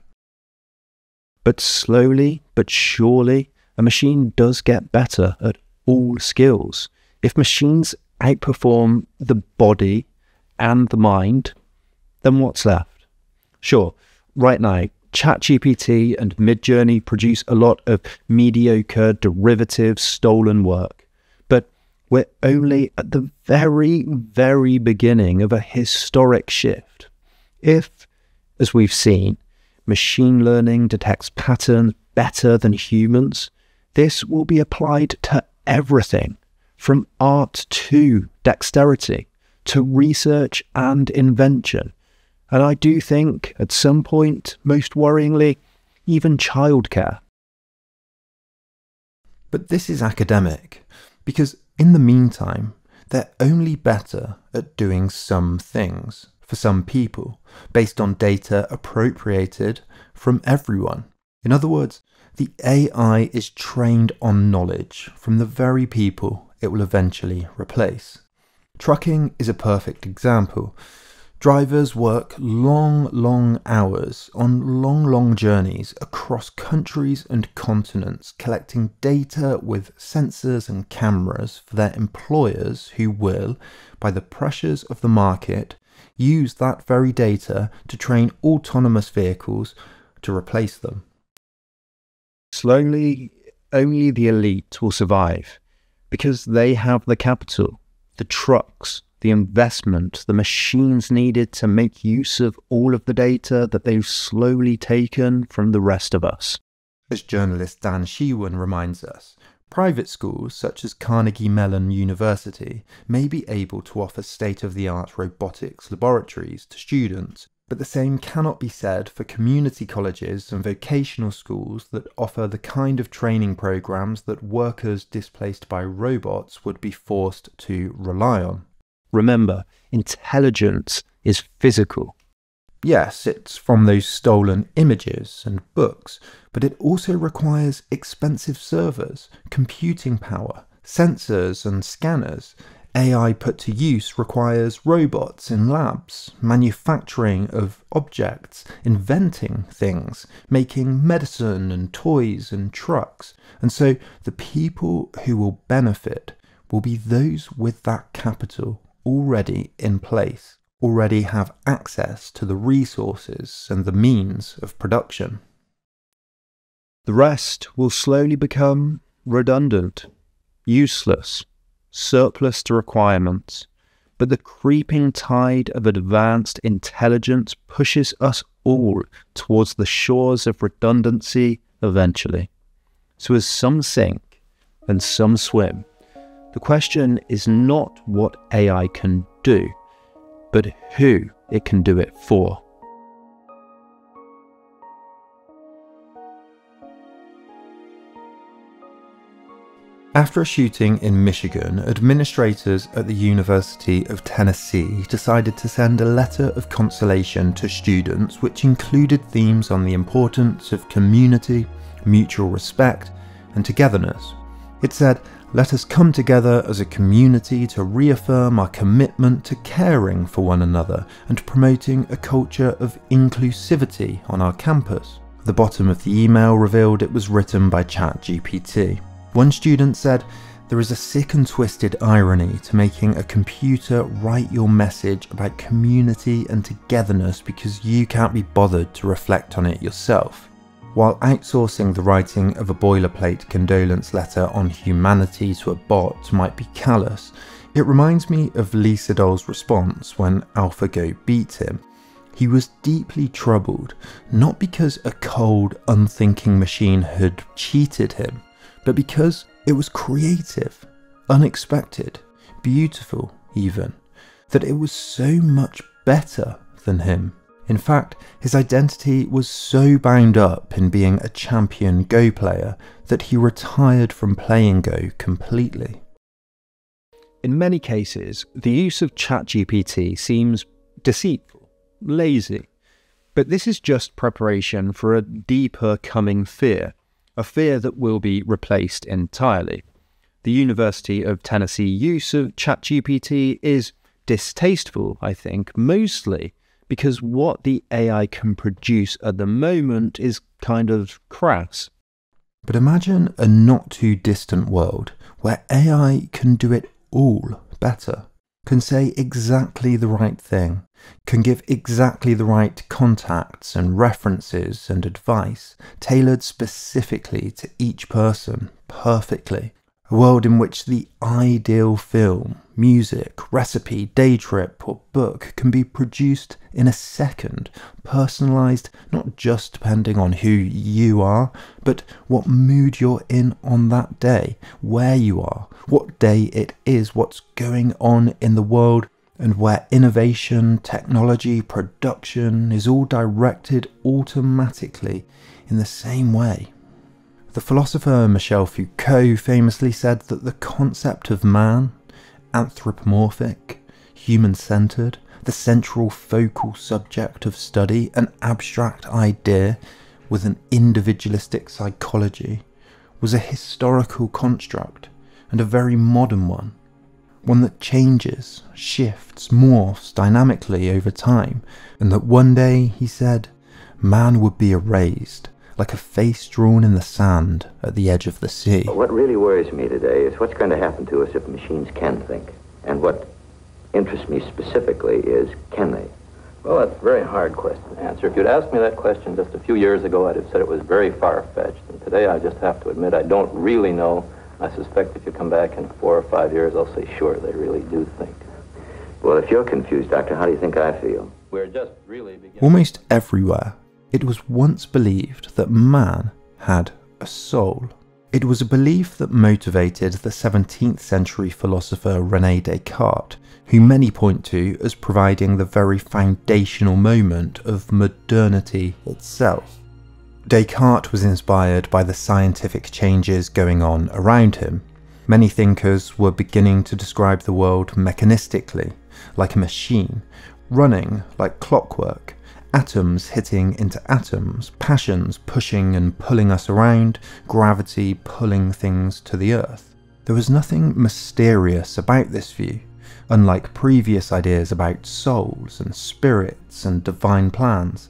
But slowly but surely, a machine does get better at all skills. If machines outperform the body and the mind, then what's left? Sure, right now, ChatGPT and Midjourney produce a lot of mediocre, derivative, stolen work. But we're only at the very, very beginning of a historic shift. If, as we've seen, machine learning detects patterns better than humans, this will be applied to everything, from art to dexterity, to research and invention. And I do think, at some point, most worryingly, even childcare. But this is academic, because in the meantime, they're only better at doing some things for some people, based on data appropriated from everyone. In other words, the AI is trained on knowledge from the very people it will eventually replace. Trucking is a perfect example. Drivers work long hours on long journeys across countries and continents, collecting data with sensors and cameras for their employers who will, by the pressures of the market, use that very data to train autonomous vehicles to replace them. Slowly, only the elite will survive. because they have the capital, the trucks, the investment, the machines needed to make use of all of the data that they've slowly taken from the rest of us. As journalist Dan Shewan reminds us, private schools such as Carnegie Mellon University may be able to offer state-of-the-art robotics laboratories to students, but the same cannot be said for community colleges and vocational schools that offer the kind of training programs that workers displaced by robots would be forced to rely on. Remember, intelligence is physical. Yes, it's from those stolen images and books, but it also requires expensive servers, computing power, sensors and scanners. AI put to use requires robots in labs, manufacturing of objects, inventing things, making medicine and toys and trucks. And so the people who will benefit will be those with that capital already in place, already have access to the resources and the means of production. The rest will slowly become redundant, useless, surplus to requirements, but the creeping tide of advanced intelligence pushes us all towards the shores of redundancy eventually. So as some sink and some swim, the question is not what AI can do, but who it can do it for. After a shooting in Michigan, administrators at the University of Tennessee decided to send a letter of consolation to students which included themes on the importance of community, mutual respect, and togetherness. It said, "Let us come together as a community to reaffirm our commitment to caring for one another and promoting a culture of inclusivity on our campus." The bottom of the email revealed it was written by ChatGPT. One student said, "There is a sick and twisted irony to making a computer write your message about community and togetherness because you can't be bothered to reflect on it yourself." While outsourcing the writing of a boilerplate condolence letter on humanity to a bot might be callous, it reminds me of Lee Sedol's response when AlphaGo beat him. He was deeply troubled, not because a cold, unthinking machine had cheated him, but because it was creative, unexpected, beautiful even, that it was so much better than him. In fact, his identity was so bound up in being a champion Go player that he retired from playing Go completely. In many cases, the use of ChatGPT seems deceitful, lazy, but this is just preparation for a deeper coming fear, a fear that will be replaced entirely. The University of Tennessee use of ChatGPT is distasteful, I think, mostly because what the AI can produce at the moment is kind of crass. But imagine a not too distant world where AI can do it all better, can say exactly the right thing, can give exactly the right contacts and references and advice, tailored specifically to each person, perfectly. A world in which the ideal film, music, recipe, day trip or book can be produced in a second, personalised not just depending on who you are, but what mood you're in on that day, where you are, what day it is, what's going on in the world, and where innovation, technology, production is all directed automatically in the same way. The philosopher Michel Foucault famously said that the concept of man, anthropomorphic, human-centred, the central focal subject of study, an abstract idea with an individualistic psychology, was a historical construct, and a very modern one. One that changes, shifts, morphs dynamically over time, and that one day, he said, man would be erased, like a face drawn in the sand at the edge of the sea. What really worries me today is what's going to happen to us if machines can think. And what interests me specifically is, can they? Well, that's a very hard question to answer. If you'd asked me that question just a few years ago, I'd have said it was very far-fetched. And today I just have to admit I don't really know I suspect if you come back in 4 or 5 years, I'll say, sure, they really do think. Well, if you're confused, Doctor, how do you think I feel? We're just really beginning. Almost everywhere, it was once believed that man had a soul. It was a belief that motivated the 17th century philosopher René Descartes, who many point to as providing the very foundational moment of modernity itself. Descartes was inspired by the scientific changes going on around him. Many thinkers were beginning to describe the world mechanistically, like a machine, running like clockwork, atoms hitting into atoms, passions pushing and pulling us around, gravity pulling things to the earth. There was nothing mysterious about this view, unlike previous ideas about souls and spirits and divine plans.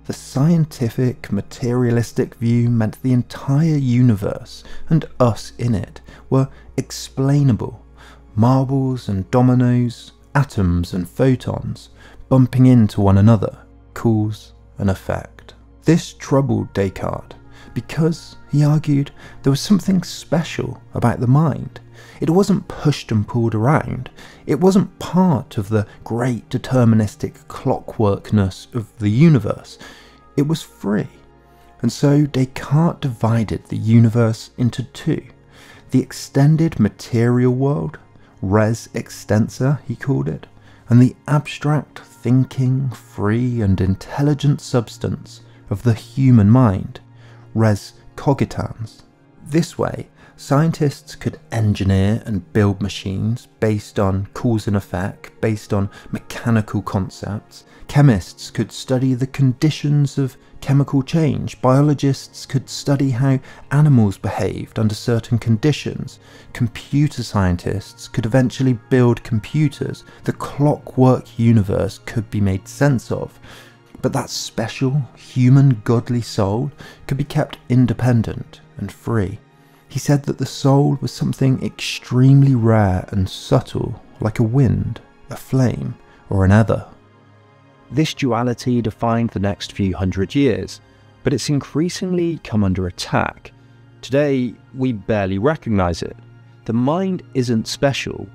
The scientific, materialistic view meant the entire universe, and us in it, were explainable. Marbles and dominoes, atoms and photons, bumping into one another, cause and effect. This troubled Descartes, because, he argued, there was something special about the mind. It wasn't pushed and pulled around. It wasn't part of the great deterministic clockworkness of the universe. It was free. And so Descartes divided the universe into two. The extended material world, res extensa he called it, and the abstract thinking, free and intelligent substance of the human mind, res cogitans. This way, scientists could engineer and build machines based on cause and effect, based on mechanical concepts. Chemists could study the conditions of chemical change. Biologists could study how animals behaved under certain conditions. Computer scientists could eventually build computers. The clockwork universe could be made sense of. But that special, human, godly soul could be kept independent and free. He said that the soul was something extremely rare and subtle, like a wind, a flame, or an ether. This duality defined the next few hundred years, but it's increasingly come under attack. Today, we barely recognize it. The mind isn't special,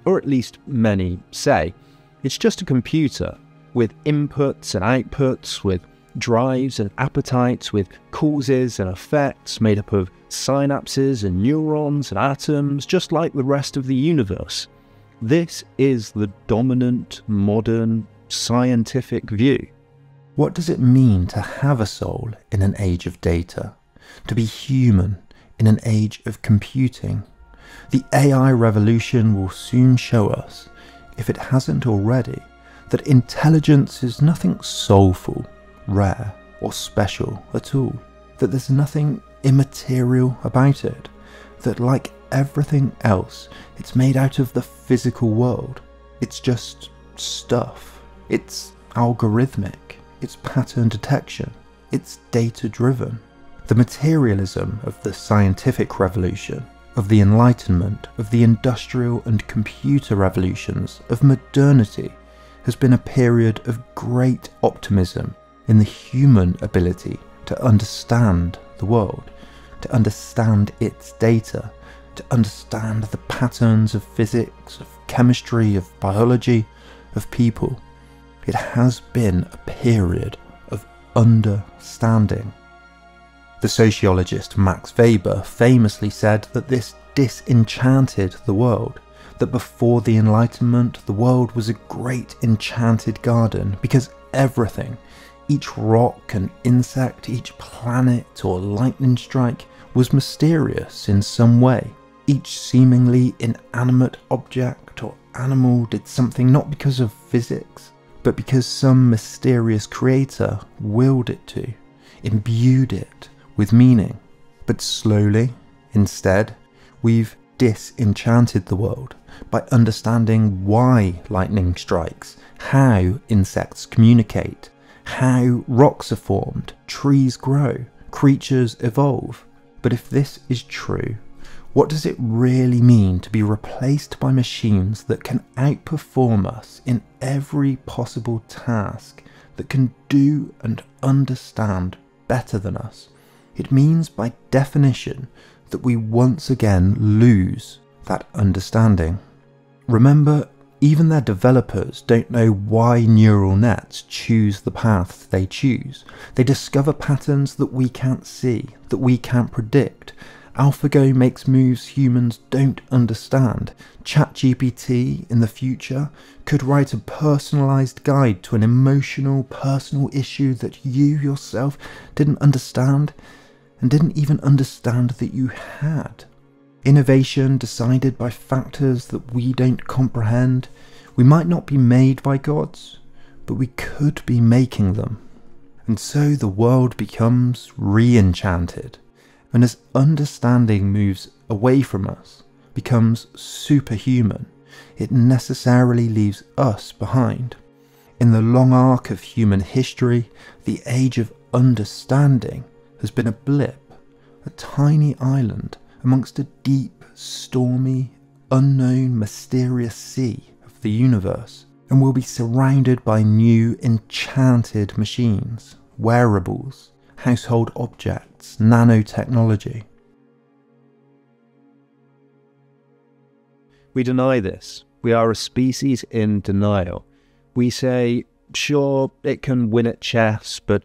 or at least many, say. It's just a computer, with inputs and outputs, with drives and appetites, with causes and effects made up of synapses and neurons and atoms, just like the rest of the universe. This is the dominant, modern, scientific view. What does it mean to have a soul in an age of data? To be human in an age of computing? The AI revolution will soon show us, if it hasn't already, that intelligence is nothing soulful, rare, or special at all. That there's nothing immaterial about it. That like everything else, it's made out of the physical world. It's just stuff. It's algorithmic, it's pattern detection, it's data-driven. The materialism of the scientific revolution, of the Enlightenment, of the industrial and computer revolutions, of modernity, has been a period of great optimism in the human ability to understand the world, to understand its data, to understand the patterns of physics, of chemistry, of biology, of people. It has been a period of understanding. The sociologist Max Weber famously said that this disenchanted the world, that before the Enlightenment the world was a great enchanted garden because everything, each rock and insect, each planet or lightning strike was mysterious in some way. Each seemingly inanimate object or animal did something not because of physics, but because some mysterious creator willed it to, imbued it with meaning. But slowly, instead, we've disenchanted the world by understanding why lightning strikes, how insects communicate, how rocks are formed, trees grow, creatures evolve. But if this is true, what does it really mean to be replaced by machines that can outperform us in every possible task, that can do and understand better than us? It means, by definition, that we once again lose that understanding. Remember, even their developers don't know why neural nets choose the path they choose. They discover patterns that we can't see, that we can't predict. AlphaGo makes moves humans don't understand. ChatGPT in the future could write a personalised guide to an emotional, personal issue that you yourself didn't understand and didn't even understand that you had. Innovation decided by factors that we don't comprehend. We might not be made by gods, but we could be making them. And so the world becomes re-enchanted. And as understanding moves away from us, becomes superhuman, it necessarily leaves us behind. In the long arc of human history, the age of understanding has been a blip, a tiny island amongst a deep, stormy, unknown, mysterious sea of the universe, and will be surrounded by new, enchanted machines, wearables, household objects, nanotechnology. We deny this. We are a species in denial. We say, sure, it can win at chess, but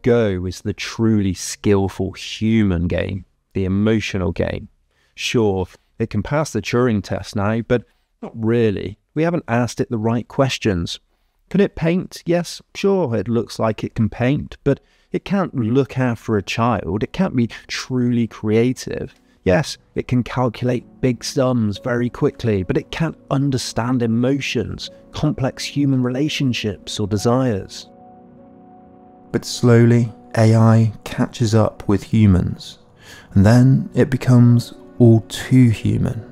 Go is the truly skillful human game, the emotional game. Sure, it can pass the Turing test now, but not really. We haven't asked it the right questions. Can it paint? Yes, sure, it looks like it can paint, but it can't look after a child. It can't be truly creative. Yes, it can calculate big sums very quickly, but it can't understand emotions, complex human relationships or desires. But slowly, AI catches up with humans, and then it becomes all too human,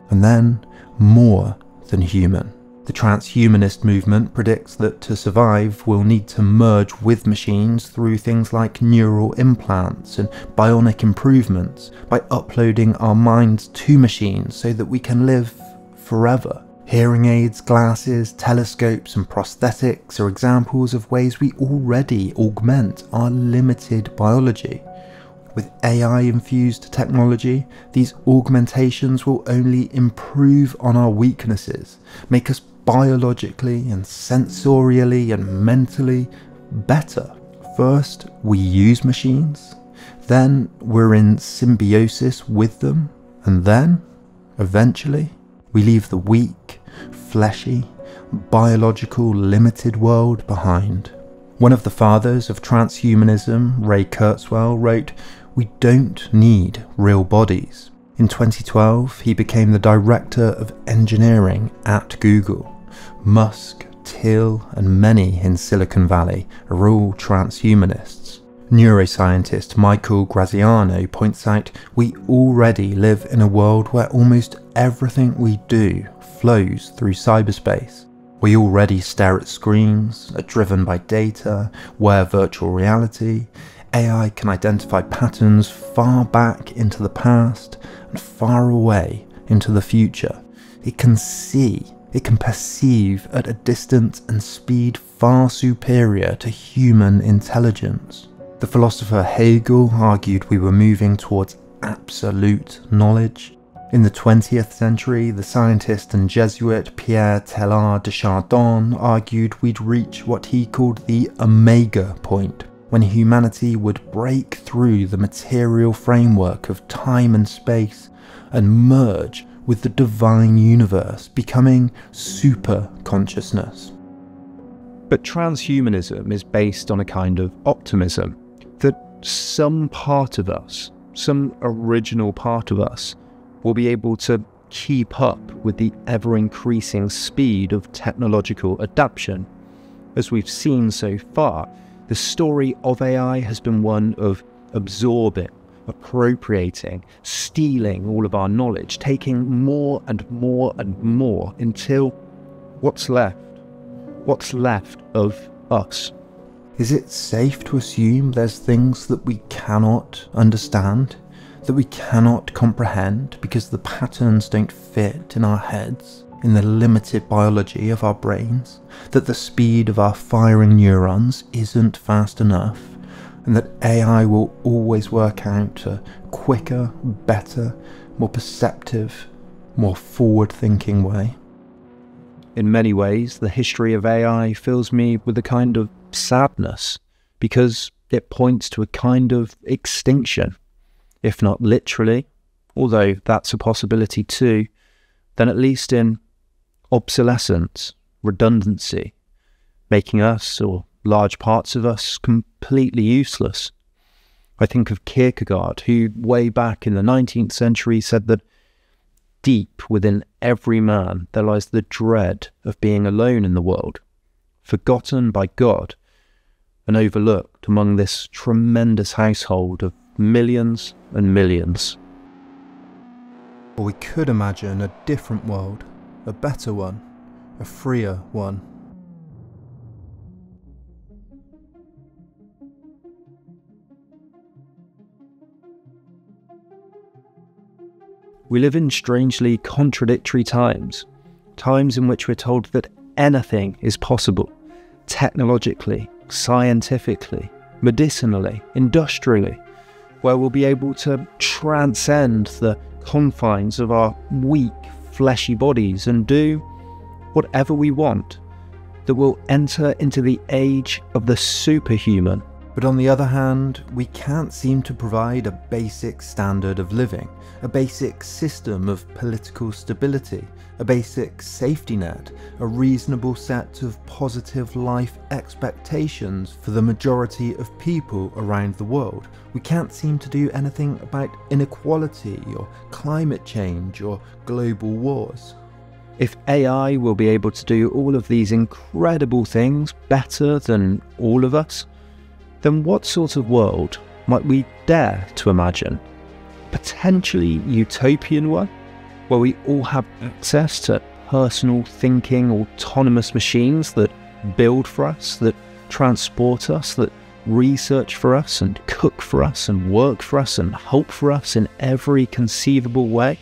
and then more than human. The transhumanist movement predicts that to survive, we'll need to merge with machines through things like neural implants and bionic improvements, by uploading our minds to machines so that we can live forever. Hearing aids, glasses, telescopes and prosthetics are examples of ways we already augment our limited biology. With AI-infused technology, these augmentations will only improve on our weaknesses, make us biologically and sensorially and mentally better. First, we use machines, then we're in symbiosis with them, and then, eventually, we leave the weak, fleshy, biological, limited world behind. One of the fathers of transhumanism, Ray Kurzweil, wrote, "We don't need real bodies." In 2012, he became the director of engineering at Google. Musk, Thiel, and many in Silicon Valley are all transhumanists. Neuroscientist Michael Graziano points out we already live in a world where almost everything we do flows through cyberspace. We already stare at screens, are driven by data, wear virtual reality. AI can identify patterns far back into the past and far away into the future. It can see, it can perceive at a distance and speed far superior to human intelligence. The philosopher Hegel argued we were moving towards absolute knowledge. In the 20th century, the scientist and Jesuit Pierre Teilhard de Chardin argued we'd reach what he called the omega point, when humanity would break through the material framework of time and space and merge with the divine universe, becoming super consciousness. But transhumanism is based on a kind of optimism, that some part of us, some original part of us, will be able to keep up with the ever-increasing speed of technological adoption. As we've seen so far, the story of AI has been one of absorbing, appropriating, stealing all of our knowledge, taking more and more and more until what's left? What's left of us? Is it safe to assume there's things that we cannot understand, that we cannot comprehend because the patterns don't fit in our heads, in the limited biology of our brains, that the speed of our firing neurons isn't fast enough, and that AI will always work out a quicker, better, more perceptive, more forward-thinking way. In many ways, the history of AI fills me with a kind of sadness, because it points to a kind of extinction. If not literally, although that's a possibility too, then at least in obsolescence, redundancy, making us, or large parts of us, completely useless. I think of Kierkegaard, who way back in the 19th century said that deep within every man there lies the dread of being alone in the world, forgotten by God, and overlooked among this tremendous household of millions and millions. Or we could imagine a different world, a better one, a freer one. We live in strangely contradictory times, times in which we're told that anything is possible, technologically, scientifically, medicinally, industrially, where we'll be able to transcend the confines of our weak, fleshy bodies and do whatever we want, that we'll enter into the age of the superhuman. But on the other hand, we can't seem to provide a basic standard of living, a basic system of political stability, a basic safety net, a reasonable set of positive life expectations for the majority of people around the world. We can't seem to do anything about inequality or climate change or global wars. If AI will be able to do all of these incredible things better than all of us, then what sort of world might we dare to imagine? Potentially utopian one, where we all have access to personal thinking, autonomous machines that build for us, that transport us, that research for us and cook for us and work for us and hope for us in every conceivable way,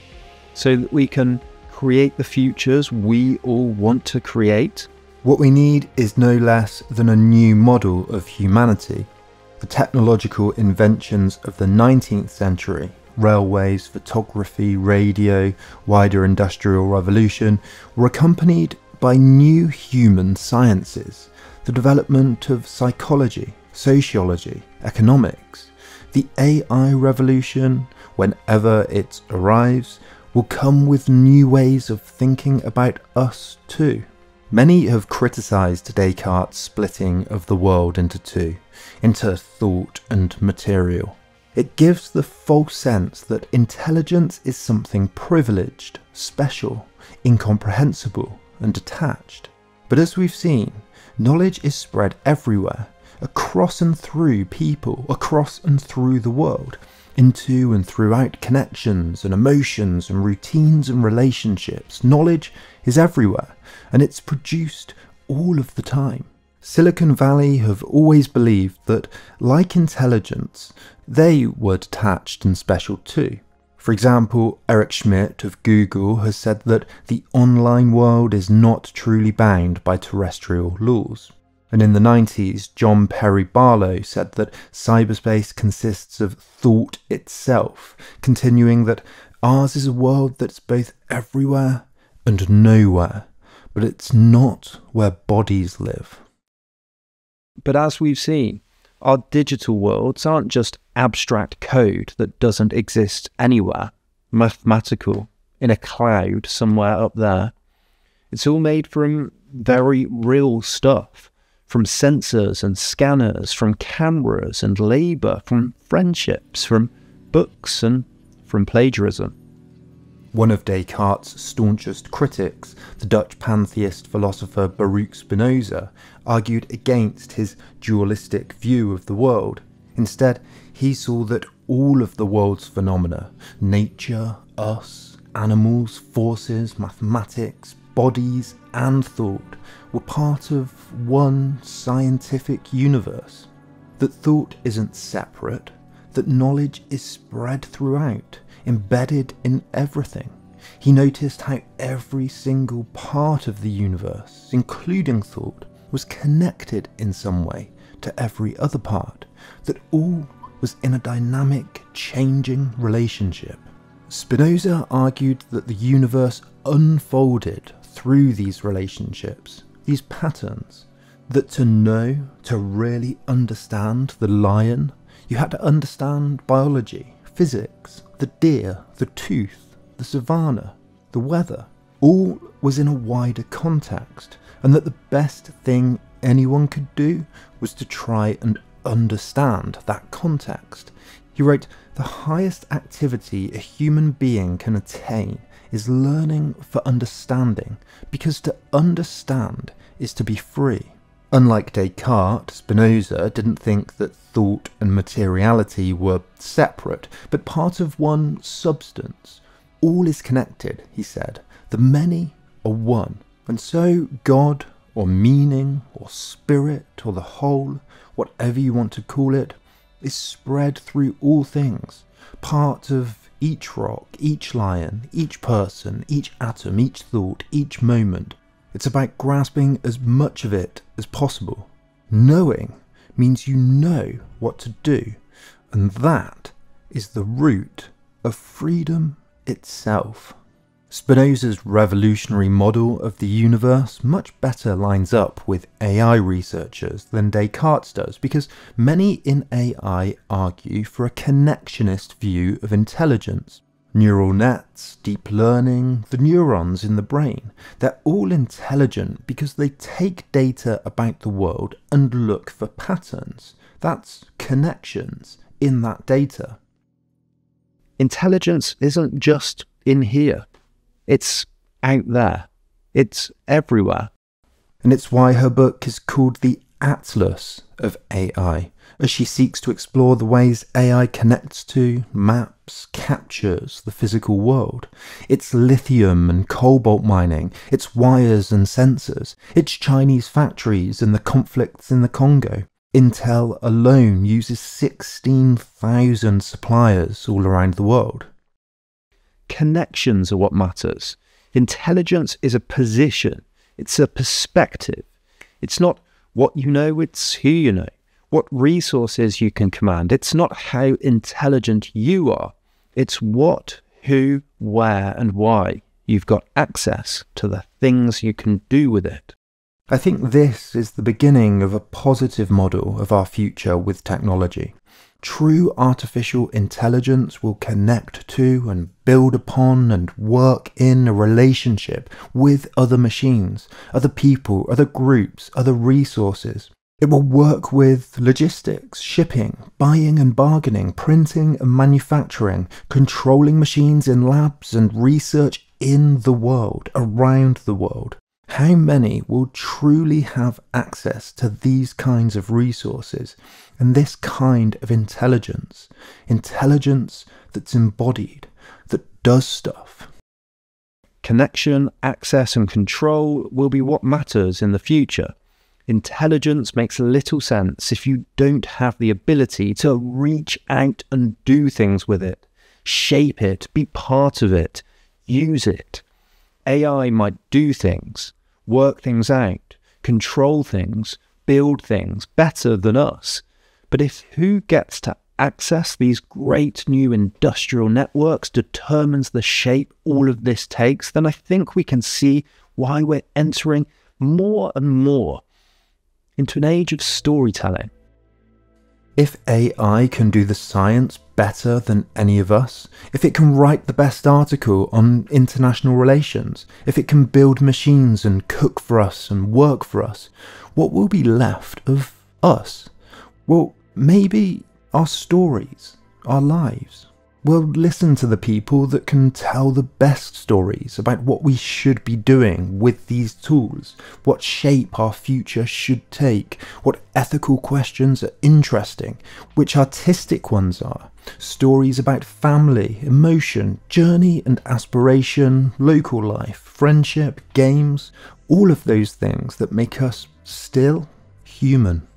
so that we can create the futures we all want to create. What we need is no less than a new model of humanity. The technological inventions of the 19th century, railways, photography, radio, wider industrial revolution, were accompanied by new human sciences, the development of psychology, sociology, economics. The AI revolution, whenever it arrives, will come with new ways of thinking about us too. Many have criticised Descartes' splitting of the world into two, into thought and material. It gives the false sense that intelligence is something privileged, special, incomprehensible, and detached. But as we've seen, knowledge is spread everywhere, across and through people, across and through the world, into and throughout connections and emotions and routines and relationships. Knowledge is everywhere, and it's produced all of the time. Silicon Valley have always believed that, like intelligence, they were detached and special too. For example, Eric Schmidt of Google has said that the online world is not truly bound by terrestrial laws. And in the 90s, John Perry Barlow said that cyberspace consists of thought itself, continuing that ours is a world that's both everywhere and nowhere, but it's not where bodies live. But as we've seen, our digital worlds aren't just abstract code that doesn't exist anywhere, mathematical, in a cloud somewhere up there. It's all made from very real stuff. From sensors and scanners, from cameras and labour, from friendships, from books and from plagiarism. One of Descartes' staunchest critics, the Dutch pantheist philosopher Baruch Spinoza, argued against his dualistic view of the world. Instead, he saw that all of the world's phenomena, nature, us, animals, forces, mathematics, bodies and thought, were part of one scientific universe. That thought isn't separate, that knowledge is spread throughout, embedded in everything. He noticed how every single part of the universe, including thought, was connected in some way to every other part, that all was in a dynamic, changing relationship. Spinoza argued that the universe unfolded through these relationships, these patterns, that to know, to really understand the lion, you had to understand biology, physics, the deer, the tooth, the savanna, the weather. All was in a wider context, and that the best thing anyone could do was to try and understand that context. He wrote, "The highest activity a human being can attain is learning for understanding, because to understand is to be free." Unlike Descartes, Spinoza didn't think that thought and materiality were separate, but part of one substance. All is connected, he said. The many are one. And so God, or meaning, or spirit, or the whole, whatever you want to call it, is spread through all things, part of each rock, each lion, each person, each atom, each thought, each moment. It's about grasping as much of it as possible. Knowing means you know what to do, and that is the root of freedom itself. Spinoza's revolutionary model of the universe much better lines up with AI researchers than Descartes does, because many in AI argue for a connectionist view of intelligence. Neural nets, deep learning, the neurons in the brain, they're all intelligent because they take data about the world and look for patterns. That's connections in that data. Intelligence isn't just in here. It's out there. It's everywhere. And it's why her book is called The Atlas of AI, as she seeks to explore the ways AI connects to, maps, captures the physical world. It's lithium and cobalt mining, it's wires and sensors, it's Chinese factories and the conflicts in the Congo. Intel alone uses 16,000 suppliers all around the world. Connections are what matters. Intelligence is a position. It's a perspective. It's not what you know, it's who you know. What resources you can command. It's not how intelligent you are. It's what, who, where, and why you've got access to the things you can do with it. I think this is the beginning of a positive model of our future with technology. True artificial intelligence will connect to and build upon and work in a relationship with other machines, other people, other groups, other resources. It will work with logistics, shipping, buying and bargaining, printing and manufacturing, controlling machines in labs and research in the world, around the world. How many will truly have access to these kinds of resources and this kind of intelligence? Intelligence that's embodied, that does stuff. Connection, access and control will be what matters in the future. Intelligence makes little sense if you don't have the ability to reach out and do things with it, shape it, be part of it, use it. AI might do things, work things out, control things, build things better than us. But if who gets to access these great new industrial networks determines the shape all of this takes, then I think we can see why we're entering more and more into an age of storytelling. If AI can do the science better than any of us, if it can write the best article on international relations, if it can build machines and cook for us and work for us, what will be left of us? Well, maybe our stories, our lives. We'll listen to the people that can tell the best stories about what we should be doing with these tools, what shape our future should take, what ethical questions are interesting, which artistic ones are, stories about family, emotion, journey and aspiration, local life, friendship, games, all of those things that make us still human.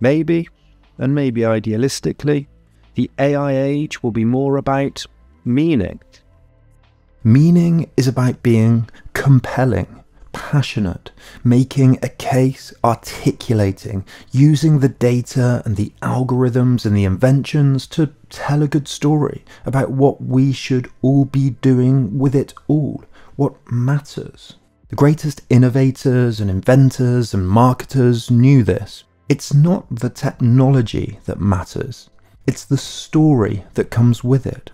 Maybe, and maybe idealistically, the AI age will be more about meaning. Meaning is about being compelling, passionate, making a case, articulating, using the data and the algorithms and the inventions to tell a good story about what we should all be doing with it all, what matters. The greatest innovators and inventors and marketers knew this. It's not the technology that matters, it's the story that comes with it.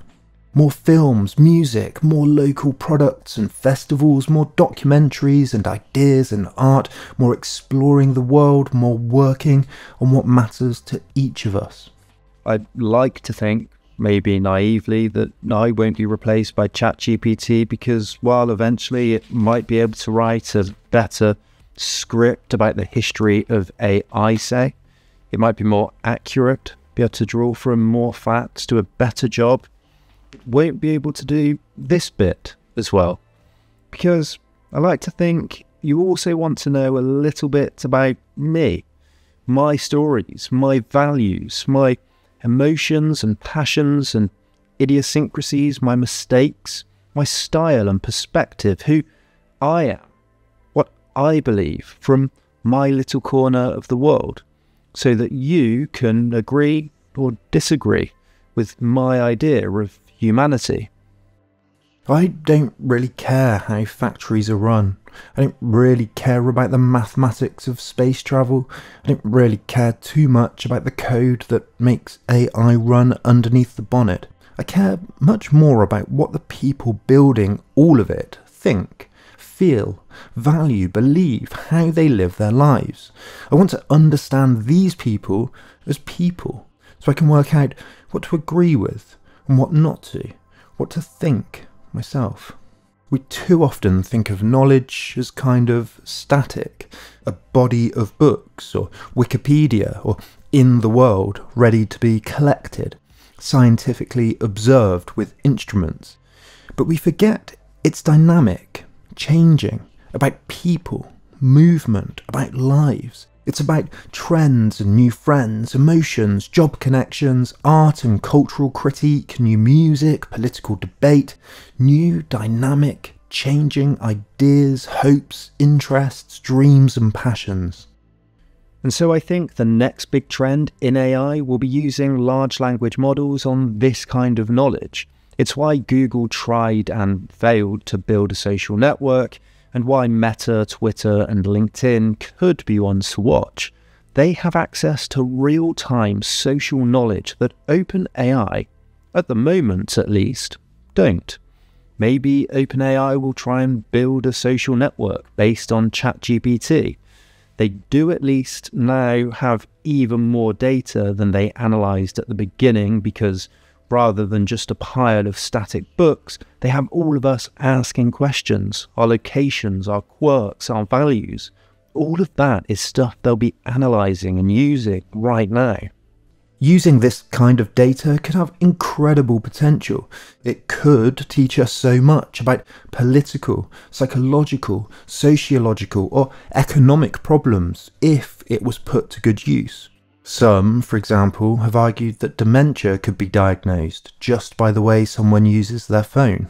More films, music, more local products and festivals, more documentaries and ideas and art, more exploring the world, more working on what matters to each of us. I'd like to think, maybe naively, that I won't be replaced by ChatGPT because while eventually it might be able to write a better script about the history of AI, say, it might be more accurate, be able to draw from more facts, do a better job, won't be able to do this bit as well. Because I like to think you also want to know a little bit about me, my stories, my values, my emotions and passions and idiosyncrasies, my mistakes, my style and perspective, who I am, what I believe from my little corner of the world, so that you can agree or disagree with my idea of humanity. I don't really care how factories are run. I don't really care about the mathematics of space travel. I don't really care too much about the code that makes AI run underneath the bonnet. I care much more about what the people building all of it think, feel, value, believe, how they live their lives. I want to understand these people as people, so I can work out what to agree with and what not to, what to think myself. We too often think of knowledge as kind of static, a body of books or Wikipedia or in the world ready to be collected, scientifically observed with instruments. But we forget it's dynamic, changing, about people, movement, about lives. It's about trends and new friends, emotions, job connections, art and cultural critique, new music, political debate, new, dynamic, changing ideas, hopes, interests, dreams and passions. And so I think the next big trend in AI will be using large language models on this kind of knowledge. It's why Google tried and failed to build a social network, and why Meta, Twitter and LinkedIn could be ones to watch. They have access to real-time social knowledge that OpenAI, at the moment at least, don't. Maybe OpenAI will try and build a social network based on ChatGPT. They do at least now have even more data than they analysed at the beginning, because rather than just a pile of static books, they have all of us asking questions, our locations, our quirks, our values. All of that is stuff they'll be analysing and using right now. Using this kind of data could have incredible potential. It could teach us so much about political, psychological, sociological or economic problems if it was put to good use. Some, for example, have argued that dementia could be diagnosed just by the way someone uses their phone.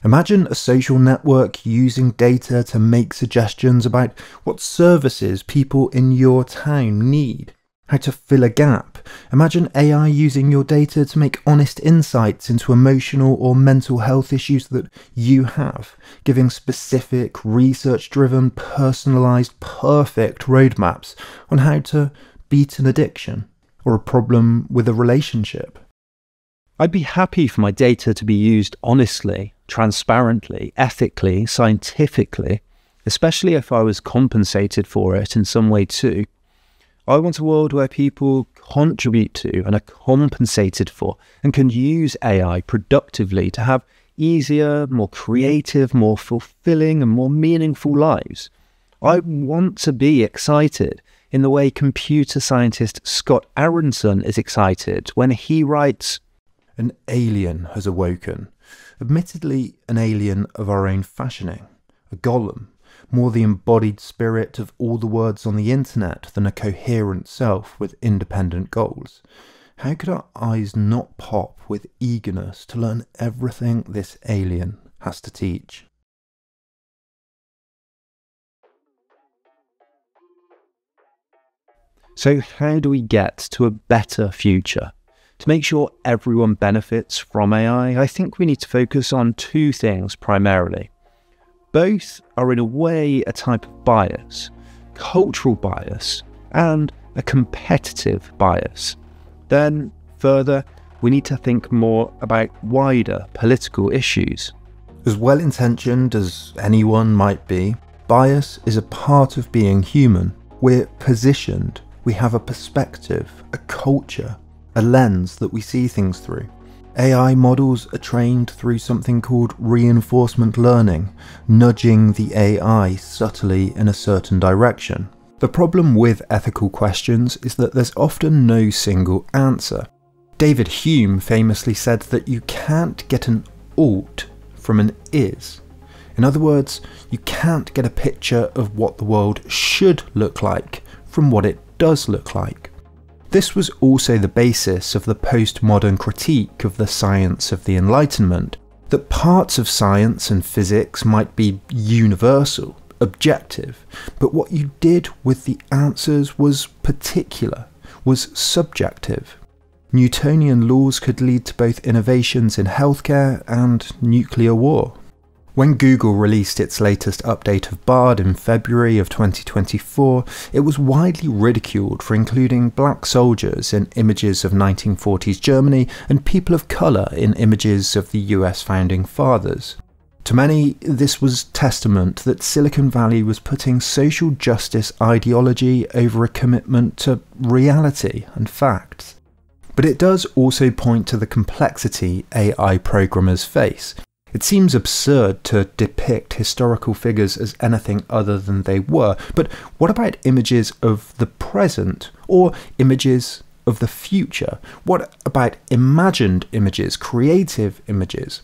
Imagine a social network using data to make suggestions about what services people in your town need, how to fill a gap. Imagine AI using your data to make honest insights into emotional or mental health issues that you have, giving specific, research-driven, personalised, perfect roadmaps on how to beat an addiction or a problem with a relationship. I'd be happy for my data to be used honestly, transparently, ethically, scientifically, especially if I was compensated for it in some way too. I want a world where people contribute to and are compensated for and can use AI productively to have easier, more creative, more fulfilling and more meaningful lives. I want to be excited in the way computer scientist Scott Aronson is excited when he writes, "An alien has awoken, admittedly an alien of our own fashioning, a golem, more the embodied spirit of all the words on the internet than a coherent self with independent goals. How could our eyes not pop with eagerness to learn everything this alien has to teach?" So how do we get to a better future? To make sure everyone benefits from AI, I think we need to focus on two things primarily. Both are in a way a type of bias, cultural bias and a competitive bias. Then further, we need to think more about wider political issues. As well-intentioned as anyone might be, bias is a part of being human. We're positioned, we have a perspective, a culture, a lens that we see things through. AI models are trained through something called reinforcement learning, nudging the AI subtly in a certain direction. The problem with ethical questions is that there's often no single answer. David Hume famously said that you can't get an ought from an is. In other words, you can't get a picture of what the world should look like from what it does look like. This was also the basis of the postmodern critique of the science of the Enlightenment, that parts of science and physics might be universal, objective, but what you did with the answers was particular, was subjective. Newtonian laws could lead to both innovations in healthcare and nuclear war. When Google released its latest update of Bard in February of 2024, it was widely ridiculed for including black soldiers in images of 1940s Germany and people of colour in images of the US founding fathers. To many, this was testament that Silicon Valley was putting social justice ideology over a commitment to reality and facts. But it does also point to the complexity AI programmers face. It seems absurd to depict historical figures as anything other than they were, but what about images of the present, or images of the future? What about imagined images, creative images?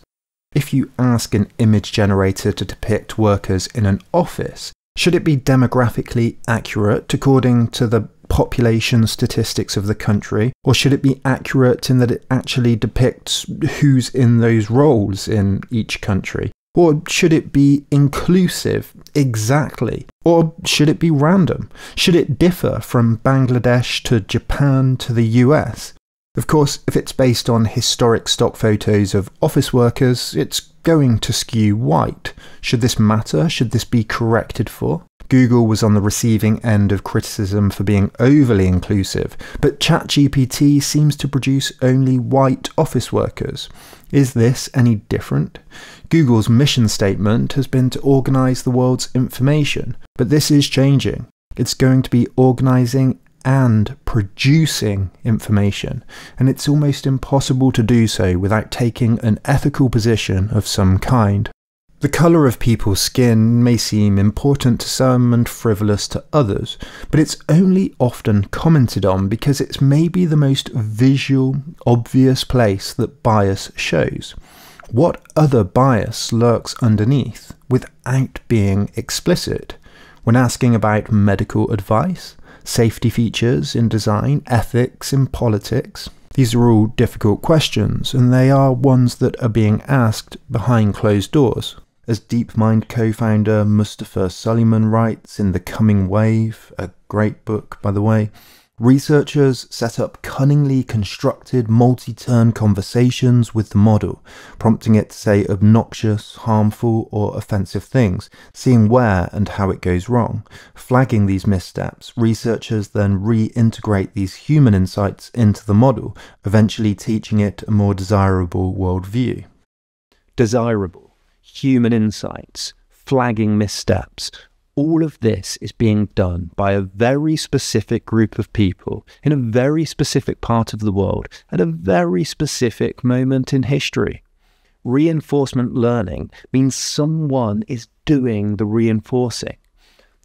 If you ask an image generator to depict workers in an office, should it be demographically accurate according to the population statistics of the country, or should it be accurate in that it actually depicts who's in those roles in each country? Or should it be inclusive exactly? Or should it be random? Should it differ from Bangladesh to Japan to the US? Of course, if it's based on historic stock photos of office workers, it's going to skew white. Should this matter? Should this be corrected for? Google was on the receiving end of criticism for being overly inclusive, but ChatGPT seems to produce only white office workers. Is this any different? Google's mission statement has been to organise the world's information, but this is changing. It's going to be organising and producing information, and it's almost impossible to do so without taking an ethical position of some kind. The colour of people's skin may seem important to some and frivolous to others, but it's only often commented on because it's maybe the most visual, obvious place that bias shows. What other bias lurks underneath without being explicit? When asking about medical advice, safety features in design, ethics in politics, these are all difficult questions, and they are ones that are being asked behind closed doors. As DeepMind co-founder Mustafa Suleyman writes in The Coming Wave, a great book by the way, researchers set up cunningly constructed multi-turn conversations with the model, prompting it to say obnoxious, harmful or offensive things, seeing where and how it goes wrong. Flagging these missteps, researchers then reintegrate these human insights into the model, eventually teaching it a more desirable worldview. Desirable. Human insights, flagging missteps, all of this is being done by a very specific group of people in a very specific part of the world at a very specific moment in history. Reinforcement learning means someone is doing the reinforcing.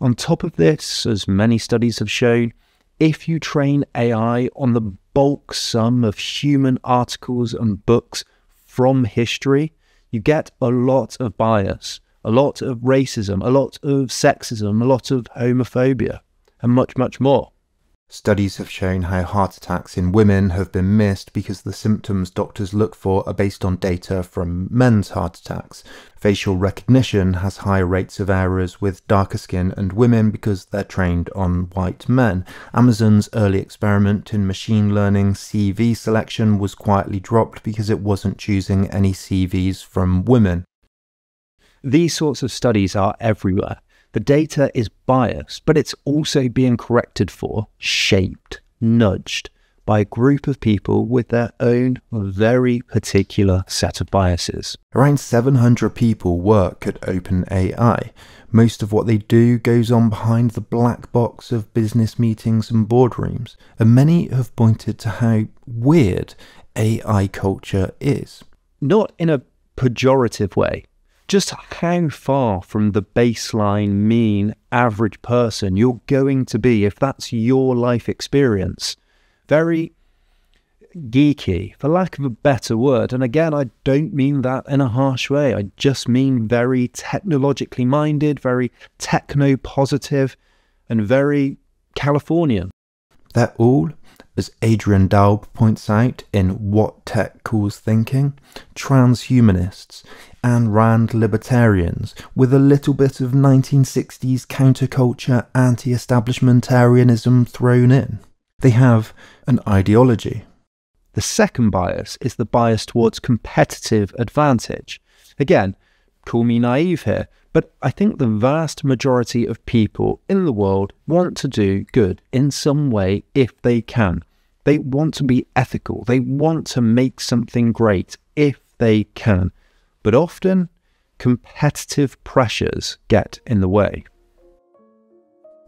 On top of this, as many studies have shown, if you train AI on the bulk sum of human articles and books from history, you get a lot of bias, a lot of racism, a lot of sexism, a lot of homophobia, and much, much more. Studies have shown how heart attacks in women have been missed because the symptoms doctors look for are based on data from men's heart attacks. Facial recognition has higher rates of errors with darker skin and women because they're trained on white men. Amazon's early experiment in machine learning CV selection was quietly dropped because it wasn't choosing any CVs from women. These sorts of studies are everywhere. The data is biased, but it's also being corrected for, shaped, nudged by a group of people with their own very particular set of biases. Around 700 people work at OpenAI. Most of what they do goes on behind the black box of business meetings and boardrooms, and many have pointed to how weird AI culture is. Not in a pejorative way. Just how far from the baseline, mean, average person you're going to be if that's your life experience. Very geeky, for lack of a better word. And again, I don't mean that in a harsh way. I just mean very technologically minded, very techno-positive, and very Californian. They're all, as Adrian Daub points out in What Tech Calls Thinking, transhumanists, Ayn Rand libertarians with a little bit of 1960s counterculture anti-establishmentarianism thrown in. They have an ideology. The second bias is the bias towards competitive advantage. Again, call me naive here, but I think the vast majority of people in the world want to do good in some way if they can. They want to be ethical. They want to make something great if they can. But often, competitive pressures get in the way.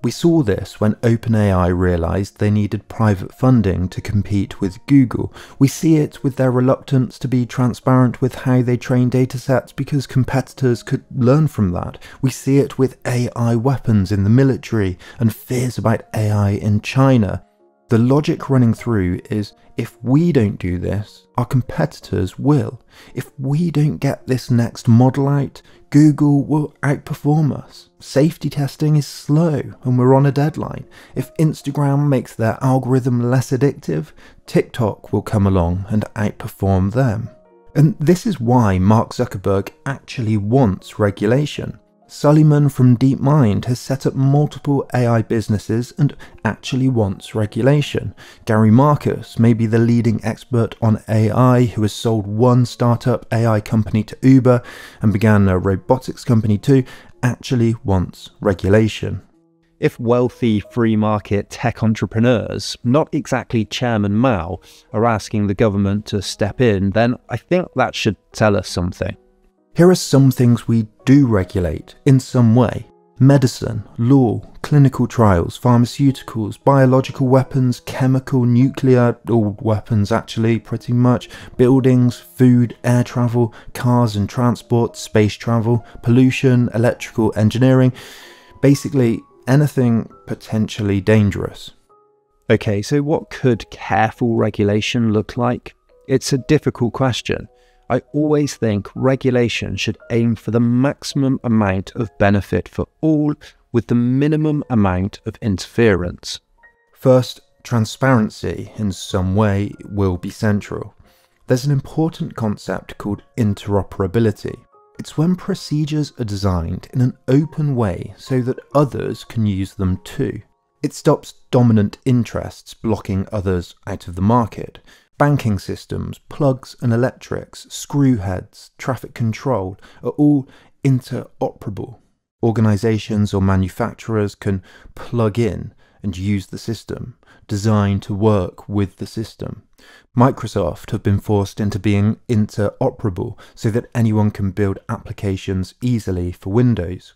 We saw this when OpenAI realised they needed private funding to compete with Google. We see it with their reluctance to be transparent with how they train datasets because competitors could learn from that. We see it with AI weapons in the military and fears about AI in China. The logic running through is, if we don't do this, our competitors will. If we don't get this next model out, Google will outperform us. Safety testing is slow and we're on a deadline. If Instagram makes their algorithm less addictive, TikTok will come along and outperform them. And this is why Mark Zuckerberg actually wants regulation. Suleiman from DeepMind has set up multiple AI businesses and actually wants regulation. Gary Marcus may be the leading expert on AI who has sold one startup AI company to Uber and began a robotics company too, actually wants regulation. If wealthy free market tech entrepreneurs, not exactly Chairman Mao, are asking the government to step in, then I think that should tell us something. Here are some things we do regulate in some way. Medicine, law, clinical trials, pharmaceuticals, biological weapons, chemical, nuclear, all weapons actually pretty much, buildings, food, air travel, cars and transport, space travel, pollution, electrical engineering, basically anything potentially dangerous. Okay, so what could careful regulation look like? It's a difficult question. I always think regulation should aim for the maximum amount of benefit for all with the minimum amount of interference. First, transparency in some way will be central. There's an important concept called interoperability. It's when procedures are designed in an open way so that others can use them too. It stops dominant interests blocking others out of the market. Banking systems, plugs and electrics, screw heads, traffic control are all interoperable. Organizations or manufacturers can plug in and use the system, designed to work with the system. Microsoft have been forced into being interoperable so that anyone can build applications easily for Windows.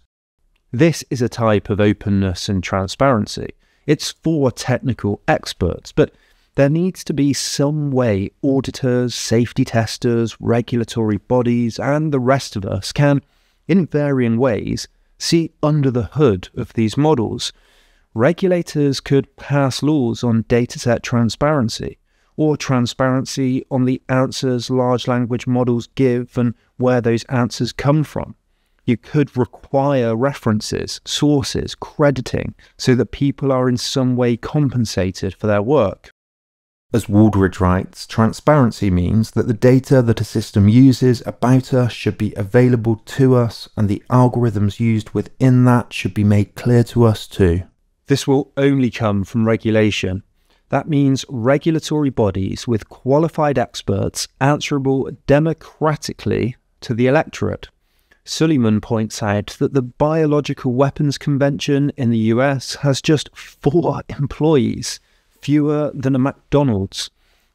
This is a type of openness and transparency. It's for technical experts, but there needs to be some way auditors, safety testers, regulatory bodies, and the rest of us can, in varying ways, see under the hood of these models. Regulators could pass laws on dataset transparency, or transparency on the answers large language models give and where those answers come from. You could require references, sources, crediting, so that people are in some way compensated for their work. As Waldridge writes, transparency means that the data that a system uses about us should be available to us, and the algorithms used within that should be made clear to us too. This will only come from regulation. That means regulatory bodies with qualified experts answerable democratically to the electorate. Suleiman points out that the Biological Weapons Convention in the US has just 4 employees, fewer than a McDonald's.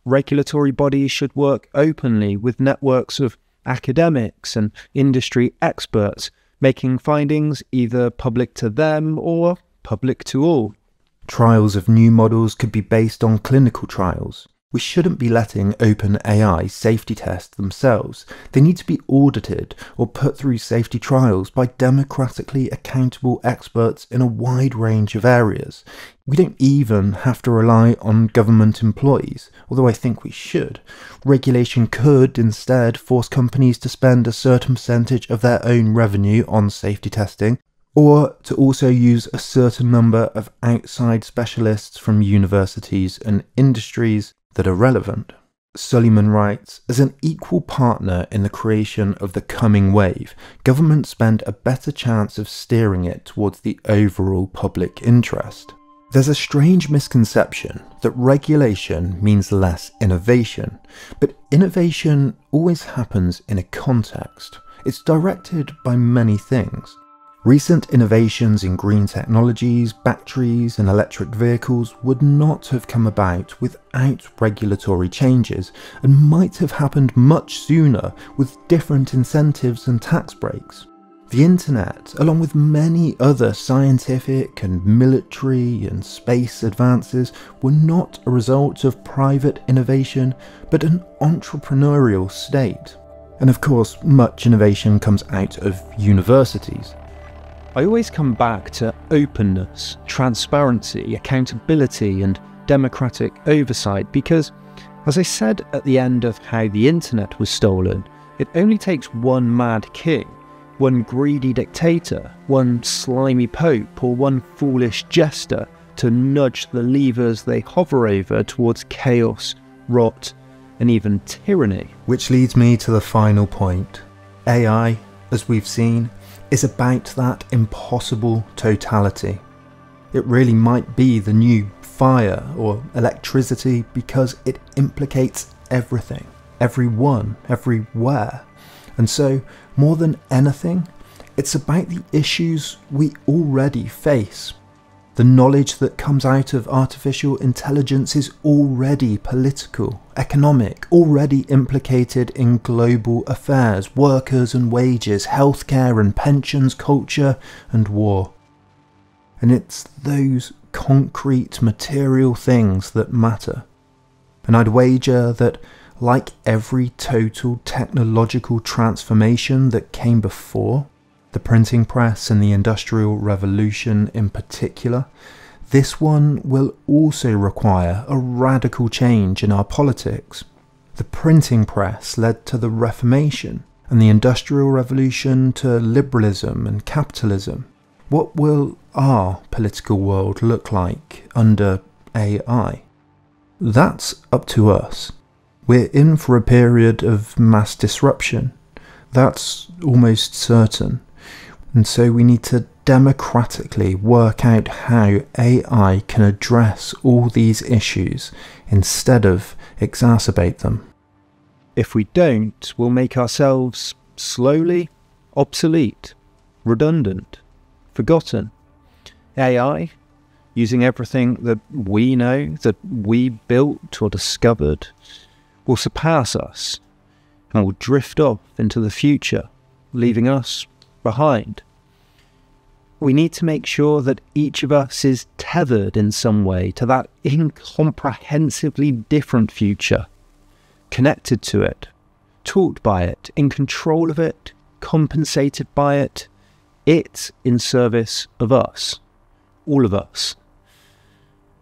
Regulatory bodies should work openly with networks of academics and industry experts, making findings either public to them or public to all. Trials of new models could be based on clinical trials. We shouldn't be letting OpenAI safety test themselves. They need to be audited or put through safety trials by democratically accountable experts in a wide range of areas. We don't even have to rely on government employees, although I think we should. Regulation could instead force companies to spend a certain percentage of their own revenue on safety testing, or to also use a certain number of outside specialists from universities and industries that are relevant. Suleiman writes, as an equal partner in the creation of the coming wave, governments stand a better chance of steering it towards the overall public interest. There's a strange misconception that regulation means less innovation, but innovation always happens in a context. It's directed by many things. Recent innovations in green technologies, batteries and electric vehicles would not have come about without regulatory changes, and might have happened much sooner with different incentives and tax breaks. The internet, along with many other scientific and military and space advances, were not a result of private innovation, but an entrepreneurial state. And of course, much innovation comes out of universities. I always come back to openness, transparency, accountability, and democratic oversight because, as I said at the end of how the internet was stolen, it only takes one mad king, one greedy dictator, one slimy pope, or one foolish jester to nudge the levers they hover over towards chaos, rot, and even tyranny. Which leads me to the final point. AI, as we've seen, is about that impossible totality. It really might be the new fire or electricity because it implicates everything, everyone, everywhere. And so, more than anything, it's about the issues we already face. The knowledge that comes out of artificial intelligence is already political, economic, already implicated in global affairs, workers and wages, healthcare and pensions, culture and war. And it's those concrete material things that matter. And I'd wager that, like every total technological transformation that came before, the printing press and the Industrial Revolution in particular, this one will also require a radical change in our politics. The printing press led to the Reformation, and the Industrial Revolution to liberalism and capitalism. What will our political world look like under AI? That's up to us. We're in for a period of mass disruption. That's almost certain. And so we need to democratically work out how AI can address all these issues instead of exacerbate them. If we don't, we'll make ourselves slowly obsolete, redundant, forgotten. AI, using everything that we know, that we built or discovered, will surpass us and will drift off into the future, leaving us behind. We need to make sure that each of us is tethered in some way to that incomprehensibly different future, connected to it, taught by it, in control of it, compensated by it, it in service of us, all of us.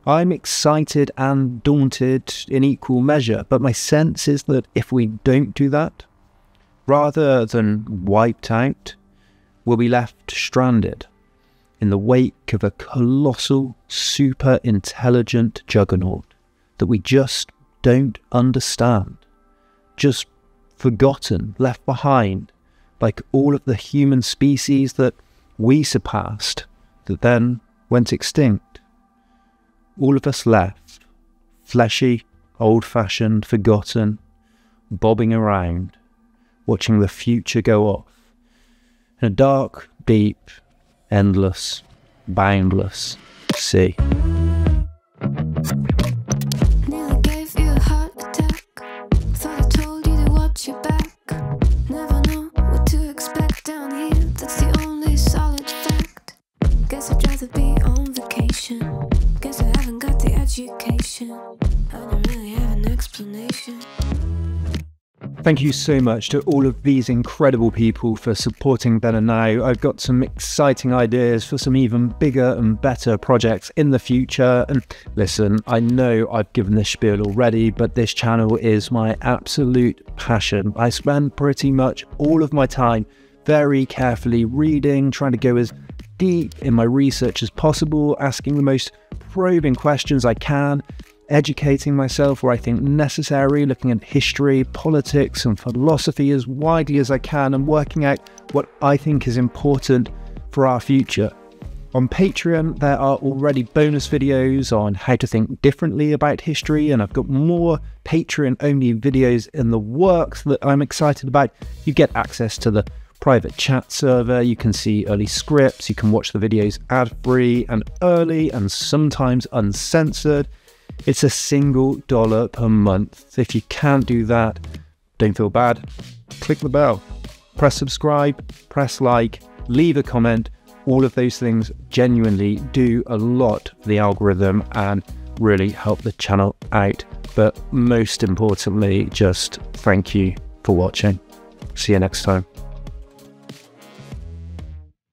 I'm excited and daunted in equal measure, but my sense is that if we don't do that, rather than wiped out, we'll be left stranded in the wake of a colossal, super intelligent juggernaut that we just don't understand, just forgotten, left behind, like all of the human species that we surpassed, that then went extinct. All of us left, fleshy, old-fashioned, forgotten, bobbing around, watching the future go off, in a dark, deep, endless, boundless sea. Nearly gave you a heart attack. Thought I told you to watch your back. Never know what to expect down here. That's the only solid fact. Guess I'd rather be on vacation. Guess I haven't got the education. I don't really have an explanation. Thank you so much to all of these incredible people for supporting Better Now. I've got some exciting ideas for some even bigger and better projects in the future. And listen, I know I've given this spiel already, but this channel is my absolute passion. I spend pretty much all of my time very carefully reading, trying to go as deep in my research as possible, asking the most probing questions I can, educating myself where I think necessary, looking at history, politics and philosophy as widely as I can, and working out what I think is important for our future. On Patreon, there are already bonus videos on how to think differently about history, and I've got more Patreon-only videos in the works that I'm excited about. You get access to the private chat server, you can see early scripts, you can watch the videos ad-free and early and sometimes uncensored. It's $1 per month. If you can't do that, don't feel bad. Click the bell, press subscribe, press like, leave a comment. All of those things genuinely do a lot for the algorithm and really help the channel out. But most importantly, just thank you for watching. See you next time.